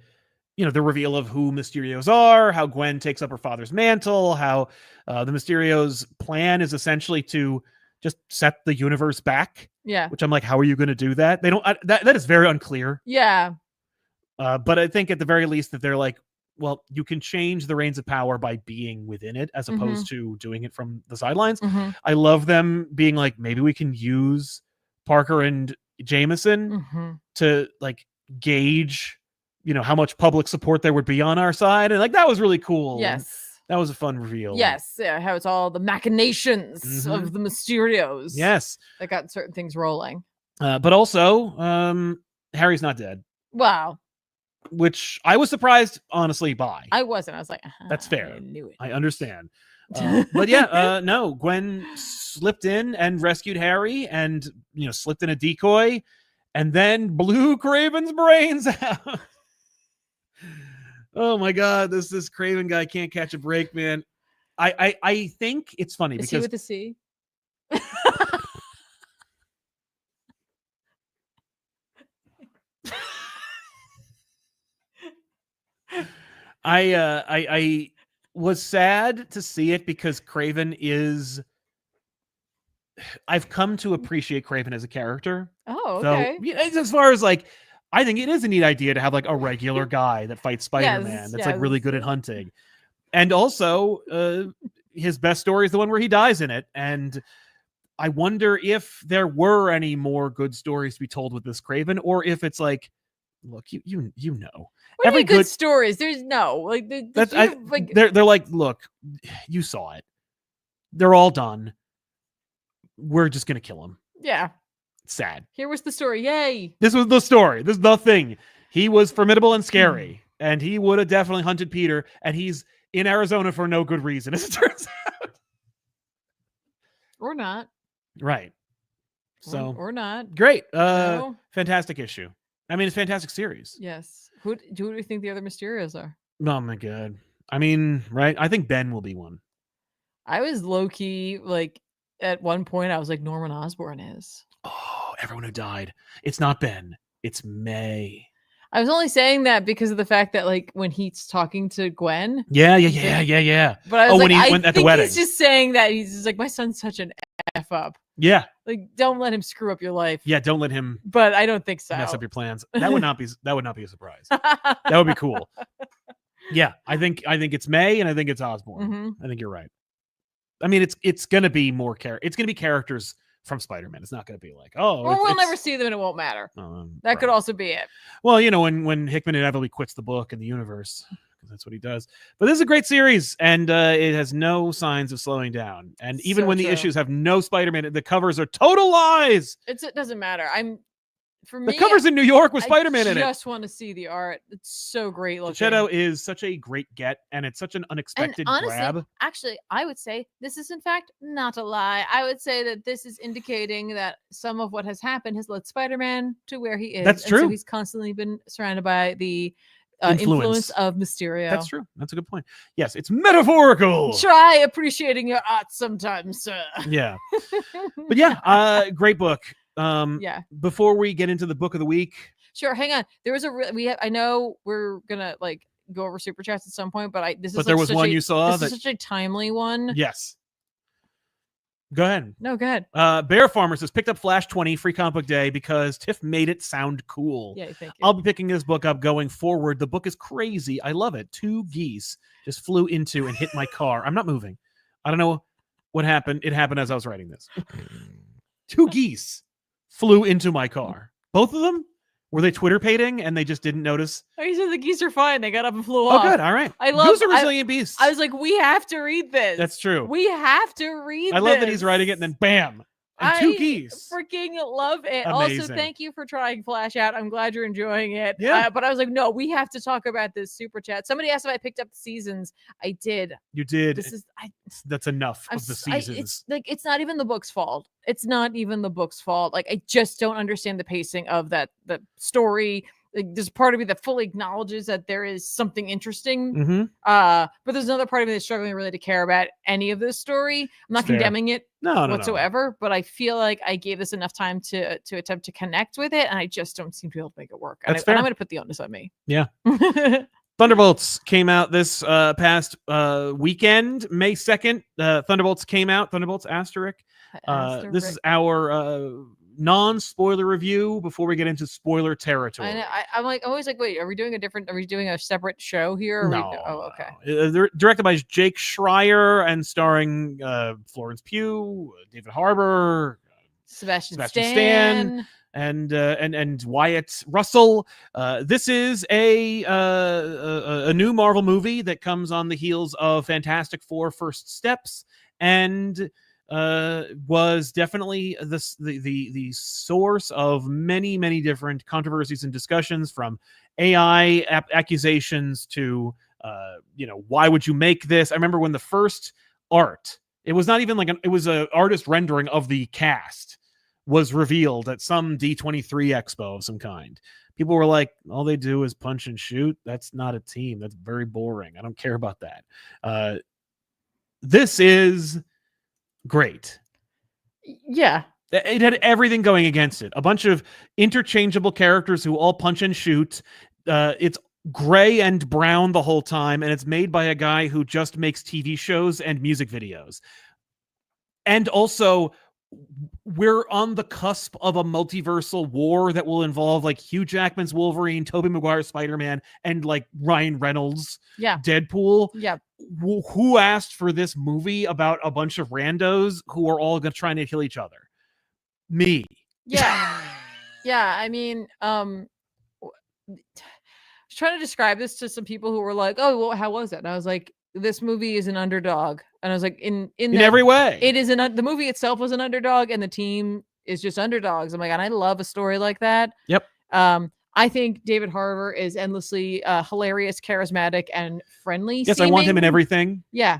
S1: reveal of who Mysterios are, how Gwen takes up her father's mantle, how the Mysterios plan is essentially to just set the universe back.
S2: Yeah.
S1: Which I'm like, how are you going to do that? They don't. That is very unclear.
S2: Yeah.
S1: But I think at the very least that they're like, well, you can change the reins of power by being within it as opposed to doing it from the sidelines. I love them being like, maybe we can use Parker and Jameson to like gauge, how much public support there would be on our side. And like, that was really cool.
S2: Yes.
S1: That was a fun reveal.
S2: Yes. Yeah. How it's all the machinations of the Mysterios.
S1: Yes.
S2: That got certain things rolling.
S1: But also, Harry's not dead.
S2: Wow.
S1: Which I was surprised, honestly, by.
S2: I wasn't. I was like,
S1: that's fair.
S2: I knew it.
S1: I understand. But yeah, no, Gwen slipped in and rescued Harry and, slipped in a decoy and then blew Craven's brains out. Oh my God, this Craven guy can't catch a break, man. I think it's funny
S2: Is
S1: because
S2: he with the C?
S1: I was sad to see it because Craven is. I've come to appreciate Craven as a character.
S2: Oh, okay.
S1: So, as far as like, I think it is a neat idea to have like a regular guy that fights Spider-Man that's like really good at hunting, and also his best story is the one where he dies in it. And I wonder if there were any more good stories to be told with this Craven, or if it's like, look, you know.
S2: What do you mean good stories? There's no like.
S1: They're like, look, you saw it. They're all done. We're just gonna kill him.
S2: Yeah.
S1: Sad.
S2: Here was the story. Yay.
S1: This was the story. This is the thing. He was formidable and scary, and he would have definitely hunted Peter. And he's in Arizona for no good reason, as it turns out.
S2: Or not.
S1: Right. So
S2: or not.
S1: Great.
S2: No.
S1: Fantastic issue. I mean, it's a fantastic series.
S2: Yes. Who do you think the other Mysterios are?
S1: Oh my God. I mean, right? I think Ben will be one.
S2: I was low key like at one point I was like Norman Osborn is.
S1: Oh, everyone who died. It's not Ben. It's May.
S2: I was only saying that because of the fact that like when he's talking to Gwen.
S1: Yeah.
S2: But I was
S1: when
S2: like,
S1: he went
S2: I
S1: at the
S2: think
S1: wedding.
S2: he's just saying that he's just like, my son's such an F up.
S1: Yeah.
S2: Like, don't let him screw up your life.
S1: Yeah, don't let him
S2: But I don't think so.
S1: mess up your plans. That would not be a surprise. That would be cool. Yeah, I think it's May and I think it's Osborn. I think you're right. I mean, it's gonna be more it's gonna be characters from Spider-Man. It's not gonna be like,
S2: or we'll never see them and it won't matter. That could also be it.
S1: Well, when Hickman inevitably quits the book and the universe, because that's what he does. But this is a great series, and it has no signs of slowing down. And even when the issues have no Spider-Man, the covers are total lies.
S2: It doesn't matter.
S1: The covers in New York with Spider-Man in it.
S2: I just want to see the art. It's so great looking.
S1: Shadow is such a great get, and it's such an unexpected grab.
S2: Actually, I would say this is in fact not a lie. I would say that this is indicating that some of what has happened has led Spider-Man to where he is.
S1: That's true.
S2: So he's constantly been surrounded by the influence of Mysterio.
S1: That's true. That's a good point. Yes, it's metaphorical.
S2: Try appreciating your art sometimes, sir.
S1: Yeah. But yeah, great book.
S2: Yeah.
S1: Before we get into the book of the week,
S2: sure. Hang on. There was I know we're gonna like go over super chats at some point, but there was one you saw. This is such a timely one.
S1: Yes. Go ahead.
S2: No, go ahead.
S1: Bear Farmer says, picked up Flash 20 free comic book day because Tiff made it sound cool.
S2: Yeah, thank you.
S1: I'll be picking this book up going forward. The book is crazy. I love it. 2 geese just flew into and hit my car. I'm not moving. I don't know what happened. It happened as I was writing this. 2 geese flew into my car. Both of them? Were they Twitter pating and they just didn't notice?
S2: Oh, you said the geese are fine. They got up and flew off.
S1: Oh, good. All right.
S2: I love.
S1: Those are resilient beasts.
S2: I was like, we have to read this.
S1: That's true.
S2: We have to read this.
S1: I love that he's writing it and then bam. And 2 geese.
S2: Freaking love it.
S1: Amazing.
S2: Also, thank you for trying Flash out. I'm glad you're enjoying it.
S1: Yeah.
S2: But I was like, no, we have to talk about this super chat. Somebody asked if I picked up the seasons. I did.
S1: You did.
S2: This is.
S1: That's enough of the seasons.
S2: It's like it's not even the book's fault. It's not even the book's fault. Like I just don't understand the pacing of the story. Like, there's part of me that fully acknowledges that there is something interesting.
S1: Mm-hmm.
S2: But there's another part of me that's struggling really to care about any of this story. I'm not condemning it whatsoever, but I feel like I gave this enough time to attempt to connect with it, and I just don't seem to be able to make it work. And I'm going to put the onus on me.
S1: Yeah. Thunderbolts came out this past weekend, May 2nd. Thunderbolts came out. Thunderbolts asterisk. This is our non-spoiler review before we get into spoiler territory.
S2: I'm always like, wait, are we doing a separate show here?
S1: Okay. They're directed by Jake Schreier and starring Florence Pugh, David Harbour,
S2: Sebastian Stan.
S1: And Wyatt Russell. This is a new Marvel movie that comes on the heels of Fantastic Four: First Steps, and was definitely the source of many different controversies and discussions, from AI accusations to why would you make this? I remember when the first art, it was not even it was an artist rendering of the cast, was revealed at some D23 expo of some kind. People were like, all they do is punch and shoot. That's not a team. That's very boring. I don't care about that. This is great.
S2: Yeah.
S1: It had everything going against it. A bunch of interchangeable characters who all punch and shoot. It's gray and brown the whole time, and it's made by a guy who just makes TV shows and music videos. And also, we're on the cusp of a multiversal war that will involve Hugh Jackman's Wolverine, Tobey Maguire's Spider-Man, and Ryan Reynolds' Deadpool.
S2: Yeah.
S1: Who asked for this movie about a bunch of randos who are all trying to kill each other? Me.
S2: Yeah. Yeah. I mean, I was trying to describe this to some people who were like, oh, well, how was it? And I was like, this movie is an underdog. And I was like, in
S1: every way,
S2: it is the movie itself was an underdog, and the team is just underdogs. I'm like, and I love a story like that.
S1: Yep.
S2: I think David Harbour is endlessly hilarious, charismatic, and friendly.
S1: Yes, I want him in everything.
S2: Yeah,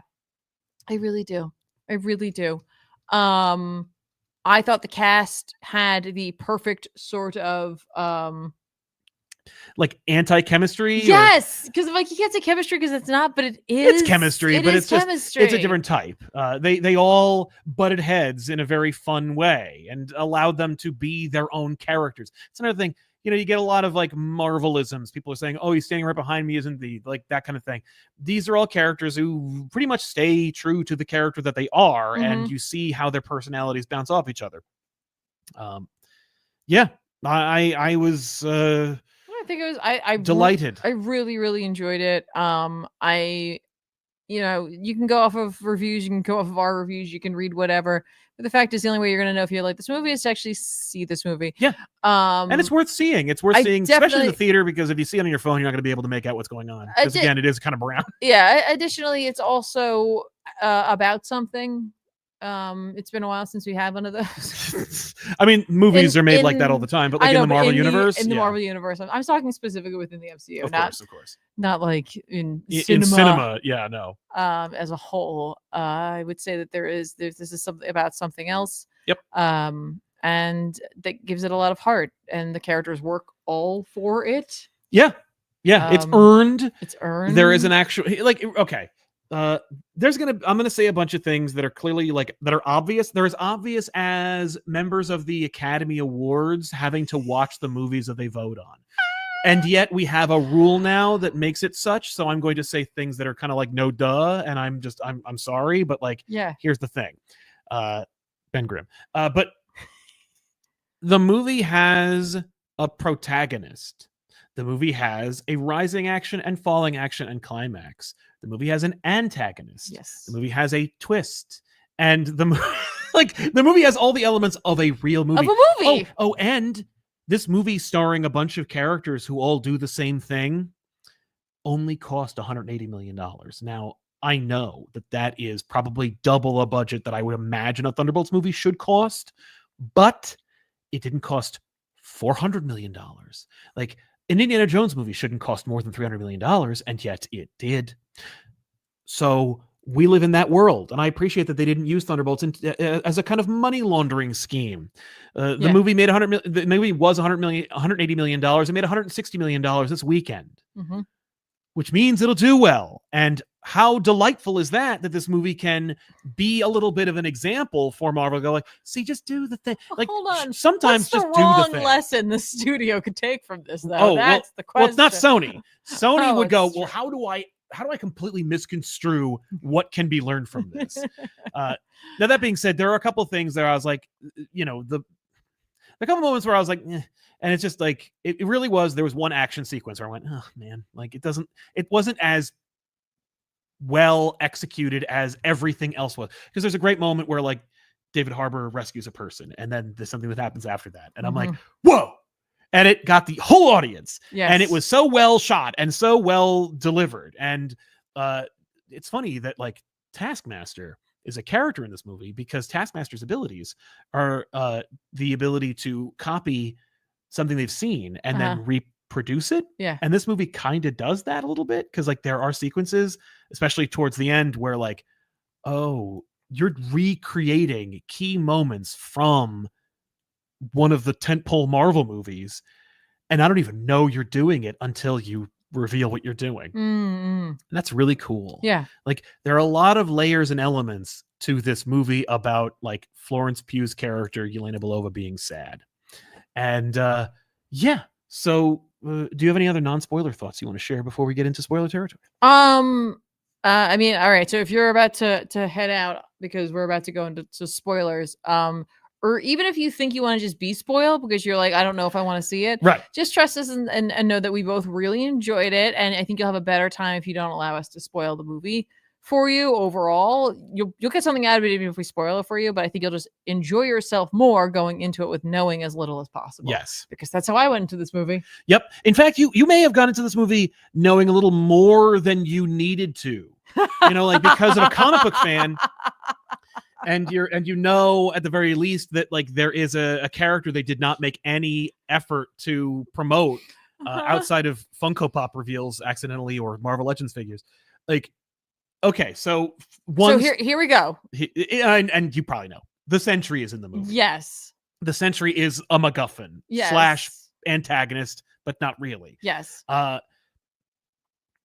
S2: I really do. I really do. I thought the cast had the perfect sort of
S1: anti-chemistry.
S2: Yes, because you can't say chemistry because it's not, but it is.
S1: It's chemistry, but it's chemistry. It's a different type. They all butted heads in a very fun way and allowed them to be their own characters. It's another thing. You get a lot of Marvelisms. People are saying, "Oh, he's standing right behind me," isn't the that kind of thing. These are all characters who pretty much stay true to the character that they are, and you see how their personalities bounce off each other. Yeah, I was.
S2: I think it was. I
S1: delighted.
S2: I really enjoyed it. You can go off of reviews, you can go off of our reviews, you can read whatever. But the fact is, the only way you're going to know if you like this movie is to actually see this movie.
S1: Yeah. And it's worth seeing. It's worth seeing, especially in the theater, because if you see it on your phone, you're not going to be able to make out what's going on. Because again, it is kind of brown.
S2: Yeah. Additionally, it's also about something. It's been a while since we had one of those.
S1: I mean, movies are made like that all the time, but in the Marvel universe.
S2: In the Marvel universe, I'm talking specifically within the MCU,
S1: of course.
S2: Not like in cinema.
S1: In cinema, yeah, no.
S2: As a whole, I would say that this is something about something else.
S1: Yep.
S2: And that gives it a lot of heart, and the characters work all for it.
S1: Yeah, yeah, it's earned.
S2: It's earned.
S1: There is an actual okay. I'm gonna say a bunch of things that are clearly that are obvious. They're as obvious as members of the Academy Awards having to watch the movies that they vote on. And yet we have a rule now that makes it such. So I'm going to say things that are kind of no duh. And I'm sorry, but here's the thing. Ben Grimm. But the movie has a protagonist. The movie has a rising action and falling action and climax. The movie has an antagonist.
S2: Yes.
S1: The movie has a twist. And the movie has all the elements of a real movie.
S2: Of a movie.
S1: Oh, and this movie starring a bunch of characters who all do the same thing only cost $180 million. Now, I know that is probably double a budget that I would imagine a Thunderbolts movie should cost, but it didn't cost $400 million. Like, an Indiana Jones movie shouldn't cost more than $300 million, and yet it did. So we live in that world, and I appreciate that they didn't use Thunderbolts as a kind of money laundering scheme. The movie made the movie was $180 million. It made $160 million this weekend, which means it'll do well. And how delightful is that this movie can be a little bit of an example for Marvel to go like, see, just do the thing. Like,
S2: hold on.
S1: Sometimes
S2: What's
S1: just
S2: the
S1: do
S2: wrong
S1: the thing.
S2: lesson the studio could take from this, though?
S1: Oh,
S2: That's the question.
S1: Well, it's not Sony. Sony would go,
S2: it's
S1: well, how do I completely misconstrue what can be learned from this? Now, that being said, there are a couple of things there I was like, the couple moments where I was like, eh, and it's just like, it really was, there was one action sequence where I went, oh man, like it wasn't as well executed as everything else was. Because there's a great moment where like David Harbour rescues a person, and then there's something that happens after that. And I'm like, whoa. And it got the whole audience.
S2: Yes.
S1: And it was so well shot and so well delivered. And it's funny that like Taskmaster is a character in this movie, because Taskmaster's abilities are the ability to copy something they've seen and then reproduce it.
S2: Yeah.
S1: And this movie kind of does that a little bit, because like there are sequences, especially towards the end, where like, oh, you're recreating key moments from one of the tentpole Marvel movies, and I don't even know you're doing it until you reveal what you're doing. And that's really cool.
S2: Yeah. Like,
S1: there are a lot of layers and elements to this movie about like Florence Pugh's character, Yelena Belova, being sad. And so do you have any other non-spoiler thoughts you want to share before we get into spoiler territory?
S2: I mean, all right, so if you're about to head out, because we're about to go into spoilers, or even if you think you want to just be spoiled because you're like, I don't know if I want to see it,
S1: right? Just
S2: trust us and know that we both really enjoyed it, and I think you'll have a better time if you don't allow us to spoil the movie for you. Overall, you'll get something out of it even if we spoil it for you, but I think you'll just enjoy yourself more going into it with knowing as little as possible.
S1: Yes,
S2: because that's how I went into this movie.
S1: Yep. In fact, you may have gone into this movie knowing a little more than you needed to, like because of a comic book fan. And at the very least that like there is a character they did not make any effort to promote outside of Funko Pop reveals accidentally or Marvel Legends figures. Like, okay, so
S2: here we go.
S1: And you probably know the Sentry is in the movie.
S2: Yes,
S1: the Sentry is a MacGuffin / antagonist, but not really.
S2: Yes.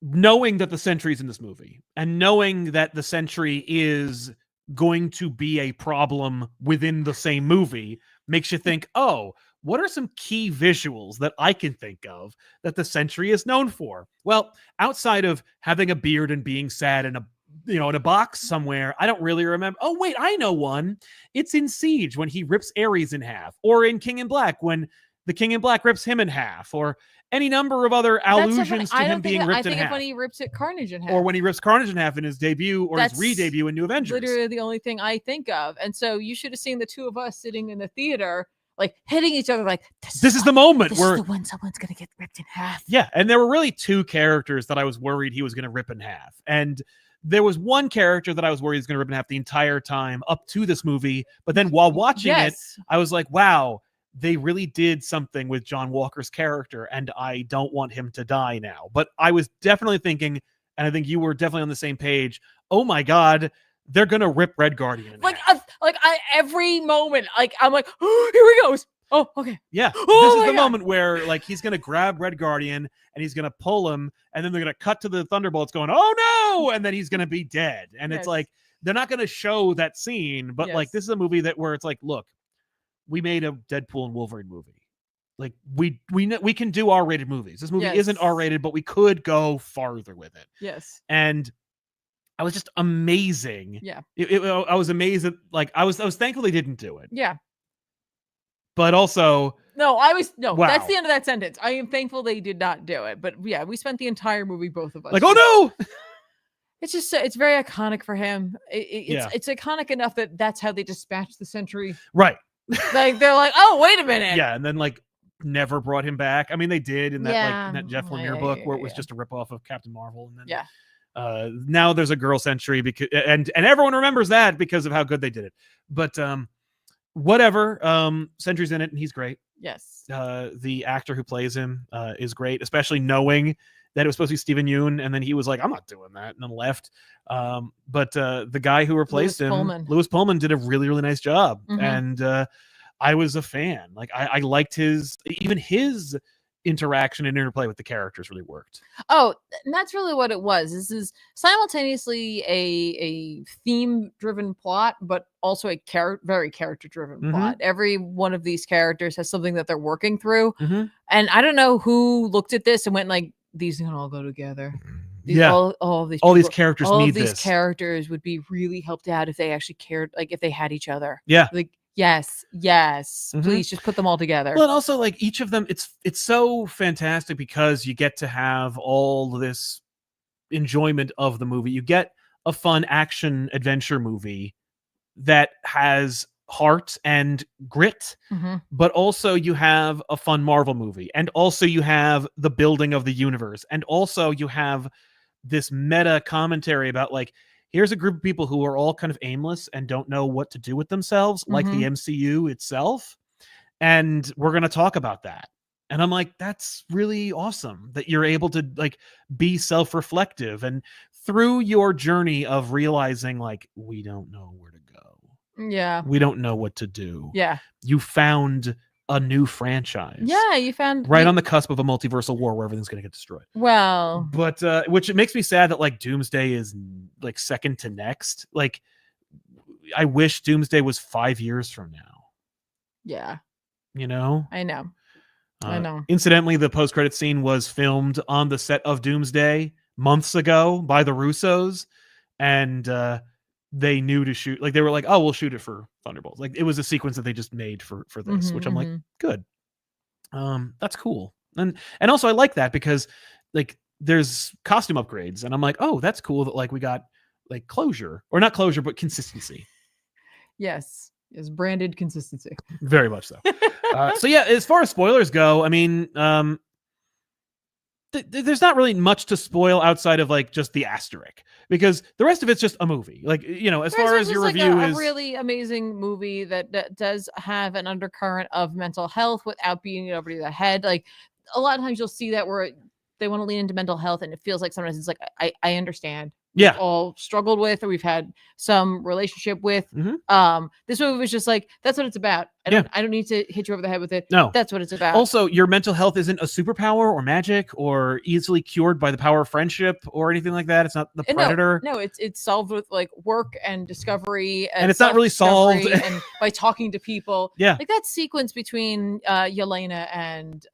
S1: Knowing that the Sentry is in this movie, and knowing that the Sentry is going to be a problem within the same movie, makes you think, oh, what are some key visuals that I can think of that the Sentry is known for? Well, outside of having a beard and being sad in a box somewhere, I don't really remember. Oh wait, I know one. It's in Siege when he rips Ares in half, or in King in Black when the King in Black rips him in half, or any number of other allusions to him being ripped in half. I think
S2: when he rips Carnage in half.
S1: Or when he rips Carnage in half in his debut or his re-debut in New Avengers.
S2: Literally the only thing I think of. And so you should have seen the two of us sitting in the theater, like hitting each other like,
S1: this is the moment
S2: where is the one someone's going to get ripped in half.
S1: Yeah, and there were really two characters that I was worried he was going to rip in half. And there was one character that I was worried he was going to rip in half the entire time up to this movie. But then while watching it, I was like, wow, they really did something with John Walker's character, and I don't want him to die now. But I was definitely thinking, and I think you were definitely on the same page, oh my God, they're going to rip Red Guardian.
S2: Every moment, I'm like, oh, here he goes. Oh, okay.
S1: Yeah. This is the moment where like he's going to grab Red Guardian and he's going to pull him, and then they're going to cut to the Thunderbolts going, oh no, and then he's going to be dead. And it's like, they're not going to show that scene, but like this is a movie where it's like, look, we made a Deadpool and Wolverine movie. Like we can do R-rated movies. This movie isn't R-rated, but we could go farther with it.
S2: Yes.
S1: And I was just amazing.
S2: Yeah.
S1: I was amazed at, like, I was thankful they didn't do it.
S2: Yeah.
S1: But also,
S2: wow. That's the
S1: wow.
S2: end of that sentence. I am thankful they did not do it. But yeah, we spent the entire movie, both of us,
S1: like, oh no!
S2: It's just, it's very iconic for him.
S1: Yeah.
S2: It's iconic enough that that's how they dispatch the Sentry.
S1: Right.
S2: Like, they're like, oh, wait a minute.
S1: Yeah, and then like never brought him back. I mean, they did in that
S2: Yeah.
S1: like in that Jeff Lemire book where it was just a ripoff of Captain Marvel. And then
S2: Yeah.
S1: Now there's a girl Sentry because and everyone remembers that because of how good they did it. But whatever. Sentry's in it and he's great.
S2: Yes.
S1: The actor who plays him is great, especially knowing that it was supposed to be Stephen Yeun, and then he was like, I'm not doing that, and then left. But the guy who replaced Lewis Pullman, did a really, really nice job.
S2: Mhm.
S1: And I was a fan. Like I liked his interaction and interplay with the characters really worked.
S2: Oh, and that's really what it was. This is simultaneously a theme-driven plot, but also a very character-driven
S1: Mhm.
S2: plot. Every one of these characters has something that they're working through.
S1: Mhm.
S2: And I don't know who looked at this and went like, these can all go together.
S1: Yeah.
S2: All these
S1: characters
S2: all
S1: need
S2: of these
S1: this.
S2: characters would be really helped out if they actually cared, like if they had each other.
S1: Yeah.
S2: Like, yes,
S1: Mhm.
S2: please just put them all together.
S1: Well, and also like each of them, it's so fantastic because you get to have all this enjoyment of the movie. You get a fun action adventure movie that has heart and grit,
S2: Mhm.
S1: but also you have a fun Marvel movie, and also you have the building of the universe, and also you have this meta commentary about like, here's a group of people who are all kind of aimless and don't know what to do with themselves, like the MCU itself. And we're going to talk about that. And I'm like, that's really awesome that you're able to like be self-reflective, and through your journey of realizing like, we don't know where to go.
S2: Yeah.
S1: We don't know what to do.
S2: Yeah.
S1: You found a new franchise.
S2: Yeah, you found
S1: right on the cusp of a multiversal war where everything's going to get destroyed.
S2: Well,
S1: but which it makes me sad that like Doomsday is like second to next. Like, I wish Doomsday was 5 years from now.
S2: Yeah.
S1: You know?
S2: I know. I know.
S1: Incidentally, the post-credit scene was filmed on the set of Doomsday months ago by the Russos, and they knew to shoot, like they were like, oh, we'll shoot it for Thunderbolts. Like it was a sequence that they just made for this, which I'm like, good. That's cool. And also I like that because like there's costume upgrades, and I'm like, oh, that's cool that like we got like closure, or not closure, but consistency.
S2: Yes. Is branded consistency.
S1: Very much so. So yeah, as far as spoilers go, I mean, there's not really much to spoil outside of like just the asterisk, because the rest of it's just a movie. Like, you know, as far as your review is
S2: a really amazing movie that does have an undercurrent of mental health without beating it over the head. Like a lot of times you'll see that where they want to lean into mental health, and it feels like sometimes it's like, I understand.
S1: Yeah.
S2: We've all struggled with, or we've had some relationship with. This movie was just like, that's what it's about. I don't need to hit you over the head with it.
S1: No,
S2: that's what it's about.
S1: Also, your mental health isn't a superpower or magic or easily cured by the power of friendship or anything like that. It's not the Predator.
S2: No, it's solved with like work and discovery,
S1: and it's not really solved
S2: and by talking to people.
S1: Yeah,
S2: like that sequence between Yelena and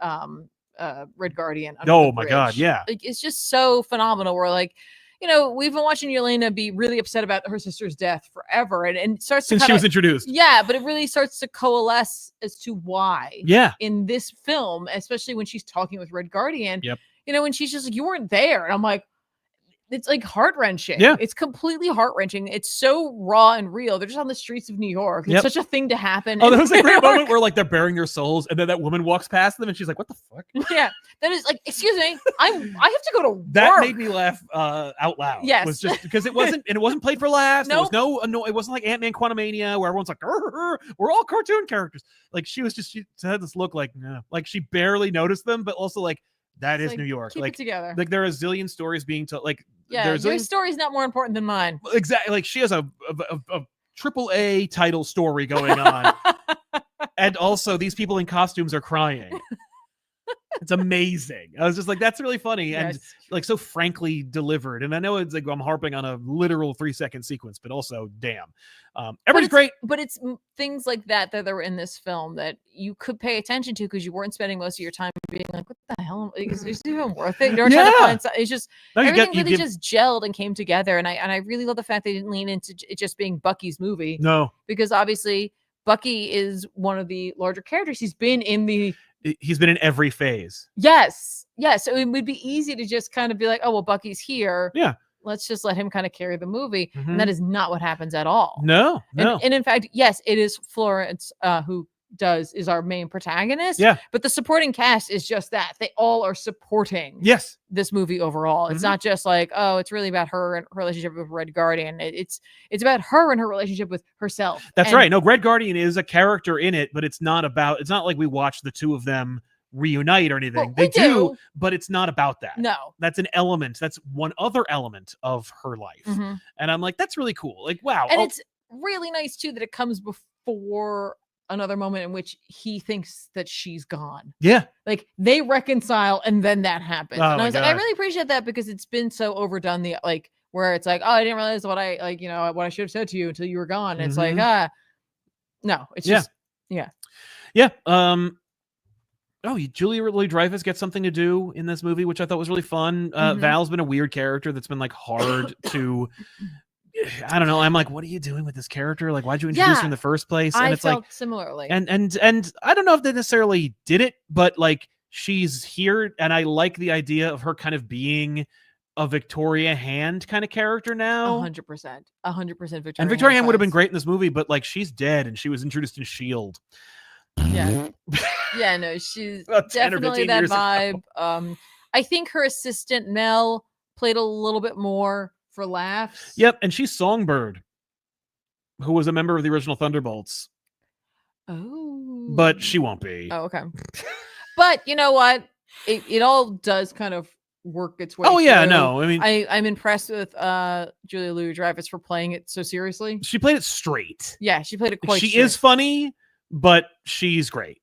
S2: Red Guardian.
S1: Oh my God, yeah.
S2: Like it's just so phenomenal. We're like, you know, we've been watching Yelena be really upset about her sister's death forever, and starts
S1: since she was introduced.
S2: Yeah, but it really starts to coalesce as to why.
S1: Yeah.
S2: In this film, especially when she's talking with Red Guardian.
S1: Yep.
S2: You know, when she's just like, you weren't there, and I'm like, it's like heart-wrenching.
S1: Yeah.
S2: It's completely heart-wrenching. It's so raw and real. They're just on the streets of New York. It's such a thing to happen.
S1: Oh, there was a great moment where like they're bearing their souls, and then that woman walks past them and she's like, what the fuck?
S2: Yeah. That is like, excuse me, I have to go to work.
S1: That made me laugh out loud.
S2: Yes.
S1: Was just because it wasn't played for laughs.
S2: Nope.
S1: There was no, it wasn't like Ant-Man Quantumania where everyone's like, we're all cartoon characters. Like she had this look like, no, like she barely noticed them, but also like, that is
S2: like,
S1: New York.
S2: Keep
S1: like
S2: it together.
S1: Like there are a zillion stories being told. Like
S2: your story's not more important than mine.
S1: Exactly. Like she has a AAA title story going on, and also these people in costumes are crying. It's amazing. I was just like, that's really funny and
S2: Yes.
S1: like so frankly delivered. And I know it's like I'm harping on a literal 3-second sequence, but also damn. Everybody's great.
S2: But it's things like that are in this film that you could pay attention to because you weren't spending most of your time being like, what the hell? Is this even worth it? You're trying to find something. It's just
S1: No,
S2: everything really just gelled and came together. And I really love the fact they didn't lean into it just being Bucky's movie.
S1: No.
S2: Because obviously Bucky is one of the larger characters. He's been in every phase. Yes. So it would be easy to just kind of be like, oh, well, Bucky's here.
S1: Yeah.
S2: Let's just let him kind of carry the movie. And that is not what happens at all.
S1: No.
S2: And in fact, yes, it is Florence who is our main protagonist.
S1: Yeah.
S2: But the supporting cast is just that. They all are supporting this movie overall. It's not just like, oh, it's really about her and her relationship with Red Guardian. It's about her and her relationship with herself.
S1: That's right. No, Red Guardian is a character in it, but it's not like we watch the two of them reunite or anything. They do, but it's not about that.
S2: No.
S1: That's an element. That's one other element of her life. And I'm like, that's really cool. Like, wow.
S2: And it's really nice too that it comes before another moment in which he thinks that she's gone. Yeah. Like they reconcile and then that happens. And I was like, I really appreciate that because it's been so overdone where it's like, oh, I didn't realize what I should have said to you until you were gone. It's like, no, it's just yeah.
S1: Oh, Julia Louis-Dreyfus gets something to do in this movie, which I thought was really fun. Val's been a weird character that's been like hard to, I don't know. I'm like, what are you doing with this character? Like, why'd you introduce her in the first place? And
S2: I
S1: it's
S2: felt
S1: like
S2: similarly.
S1: And I don't know if they necessarily did it, but like she's here, and I like the idea of her kind of being a Victoria Hand kind of character now.
S2: 100%. 100% Victoria.
S1: And Victoria Hand would have been great in this movie, but like she's dead and she was introduced in S.H.I.E.L.D.
S2: Yeah, no, she's definitely that vibe. I think her assistant Mel played a little bit more for laughs.
S1: Yep, and she's Songbird, who was a member of the original Thunderbolts.
S2: Oh.
S1: But she won't be.
S2: Oh, okay. But you know what? It all does kind of work its way.
S1: Oh yeah,
S2: through.
S1: no, I mean,
S2: I'm impressed with Julia Louis-Dreyfus for playing it so seriously.
S1: She played it straight.
S2: Yeah, she played it quite.
S1: She is funny, but she's great.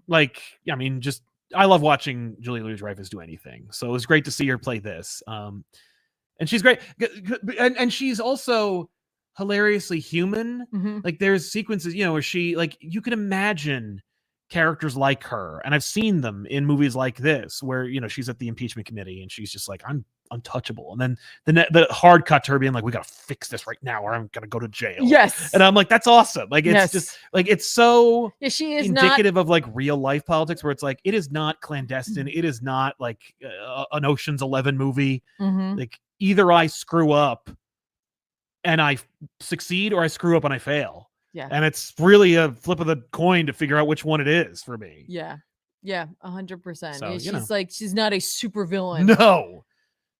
S1: Like, I mean, just I love watching Julia Louis-Dreyfus do anything. So it was great to see her play this. And she's great, and she's also hilariously human. Like, there's sequences, where she like you can imagine characters like her, and I've seen them in movies like this where she's at the impeachment committee and she's just like, I'm untouchable, and then the hard cut to her being like, we gotta fix this right now or I'm gonna go to jail.
S2: Yes.
S1: And I'm like, that's awesome. Like, it's just like, it's so
S2: she is
S1: indicative of like real life politics where it's like, it is not clandestine, it is not like an Ocean's 11 movie. Like, either I screw up and I succeed or I screw up and I fail. Yeah. And it's really a flip of the coin to figure out which one it is for me.
S2: Yeah. 100%.
S1: So,
S2: she's like, she's not a super villain.
S1: No.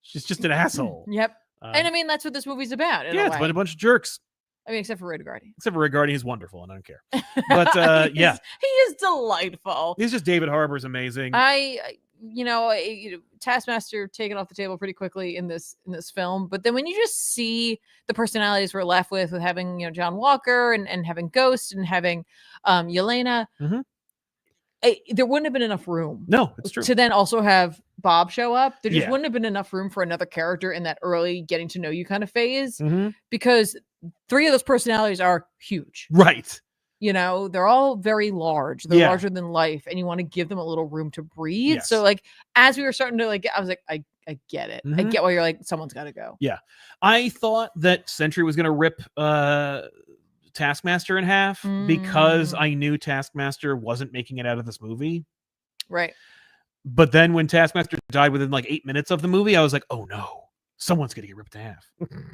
S1: She's just an asshole.
S2: Yep. And I mean, that's what this movie's about.
S1: Yeah, it's about a bunch of jerks.
S2: I mean, except for Red Guardian.
S1: Except for Red Guardian, he's wonderful, and I don't care. But yeah,
S2: he is delightful.
S1: He's just David Harbour's amazing.
S2: Taskmaster taken off the table pretty quickly in this film, but then when you just see the personalities we're left with having John Walker and having Ghost and having Yelena. There wouldn't have been enough room.
S1: No, it's true.
S2: To then also have Bob show up. There just wouldn't have been enough room for another character in that early getting to know you kind of phase, because 3 of those personalities are huge.
S1: Right.
S2: They're all very large. They're larger than life, and you want to give them a little room to breathe. Yes. So like, as we were starting to I was like, I get it. I get why you're like, someone's got to go. Yeah.
S1: I thought that Sentry was going to rip Taskmaster in half because I knew Taskmaster wasn't making it out of this movie.
S2: Right.
S1: But then when Taskmaster died within like 8 minutes of the movie, I was like, oh no, someone's going to get ripped in half.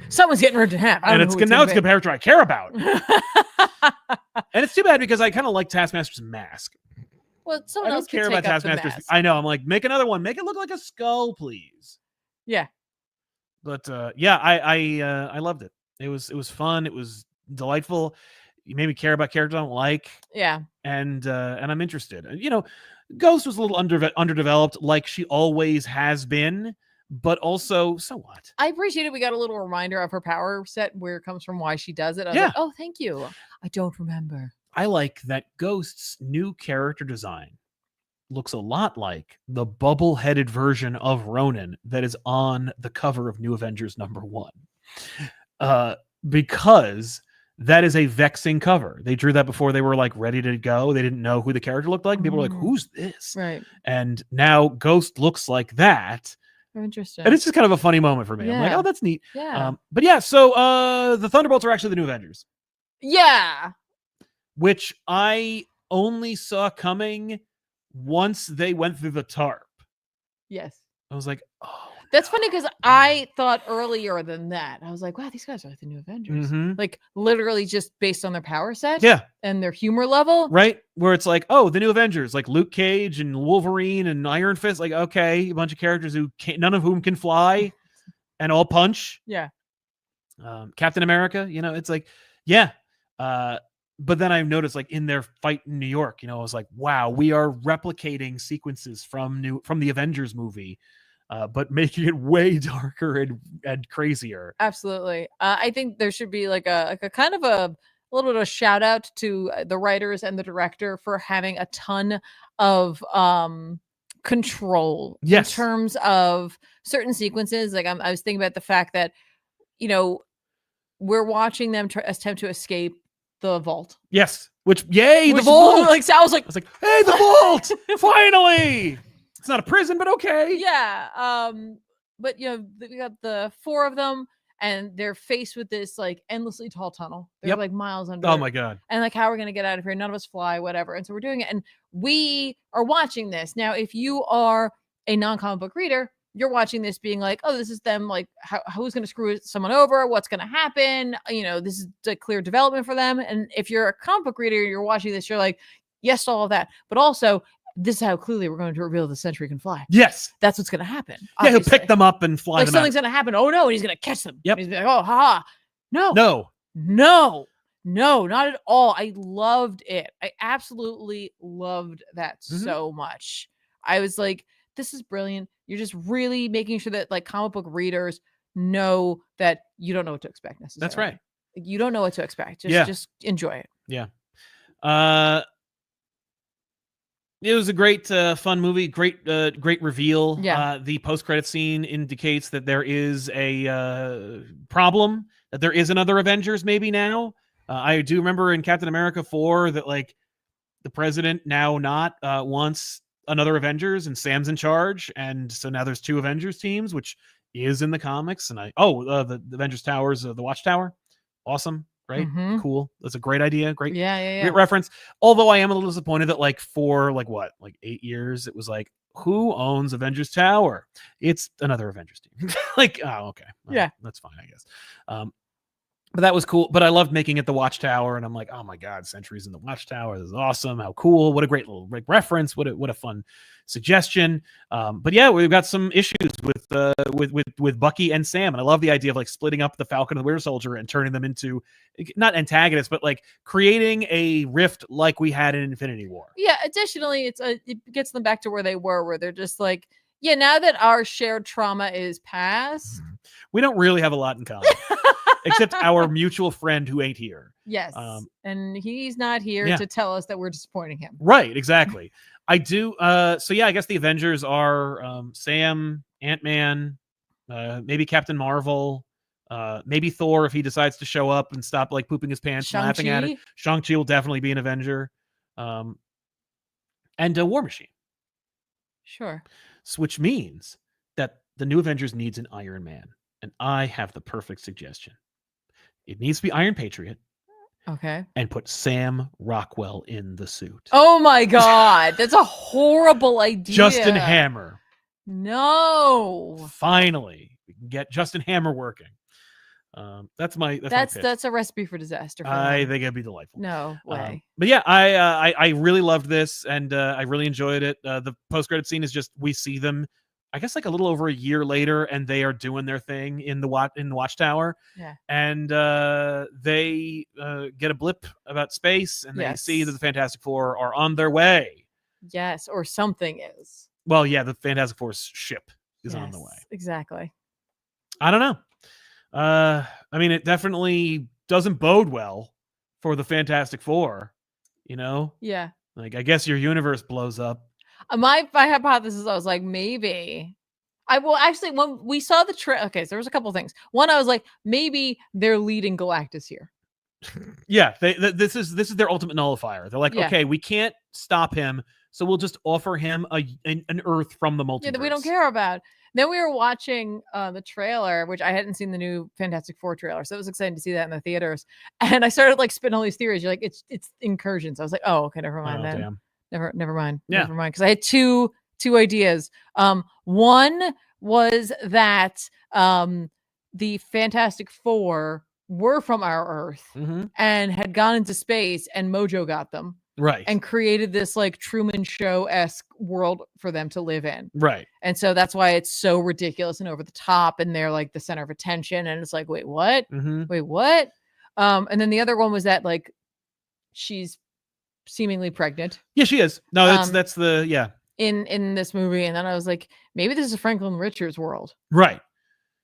S2: Someone's getting ripped in half.
S1: And it's going to be a character I care about. And it's too bad because I kind of like Taskmaster's mask.
S2: Well, someone else care about Taskmaster's.
S1: I know. I'm like, make another one. Make it look like a skull, please.
S2: Yeah.
S1: But I loved it. It was fun. It was delightful. You made me care about characters I don't like.
S2: Yeah.
S1: And I'm interested. Ghost was a little underdeveloped, like she always has been, but also, so what?
S2: I appreciated we got a little reminder of her power set, where it comes from, why she does it. I was like, oh, thank you. I don't remember.
S1: I like that Ghost's new character design looks a lot like the bubble-headed version of Ronan that is on the cover of New Avengers #1. Because that is a vexing cover. They drew that before they were like ready to go. They didn't know who the character looked like. People were like, who's this?
S2: Right.
S1: And now Ghost looks like that.
S2: Interesting.
S1: And it's just kind of a funny moment for me. I'm like,
S2: Yeah.
S1: oh, that's neat.
S2: Yeah.
S1: But yeah, so the Thunderbolts are actually the New Avengers,
S2: Yeah.
S1: which I only saw coming once they went through the tarp.
S2: Yes.
S1: I was like, oh.
S2: That's funny because I thought earlier than that. I was like, wow, these guys are like the New Avengers.
S1: Mhm.
S2: Like literally just based on their power set
S1: Yeah.
S2: and their humor level.
S1: Right? Where it's like, oh, the New Avengers, like Luke Cage and Wolverine and Iron Fist. Like, okay, a bunch of characters who can't, none of whom can fly and all punch.
S2: Yeah.
S1: Captain America, you know, it's like, yeah. But then I noticed, like, in their fight in New York, you know, I was like, wow, we are replicating sequences from the Avengers movie, but making it way darker and crazier.
S2: Absolutely. I think there should be like a kind of a little bit of a shout out to the writers and the director for having a ton of control
S1: Yes.
S2: in terms of certain sequences. Like I was thinking about the fact that, you know, we're watching them attempt to escape the vault.
S1: Yes. Which, yay, the
S2: Which
S1: vault!
S2: like I was like,
S1: hey, the vault! Finally! It's not a prison, but okay.
S2: yeah. But you know, we got the 4 of them, and they're faced with this like endlessly tall tunnel. They're
S1: Yep.
S2: like miles under.
S1: Oh my god.
S2: And like, how are we gonna get out of here? None of us fly, whatever. And so we're doing it, and we are watching this. Now, if you are a non-comic book reader, you're watching this being like, oh, this is them, like, who's going to screw someone over? What's going to happen? You know, this is a clear development for them. And if you're a comic book reader, you're watching this, you're like, yes to all of that. But also, this is how clearly we're going to reveal the Sentry can fly.
S1: Yes.
S2: That's what's going to happen.
S1: Yeah, he'll
S2: obviously.
S1: pick them up and fly
S2: Like,
S1: them
S2: something's
S1: out.
S2: going to happen. Oh, no. And he's going to catch them.
S1: Yep.
S2: And he's like, oh, haha. No, not at all. I loved it. I absolutely loved that so much. I was like, this is brilliant. You're just really making sure that like comic book readers know that you don't know what to expect necessarily.
S1: That's right.
S2: You don't know what to expect. Just enjoy it.
S1: Yeah. It was a great, fun movie. Great reveal.
S2: Yeah.
S1: The post-credit scene indicates that there is a problem, that there is another Avengers maybe now. I do remember in Captain America 4 that like the president now not wants another Avengers and Sam's in charge. And so now there's 2 Avengers teams, which is in the comics. And the Avengers Towers, the Watchtower. Awesome. Right?
S2: Mhm.
S1: Cool. That's a great idea. Great.
S2: Yeah.
S1: Great reference. Although I am a little disappointed that like for like 8 years, it was like, who owns Avengers Tower? It's another Avengers team. Like, oh, okay. Well,
S2: Yeah.
S1: that's fine, I guess. But that was cool. But I loved making it the Watchtower, and I'm like, oh my god, Sentry's in the Watchtower. This is awesome. How cool! What a great little reference. What a fun suggestion. But yeah, we've got some issues with Bucky and Sam, and I love the idea of like splitting up the Falcon and the Winter Soldier and turning them into not antagonists, but like creating a rift like we had in Infinity War.
S2: Yeah. Additionally, it gets them back to where they were, where they're just like, yeah, now that our shared trauma is past,
S1: We don't really have a lot in common. Except our mutual friend who ain't here.
S2: yes, and he's not here
S1: yeah.
S2: to tell us that we're disappointing him.
S1: Right, exactly. I do. So yeah, I guess the Avengers are Sam, Ant-Man, maybe Captain Marvel, maybe Thor if he decides to show up and stop like pooping his pants and laughing at it. Shang-Chi will definitely be an Avenger. And a War Machine.
S2: Sure.
S1: So, which means that the new Avengers needs an Iron Man. And I have the perfect suggestion. It needs to be Iron Patriot.
S2: Okay.
S1: And put Sam Rockwell in the suit.
S2: Oh my god, that's a horrible idea.
S1: Justin Hammer.
S2: No.
S1: Finally, we can get Justin Hammer working. That's my pitch.
S2: That's a recipe for disaster. For
S1: I
S2: them.
S1: think it'd be delightful.
S2: No way.
S1: But yeah, I really loved this, and I really enjoyed it. The post-credit scene is just we see them, I guess, like a little over a year later, and they are doing their thing in the Watchtower.
S2: Yeah.
S1: And they get a blip about space, and they see that the Fantastic Four are on their way.
S2: Yes, or something is.
S1: Well, yeah, the Fantastic Four's ship is on the way.
S2: Exactly.
S1: I don't know. I mean, it definitely doesn't bode well for the Fantastic Four, you know?
S2: Yeah.
S1: Like, I guess your universe blows up.
S2: My hypothesis, I was like, maybe. Actually, when we saw the okay, so there was a couple things. One, I was like, maybe they're leading Galactus here.
S1: Yeah, this is their ultimate nullifier. They're like,
S2: Yeah.
S1: okay, we can't stop him, so we'll just offer him an Earth from the multiverse.
S2: Yeah, that we don't care about. Then we were watching the trailer, which I hadn't seen the new Fantastic Four trailer, so it was exciting to see that in the theaters. And I started like spinning all these theories. You're like, it's incursions. I was like, oh, okay, never mind then.
S1: Damn.
S2: Never mind.
S1: Yeah.
S2: Never mind. Because I had two ideas. One was that the Fantastic Four were from our Earth and had gone into space, and Mojo got them.
S1: Right.
S2: And created this like Truman Show-esque world for them to live in.
S1: Right.
S2: And so that's why it's so ridiculous and over the top, and they're like the center of attention. And it's like, wait, what? Wait, what? And then the other one was that like she's seemingly pregnant.
S1: Yeah, she is. No, that's the
S2: in this movie. And then I was like, maybe this is a Franklin Richards world.
S1: Right.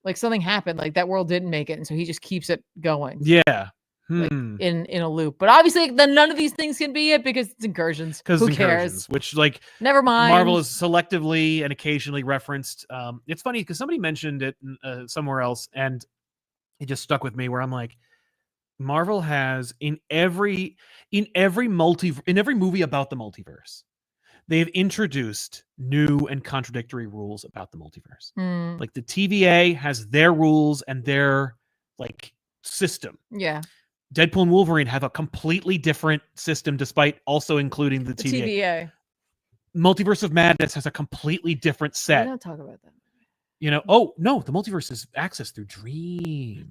S2: Like something happened, like that world didn't make it, and so he just keeps it going.
S1: Yeah.
S2: Like in a loop. But obviously then none of these things can be it because it's incursions. Who cares?
S1: Which like
S2: never mind.
S1: Marvel is selectively and occasionally referenced. It's funny because somebody mentioned it somewhere else, and it just stuck with me where I'm like, Marvel has in every movie about the multiverse, they've introduced new and contradictory rules about the multiverse. Like the TVA has their rules and their like system.
S2: Yeah.
S1: Deadpool and Wolverine have a completely different system, despite also including the TVA. Multiverse of Madness has a completely different set.
S2: We don't talk about that.
S1: You know, oh no, the multiverse is accessed through dreams.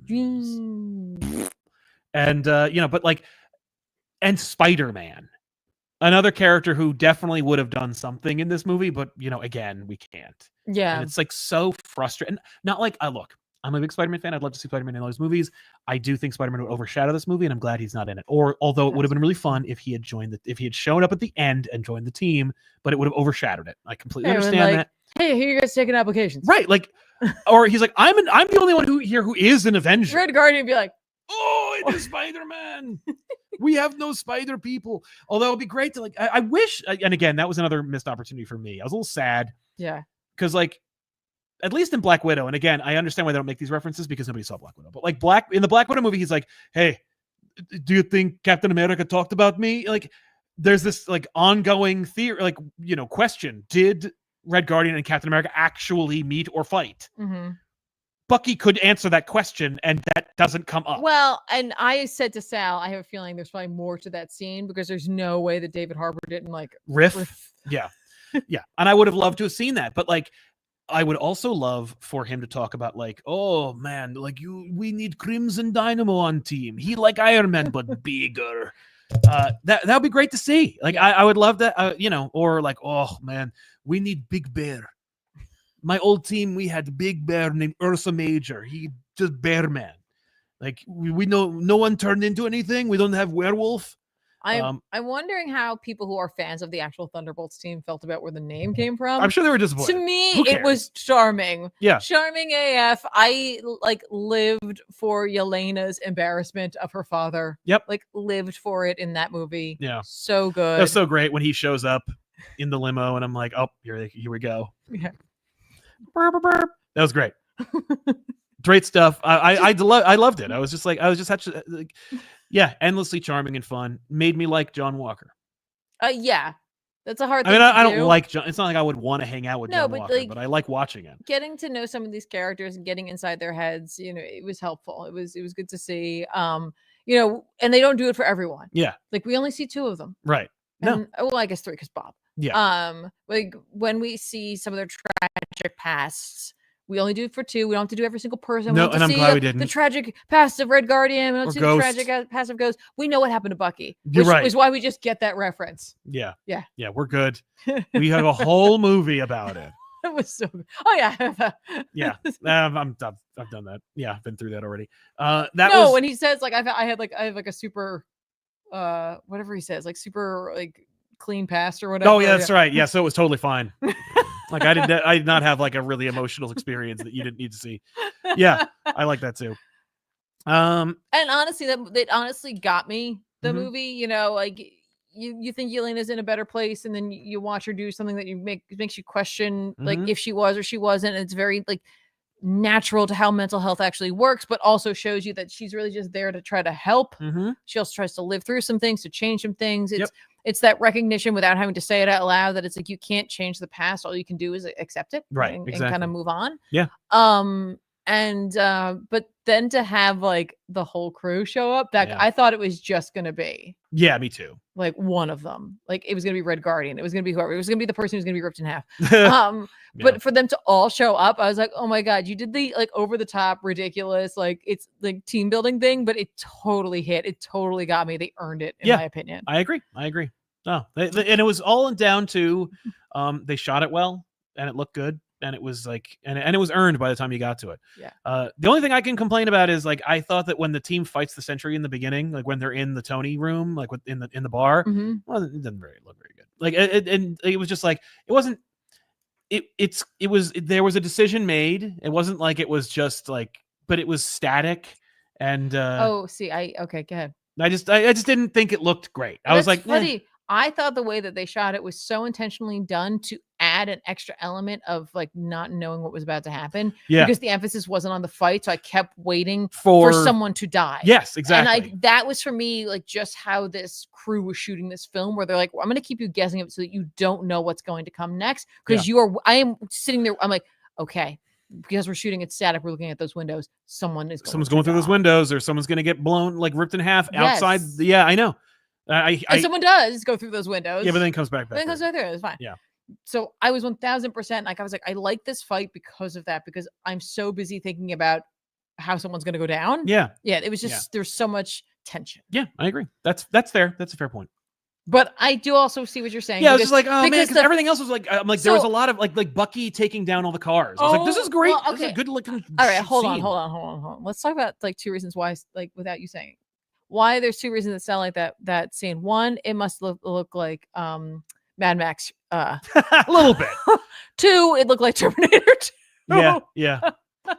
S1: And but like, and Spider-Man, another character who definitely would have done something in this movie, but again, we can't.
S2: Yeah,
S1: and it's like so frustrating. Not like look, I'm a big Spider-Man fan. I'd love to see Spider-Man in all those movies. I do think Spider-Man would overshadow this movie, and I'm glad he's not in it. Although it would have been really fun if he had if he had shown up at the end and joined the team, but it would have overshadowed it. I completely understand that.
S2: Hey, here you guys taking applications,
S1: right? Like, or he's like, I'm the only one who is an Avenger.
S2: Red Guardian would be like,
S1: oh, it is Spider-Man. We have no spider people. Although it'd be great to like. I wish, and again, that was another missed opportunity for me. I was a little sad.
S2: Yeah,
S1: because like. At least in Black Widow, and again, I understand why they don't make these references because nobody saw Black Widow. But like in the Black Widow movie, he's like, "Hey, do you think Captain America talked about me?" Like, there's this like ongoing theory, like question: did Red Guardian and Captain America actually meet or fight? Bucky could answer that question, and that doesn't come up.
S2: Well, and I said to Sal, I have a feeling there's probably more to that scene because there's no way that David Harbour didn't like
S1: riff. Yeah, yeah, and I would have loved to have seen that, but like. I would also love for him to talk about like, oh man, like we need Crimson Dynamo on team. He like Iron Man, but bigger. That would be great to see. Like, I would love that, or like, oh man, we need Big Bear. My old team, we had Big Bear named Ursa Major. He just Bear Man. Like we know no one turned into anything. We don't have Werewolf.
S2: I'm wondering how people who are fans of the actual Thunderbolts team felt about where the name came from.
S1: I'm sure they were disappointed.
S2: To me, it was charming.
S1: Yeah.
S2: Charming AF. I like lived for Yelena's embarrassment of her father.
S1: Yep.
S2: Like lived for it in that movie.
S1: Yeah.
S2: So good.
S1: That's so great when he shows up in the limo and I'm like, oh, here we go.
S2: Yeah.
S1: Burp, burp, burp. That was great. Great stuff. I loved it. I was just actually like, yeah, endlessly charming and fun. Made me like John Walker.
S2: Yeah, that's a hard thing.
S1: I don't like John. It's not like I would want to hang out with John Walker,
S2: like,
S1: but I like watching it.
S2: Getting to know some of these characters and getting inside their heads, it was helpful. It was good to see. And they don't do it for everyone.
S1: Yeah,
S2: like we only see 2 of them.
S1: Right.
S2: No, well, I guess 3 because Bob.
S1: Yeah.
S2: Like when we see some of their tragic pasts. We only do it for 2. We don't have to do every single person.
S1: No, and I'm glad we didn't.
S2: The tragic past of Red Guardian. We don't see
S1: Ghost.
S2: the tragic past of Ghost. We know what happened to Bucky.
S1: You're right.
S2: Is why we just get that reference.
S1: Yeah.
S2: Yeah.
S1: Yeah, we're good. We have a whole movie about it.
S2: It was so good. Oh, yeah.
S1: Yeah. I've done that. Yeah, I've been through that already.
S2: When he says, like, I have a super, whatever he says, like, super, like, clean past or whatever.
S1: Oh, yeah, that's right. Yeah, so it was totally fine. Like I did not have like a really emotional experience that you didn't need to see. Yeah, I like that too.
S2: And honestly, it honestly got me the movie. Like you think Yelena's in a better place, and then you watch her do something that makes you question like
S1: Mhm.
S2: if she was or she wasn't. And it's very like natural to how mental health actually works, but also shows you that she's really just there to try to help.
S1: Mhm.
S2: She also tries to live through some things, to change some things.
S1: Yep.
S2: It's that recognition without having to say it out loud that it's like you can't change the past. All you can do is accept it,
S1: Right,
S2: and
S1: exactly.
S2: kind of move on.
S1: Yeah.
S2: And but then to have like the whole crew show up, that
S1: Yeah.
S2: I thought it was just gonna be
S1: Yeah, me too.
S2: like one of them. Like it was gonna be Red Guardian. It was gonna be whoever. It was gonna be the person who's gonna be ripped in half.
S1: Yeah.
S2: But for them to all show up, I was like, oh my god, you did the like over the top, ridiculous, like it's like team building thing, but it totally hit. It totally got me. They earned it, in
S1: Yeah.
S2: my opinion.
S1: I agree. No, and it was all down to they shot it well and it looked good and it was like and it was earned by the time you got to it.
S2: Yeah.
S1: The only thing I can complain about is like I thought that when the team fights the Sentry in the beginning, like when they're in the Tony room, like in the bar,
S2: Mhm.
S1: well, it didn't look very good. Like and it was just like it wasn't. There was a decision made. It wasn't like it was just like, but it was static and
S2: Okay, go ahead.
S1: I just didn't think it looked great. I was like,
S2: funny. I thought the way that they shot it was so intentionally done to add an extra element of like not knowing what was about to happen.
S1: Yeah.
S2: Because the emphasis wasn't on the fight. So I kept waiting
S1: for
S2: for someone to die.
S1: Yes, exactly.
S2: And that was for me, like just how this crew was shooting this film, where they're like, well, I'm going to keep you guessing it so that you don't know what's going to come next. Because I am sitting there. I'm like, okay, because we're shooting at static, we're looking at those windows. Someone's
S1: going through those windows, or someone's going to get blown, like ripped in half outside.
S2: Yes.
S1: Yeah, I know.
S2: And someone does go through those windows.
S1: Yeah, but then comes back.
S2: Then comes right there. It's fine.
S1: Yeah.
S2: So I was 1000% like, I was like, I like this fight because of that, because I'm so busy thinking about how someone's going to go down.
S1: Yeah.
S2: Yeah. It was just, there's so much tension.
S1: Yeah, I agree. That's fair. That's a fair point.
S2: But I do also see what you're saying.
S1: Yeah, I was just like, oh man, because everything else was like, there was a
S2: So-
S1: lot of like Bucky taking down all the cars. I was like, this is great.
S2: well,
S1: This is a good looking.
S2: All right, hold
S1: scene.
S2: on. Let's talk about like two reasons why, like without you saying why there's two reasons that sound like that scene. One, it must look like Mad Max.
S1: A little bit.
S2: Two, it looked like Terminator 2.
S1: Yeah.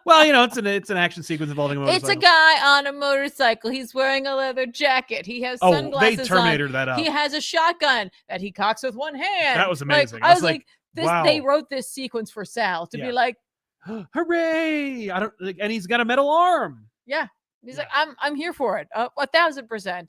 S1: Well, it's an action sequence involving a motorcycle.
S2: It's a guy on a motorcycle. He's wearing a leather jacket. He has sunglasses
S1: they Terminated
S2: on.
S1: that up.
S2: He has a shotgun that he cocks with one hand.
S1: That was amazing.
S2: I was like, this.
S1: wow.
S2: They wrote this sequence for Sal to be like,
S1: hooray! And he's got a metal arm.
S2: Yeah. He's like, I'm here for it. 1000%.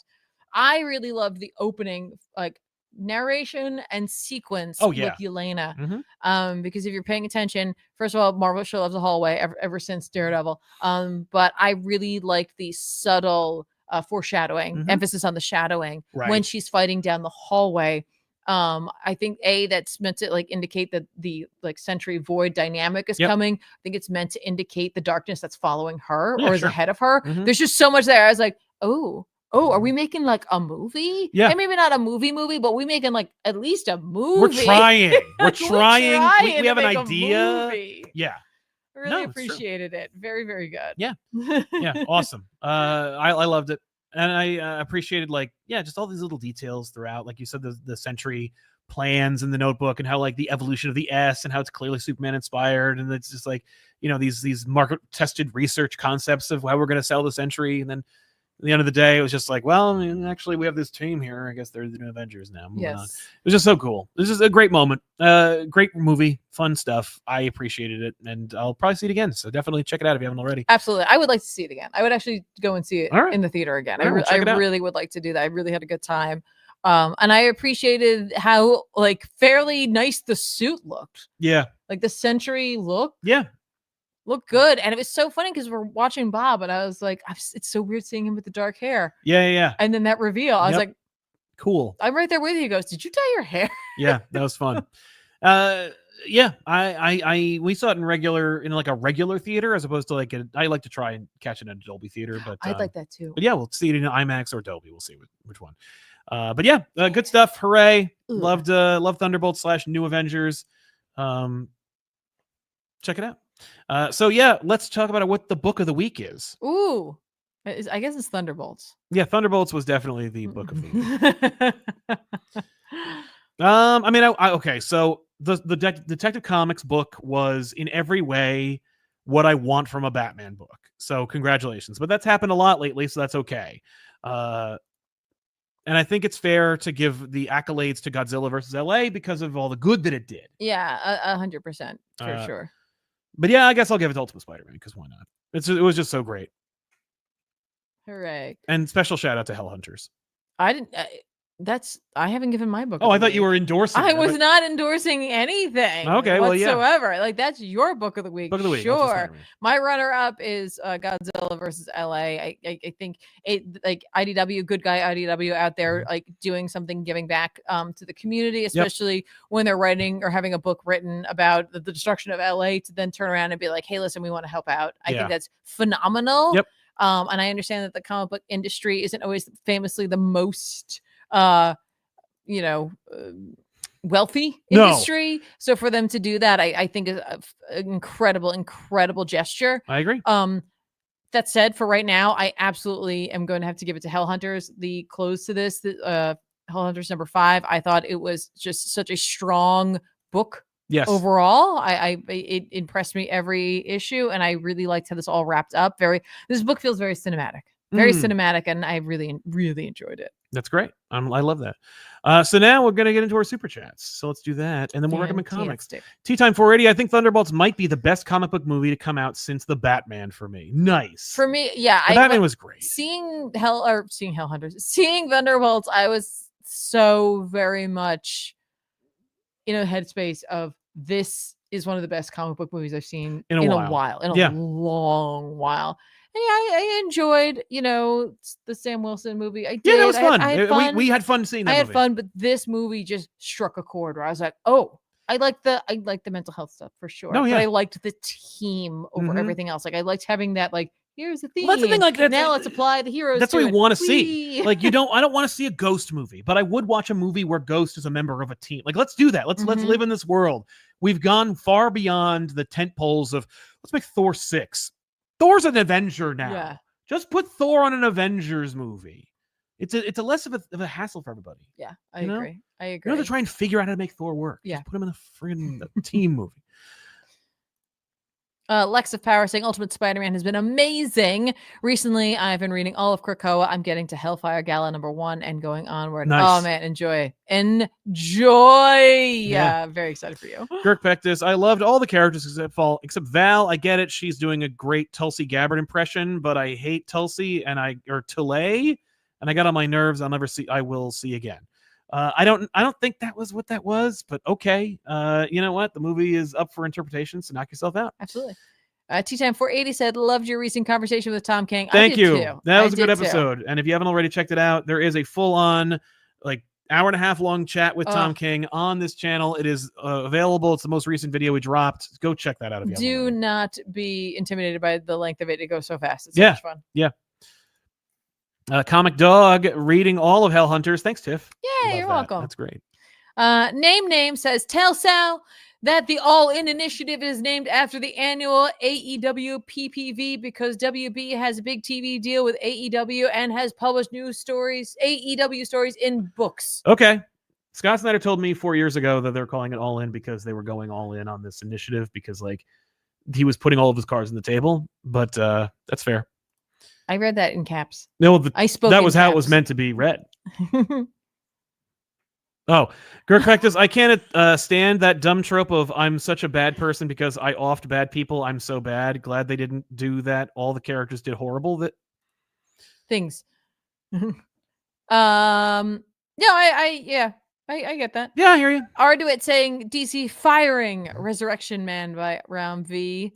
S2: I really loved the opening, like narration and sequence with Yelena.
S1: Mm-hmm.
S2: Because if you're paying attention, first of all, Marvel show loves the hallway ever since Daredevil. But I really liked the subtle foreshadowing, emphasis on the shadowing when she's fighting down the hallway. I think that's meant to like indicate that the like Sentry Void dynamic is coming. I think it's meant to indicate the darkness that's following her or is ahead of her. There's just so much there. I was like, oh, are we making like a movie?
S1: Yeah.
S2: And maybe not a movie, but we making like at least a movie.
S1: We're trying. We're trying. We have an
S2: make a
S1: idea.
S2: movie.
S1: Yeah.
S2: I really appreciated it. Very, very good.
S1: Yeah. Yeah. Awesome. I loved it. And I appreciated just all these little details throughout. Like you said, the Sentry plans in the notebook and how like the evolution of the S and how it's clearly Superman inspired. And it's just like, these market tested research concepts of how we're going to sell the Sentry. And then at the end of the day, it was just like, well, I mean, actually we have this team here. I guess they're the new Avengers now. Moving on. It was just so cool. This is a great moment. Great movie, fun stuff. I appreciated it and I'll probably see it again. So definitely check it out if you haven't already.
S2: Absolutely. I would like to see it again. I would actually go and see it in the theater again. I really would like to do that. I really had a good time. And I appreciated how like fairly nice the suit looked.
S1: Yeah.
S2: Like the Sentry look.
S1: Yeah.
S2: Looked good. And it was so funny because we're watching Bob and I was like, it's so weird seeing him with the dark hair.
S1: Yeah.
S2: And then that reveal, I was like,
S1: cool.
S2: I'm right there with you. He goes, did you dye your hair?
S1: Yeah, that was fun. We saw it in a regular theater as opposed to I like to try and catch it in a Dolby theater, but
S2: I'd like that too.
S1: But yeah, we'll see it in IMAX or Dolby. We'll see which one. But yeah, good stuff. Hooray!
S2: Ooh.
S1: Loved Thunderbolts / New Avengers. Check it out. So yeah, let's talk about what the book of the week is.
S2: Ooh, I guess it's Thunderbolts.
S1: Yeah, Thunderbolts was definitely the book of the week. I mean, okay, so the Detective Comics book was in every way what I want from a Batman book. So congratulations, but that's happened a lot lately, so that's okay. And I think it's fair to give the accolades to Godzilla versus LA because of all the good that it did.
S2: Yeah, 100% for sure.
S1: But yeah, I guess I'll give it to Ultimate Spider-Man because why not? It was just so great.
S2: Hooray.
S1: And special shout out to Hellhunters.
S2: I didn't. I haven't given my book.
S1: Oh, I thought you were endorsing.
S2: I was not endorsing anything.
S1: Okay, well, yeah.
S2: whatsoever. Like that's your book of the week.
S1: Book of the week.
S2: Sure. My runner-up is Godzilla versus LA. I think it like IDW, good guy IDW out there, like doing something, giving back to the community, especially when they're writing or having a book written about the destruction of LA, to then turn around and be like, hey, listen, we want to help out. I think that's phenomenal.
S1: Yep.
S2: And I understand that the comic book industry isn't always famously the most wealthy industry. No. So for them to do that, I think is an incredible gesture.
S1: I agree.
S2: That said, for right now, I absolutely am going to have to give it to Hellhunters. The close to this, Hellhunters number 5, I thought it was just such a strong book.
S1: Yes.
S2: Overall, it impressed me every issue, and I really liked how this all wrapped up. This book feels very cinematic. Very cinematic, and I really enjoyed it.
S1: That's great. I love that. So now we're going to get into our super chats. So let's do that, and then we'll recommend comics. Tea Time 480. I think Thunderbolts might be the best comic book movie to come out since The Batman for me. Nice.
S2: For me, yeah.
S1: Batman was great.
S2: Seeing Hellhunters, seeing Thunderbolts, I was so very much in a headspace of this is one of the best comic book movies I've seen in a long while. And yeah, I enjoyed, the Sam Wilson movie. I did.
S1: Yeah, that was fun.
S2: I had fun.
S1: We had fun seeing that.
S2: I had fun, but this movie just struck a chord where I was like, oh, I like the mental health stuff for sure.
S1: Oh, yeah.
S2: But I liked the team over everything else. Like I liked having that, like, here's the theme.
S1: Well, that's the thing. Like,
S2: now let's apply the heroes.
S1: That's what we want to see. Like, I don't want to see a Ghost movie, but I would watch a movie where Ghost is a member of a team. Like, let's do that. Let's live in this world. We've gone far beyond the tent poles of let's make Thor 6. Thor's an Avenger now.
S2: Yeah.
S1: Just put Thor on an Avengers movie. It's a less of a hassle for everybody.
S2: Yeah, I agree.
S1: You don't have to try and figure out how to make Thor work.
S2: Yeah.
S1: Just put him in a friggin' team movie.
S2: Lex of Power saying Ultimate Spider-Man has been amazing. Recently, I've been reading all of Krakoa. I'm getting to Hellfire Gala number 1 and going onward.
S1: Nice.
S2: Oh man, enjoy. Yeah, very excited for you.
S1: Kirk Pectus, I loved all the characters except Val. I get it. She's doing a great Tulsi Gabbard impression, but I hate Tulsi or Tulay, and I got on my nerves. I will see again. I don't think that was what that was, but okay. You know what? The movie is up for interpretation, so knock yourself out.
S2: Absolutely. T-Time 480 said, loved your recent conversation with Tom King.
S1: Thank you.
S2: Too.
S1: That was a good episode. And if you haven't already checked it out, there is a full-on, like, hour-and-a-half long chat with Tom King on this channel. It is available. It's the most recent video we dropped. Go check that out. If you
S2: Do not be intimidated by the length of it. It goes so fast. It's so much fun.
S1: Yeah. Comic Dog reading all of Hellhunters. Thanks, Tiff.
S2: Yeah, you're welcome.
S1: That's great.
S2: Name says, tell Sal that the All In Initiative is named after the annual AEW PPV because WB has a big TV deal with AEW and has published AEW stories in books.
S1: Okay. Scott Snyder told me 4 years ago that they're calling it All In because they were going all in on this initiative because, like, he was putting all of his cards on the table, but that's fair.
S2: I read that in caps.
S1: No,
S2: I spoke.
S1: That was how it was meant to be read. Oh, Girk Pectus, I can't stand that dumb trope of I'm such a bad person because I offed bad people. I'm so bad. Glad they didn't do that. All the characters did horrible
S2: things. I get that.
S1: Yeah, I hear you.
S2: Arduit saying DC firing Resurrection Man by Round V.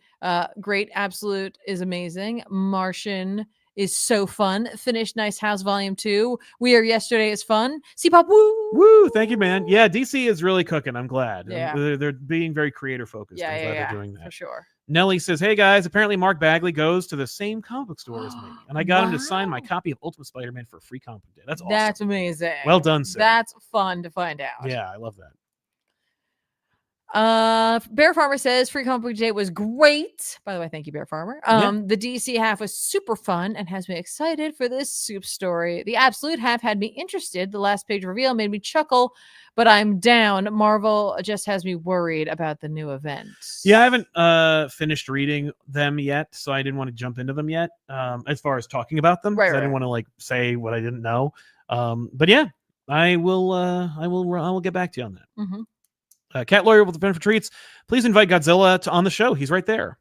S2: Great, absolute is amazing. Martian is so fun. Finished Nice House Volume 2. We Are Yesterday is fun. CPOP, woo!
S1: Woo! Thank you, man. Yeah, DC is really cooking. I'm glad.
S2: Yeah.
S1: They're being very creator focused. I'm glad they're doing that.
S2: For sure.
S1: Nelly says, hey guys, apparently Mark Bagley goes to the same comic book store as me. And I got him to sign my copy of Ultimate Spider-Man for a free comic book day. That's awesome.
S2: That's amazing.
S1: Well done, sir.
S2: That's fun to find out.
S1: Yeah, I love that.
S2: Bear Farmer says Free Comic Book Day was great. By the way, thank you, Bear Farmer. The DC half was super fun and has me excited for this soup story. The Absolute half had me interested. The last page reveal made me chuckle, but I'm down. Marvel just has me worried about the new events.
S1: Yeah, I haven't finished reading them yet, so I didn't want to jump into them yet. As far as talking about them,
S2: right.
S1: I didn't want to like say what I didn't know. But yeah, I will get back to you on that.
S2: Mm-hmm.
S1: Cat Lawyer with the Benefit Treats. Please invite Godzilla on the show. He's right there.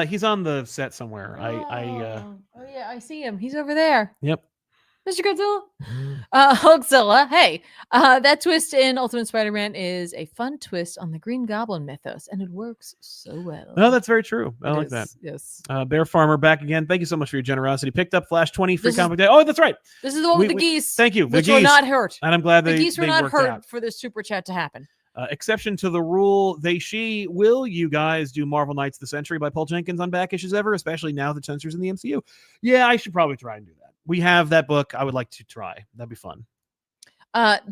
S1: He's on the set somewhere.
S2: Oh yeah, I see him. He's over there.
S1: Yep.
S2: Mr. Godzilla. Hulkzilla. Hey, that twist in Ultimate Spider-Man is a fun twist on the Green Goblin mythos, and it works so well.
S1: Oh, that's very true. I
S2: It
S1: like
S2: is,
S1: that.
S2: Yes.
S1: Bear Farmer back again. Thank you so much for your generosity. Picked up Flash 20 free comic day. Oh, that's right.
S2: This is the one with the geese.
S1: Thank you.
S2: Which
S1: the
S2: were
S1: geese.
S2: not hurt.
S1: And I'm glad
S2: The
S1: they
S2: geese were
S1: they
S2: not
S1: worked
S2: hurt
S1: out.
S2: for this super chat to happen.
S1: Exception to the rule, will you guys do Marvel Knights of the Century by Paul Jenkins on back issues ever, especially now that Censor's in the MCU? Yeah, I should probably try and do that. We have that book. I would like to try. That'd be fun.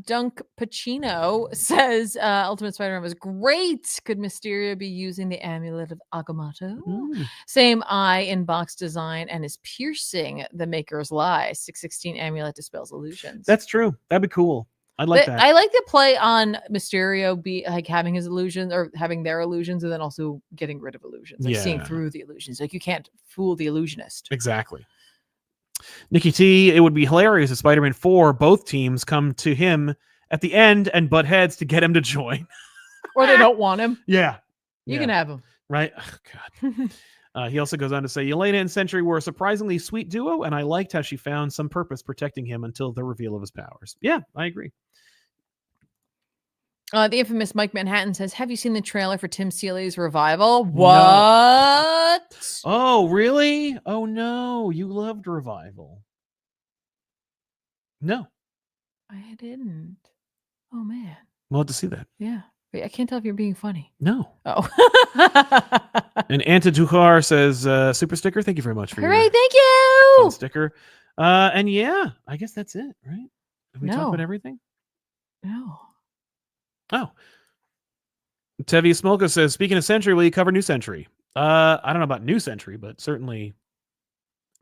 S2: Dunk Pacino says Ultimate Spider-Man was great. Could Mysterio be using the amulet of Agamotto? Same eye in box design and is piercing the Maker's Lie. 616 amulet dispels illusions.
S1: That's true. That'd be cool. I'd like that.
S2: I like the play on Mysterio be like having his illusions or having their illusions and then also getting rid of illusions, like seeing through the illusions. Like you can't fool the illusionist.
S1: Exactly. Nikki T, it would be hilarious if Spider-Man 4, both teams come to him at the end and butt heads to get him to join.
S2: Or they don't want him.
S1: Yeah.
S2: You can have him.
S1: Right? Oh, God. He also goes on to say, Yelena and Sentry were a surprisingly sweet duo, and I liked how she found some purpose protecting him until the reveal of his powers. Yeah, I agree.
S2: The infamous Mike Manhattan says, have you seen the trailer for Tim Seeley's Revival? What?
S1: Oh, really? Oh, no. You loved Revival. No.
S2: I didn't. Oh, man.
S1: We'll have to see that.
S2: Yeah. Wait, I can't tell if you're being funny.
S1: No.
S2: Oh.
S1: And Anta Duhar says, super sticker. Thank you very much for your
S2: thank you.
S1: fun sticker. And yeah, I guess that's it, right? Have we talked about everything?
S2: No.
S1: Oh. Tevi Smolka says, speaking of Century, will you cover New Century? I don't know about New Century, but certainly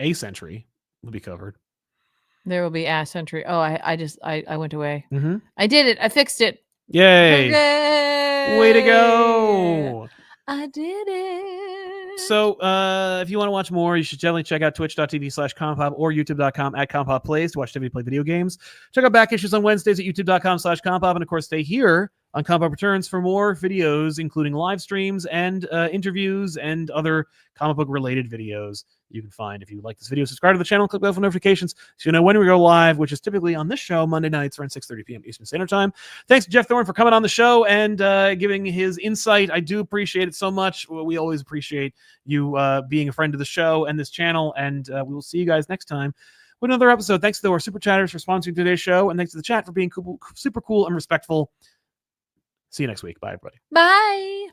S1: a Century will be covered.
S2: There will be a Century. Oh, I went away.
S1: Mm-hmm.
S2: I did it. I fixed it.
S1: Yay.
S2: Hooray!
S1: Way to go.
S2: I did it.
S1: So if you want to watch more, you should definitely check out twitch.tv/compop or youtube.com/compopplays to watch Timmy play video games. Check out back issues on Wednesdays at youtube.com/compop. And of course, stay here on ComicPop Returns for more videos, including live streams and interviews and other comic book related videos you can find. If you like this video, subscribe to the channel, click the bell for notifications so you know when we go live, which is typically on this show Monday nights around 6:30 p.m. Eastern Standard Time. Thanks to Jeff Thorne for coming on the show and giving his insight. I do appreciate it so much. We always appreciate you being a friend of the show and this channel, and we will see you guys next time with another episode. Thanks to our super chatters for sponsoring today's show, and thanks to the chat for being super cool and respectful. See you next week. Bye, everybody.
S2: Bye.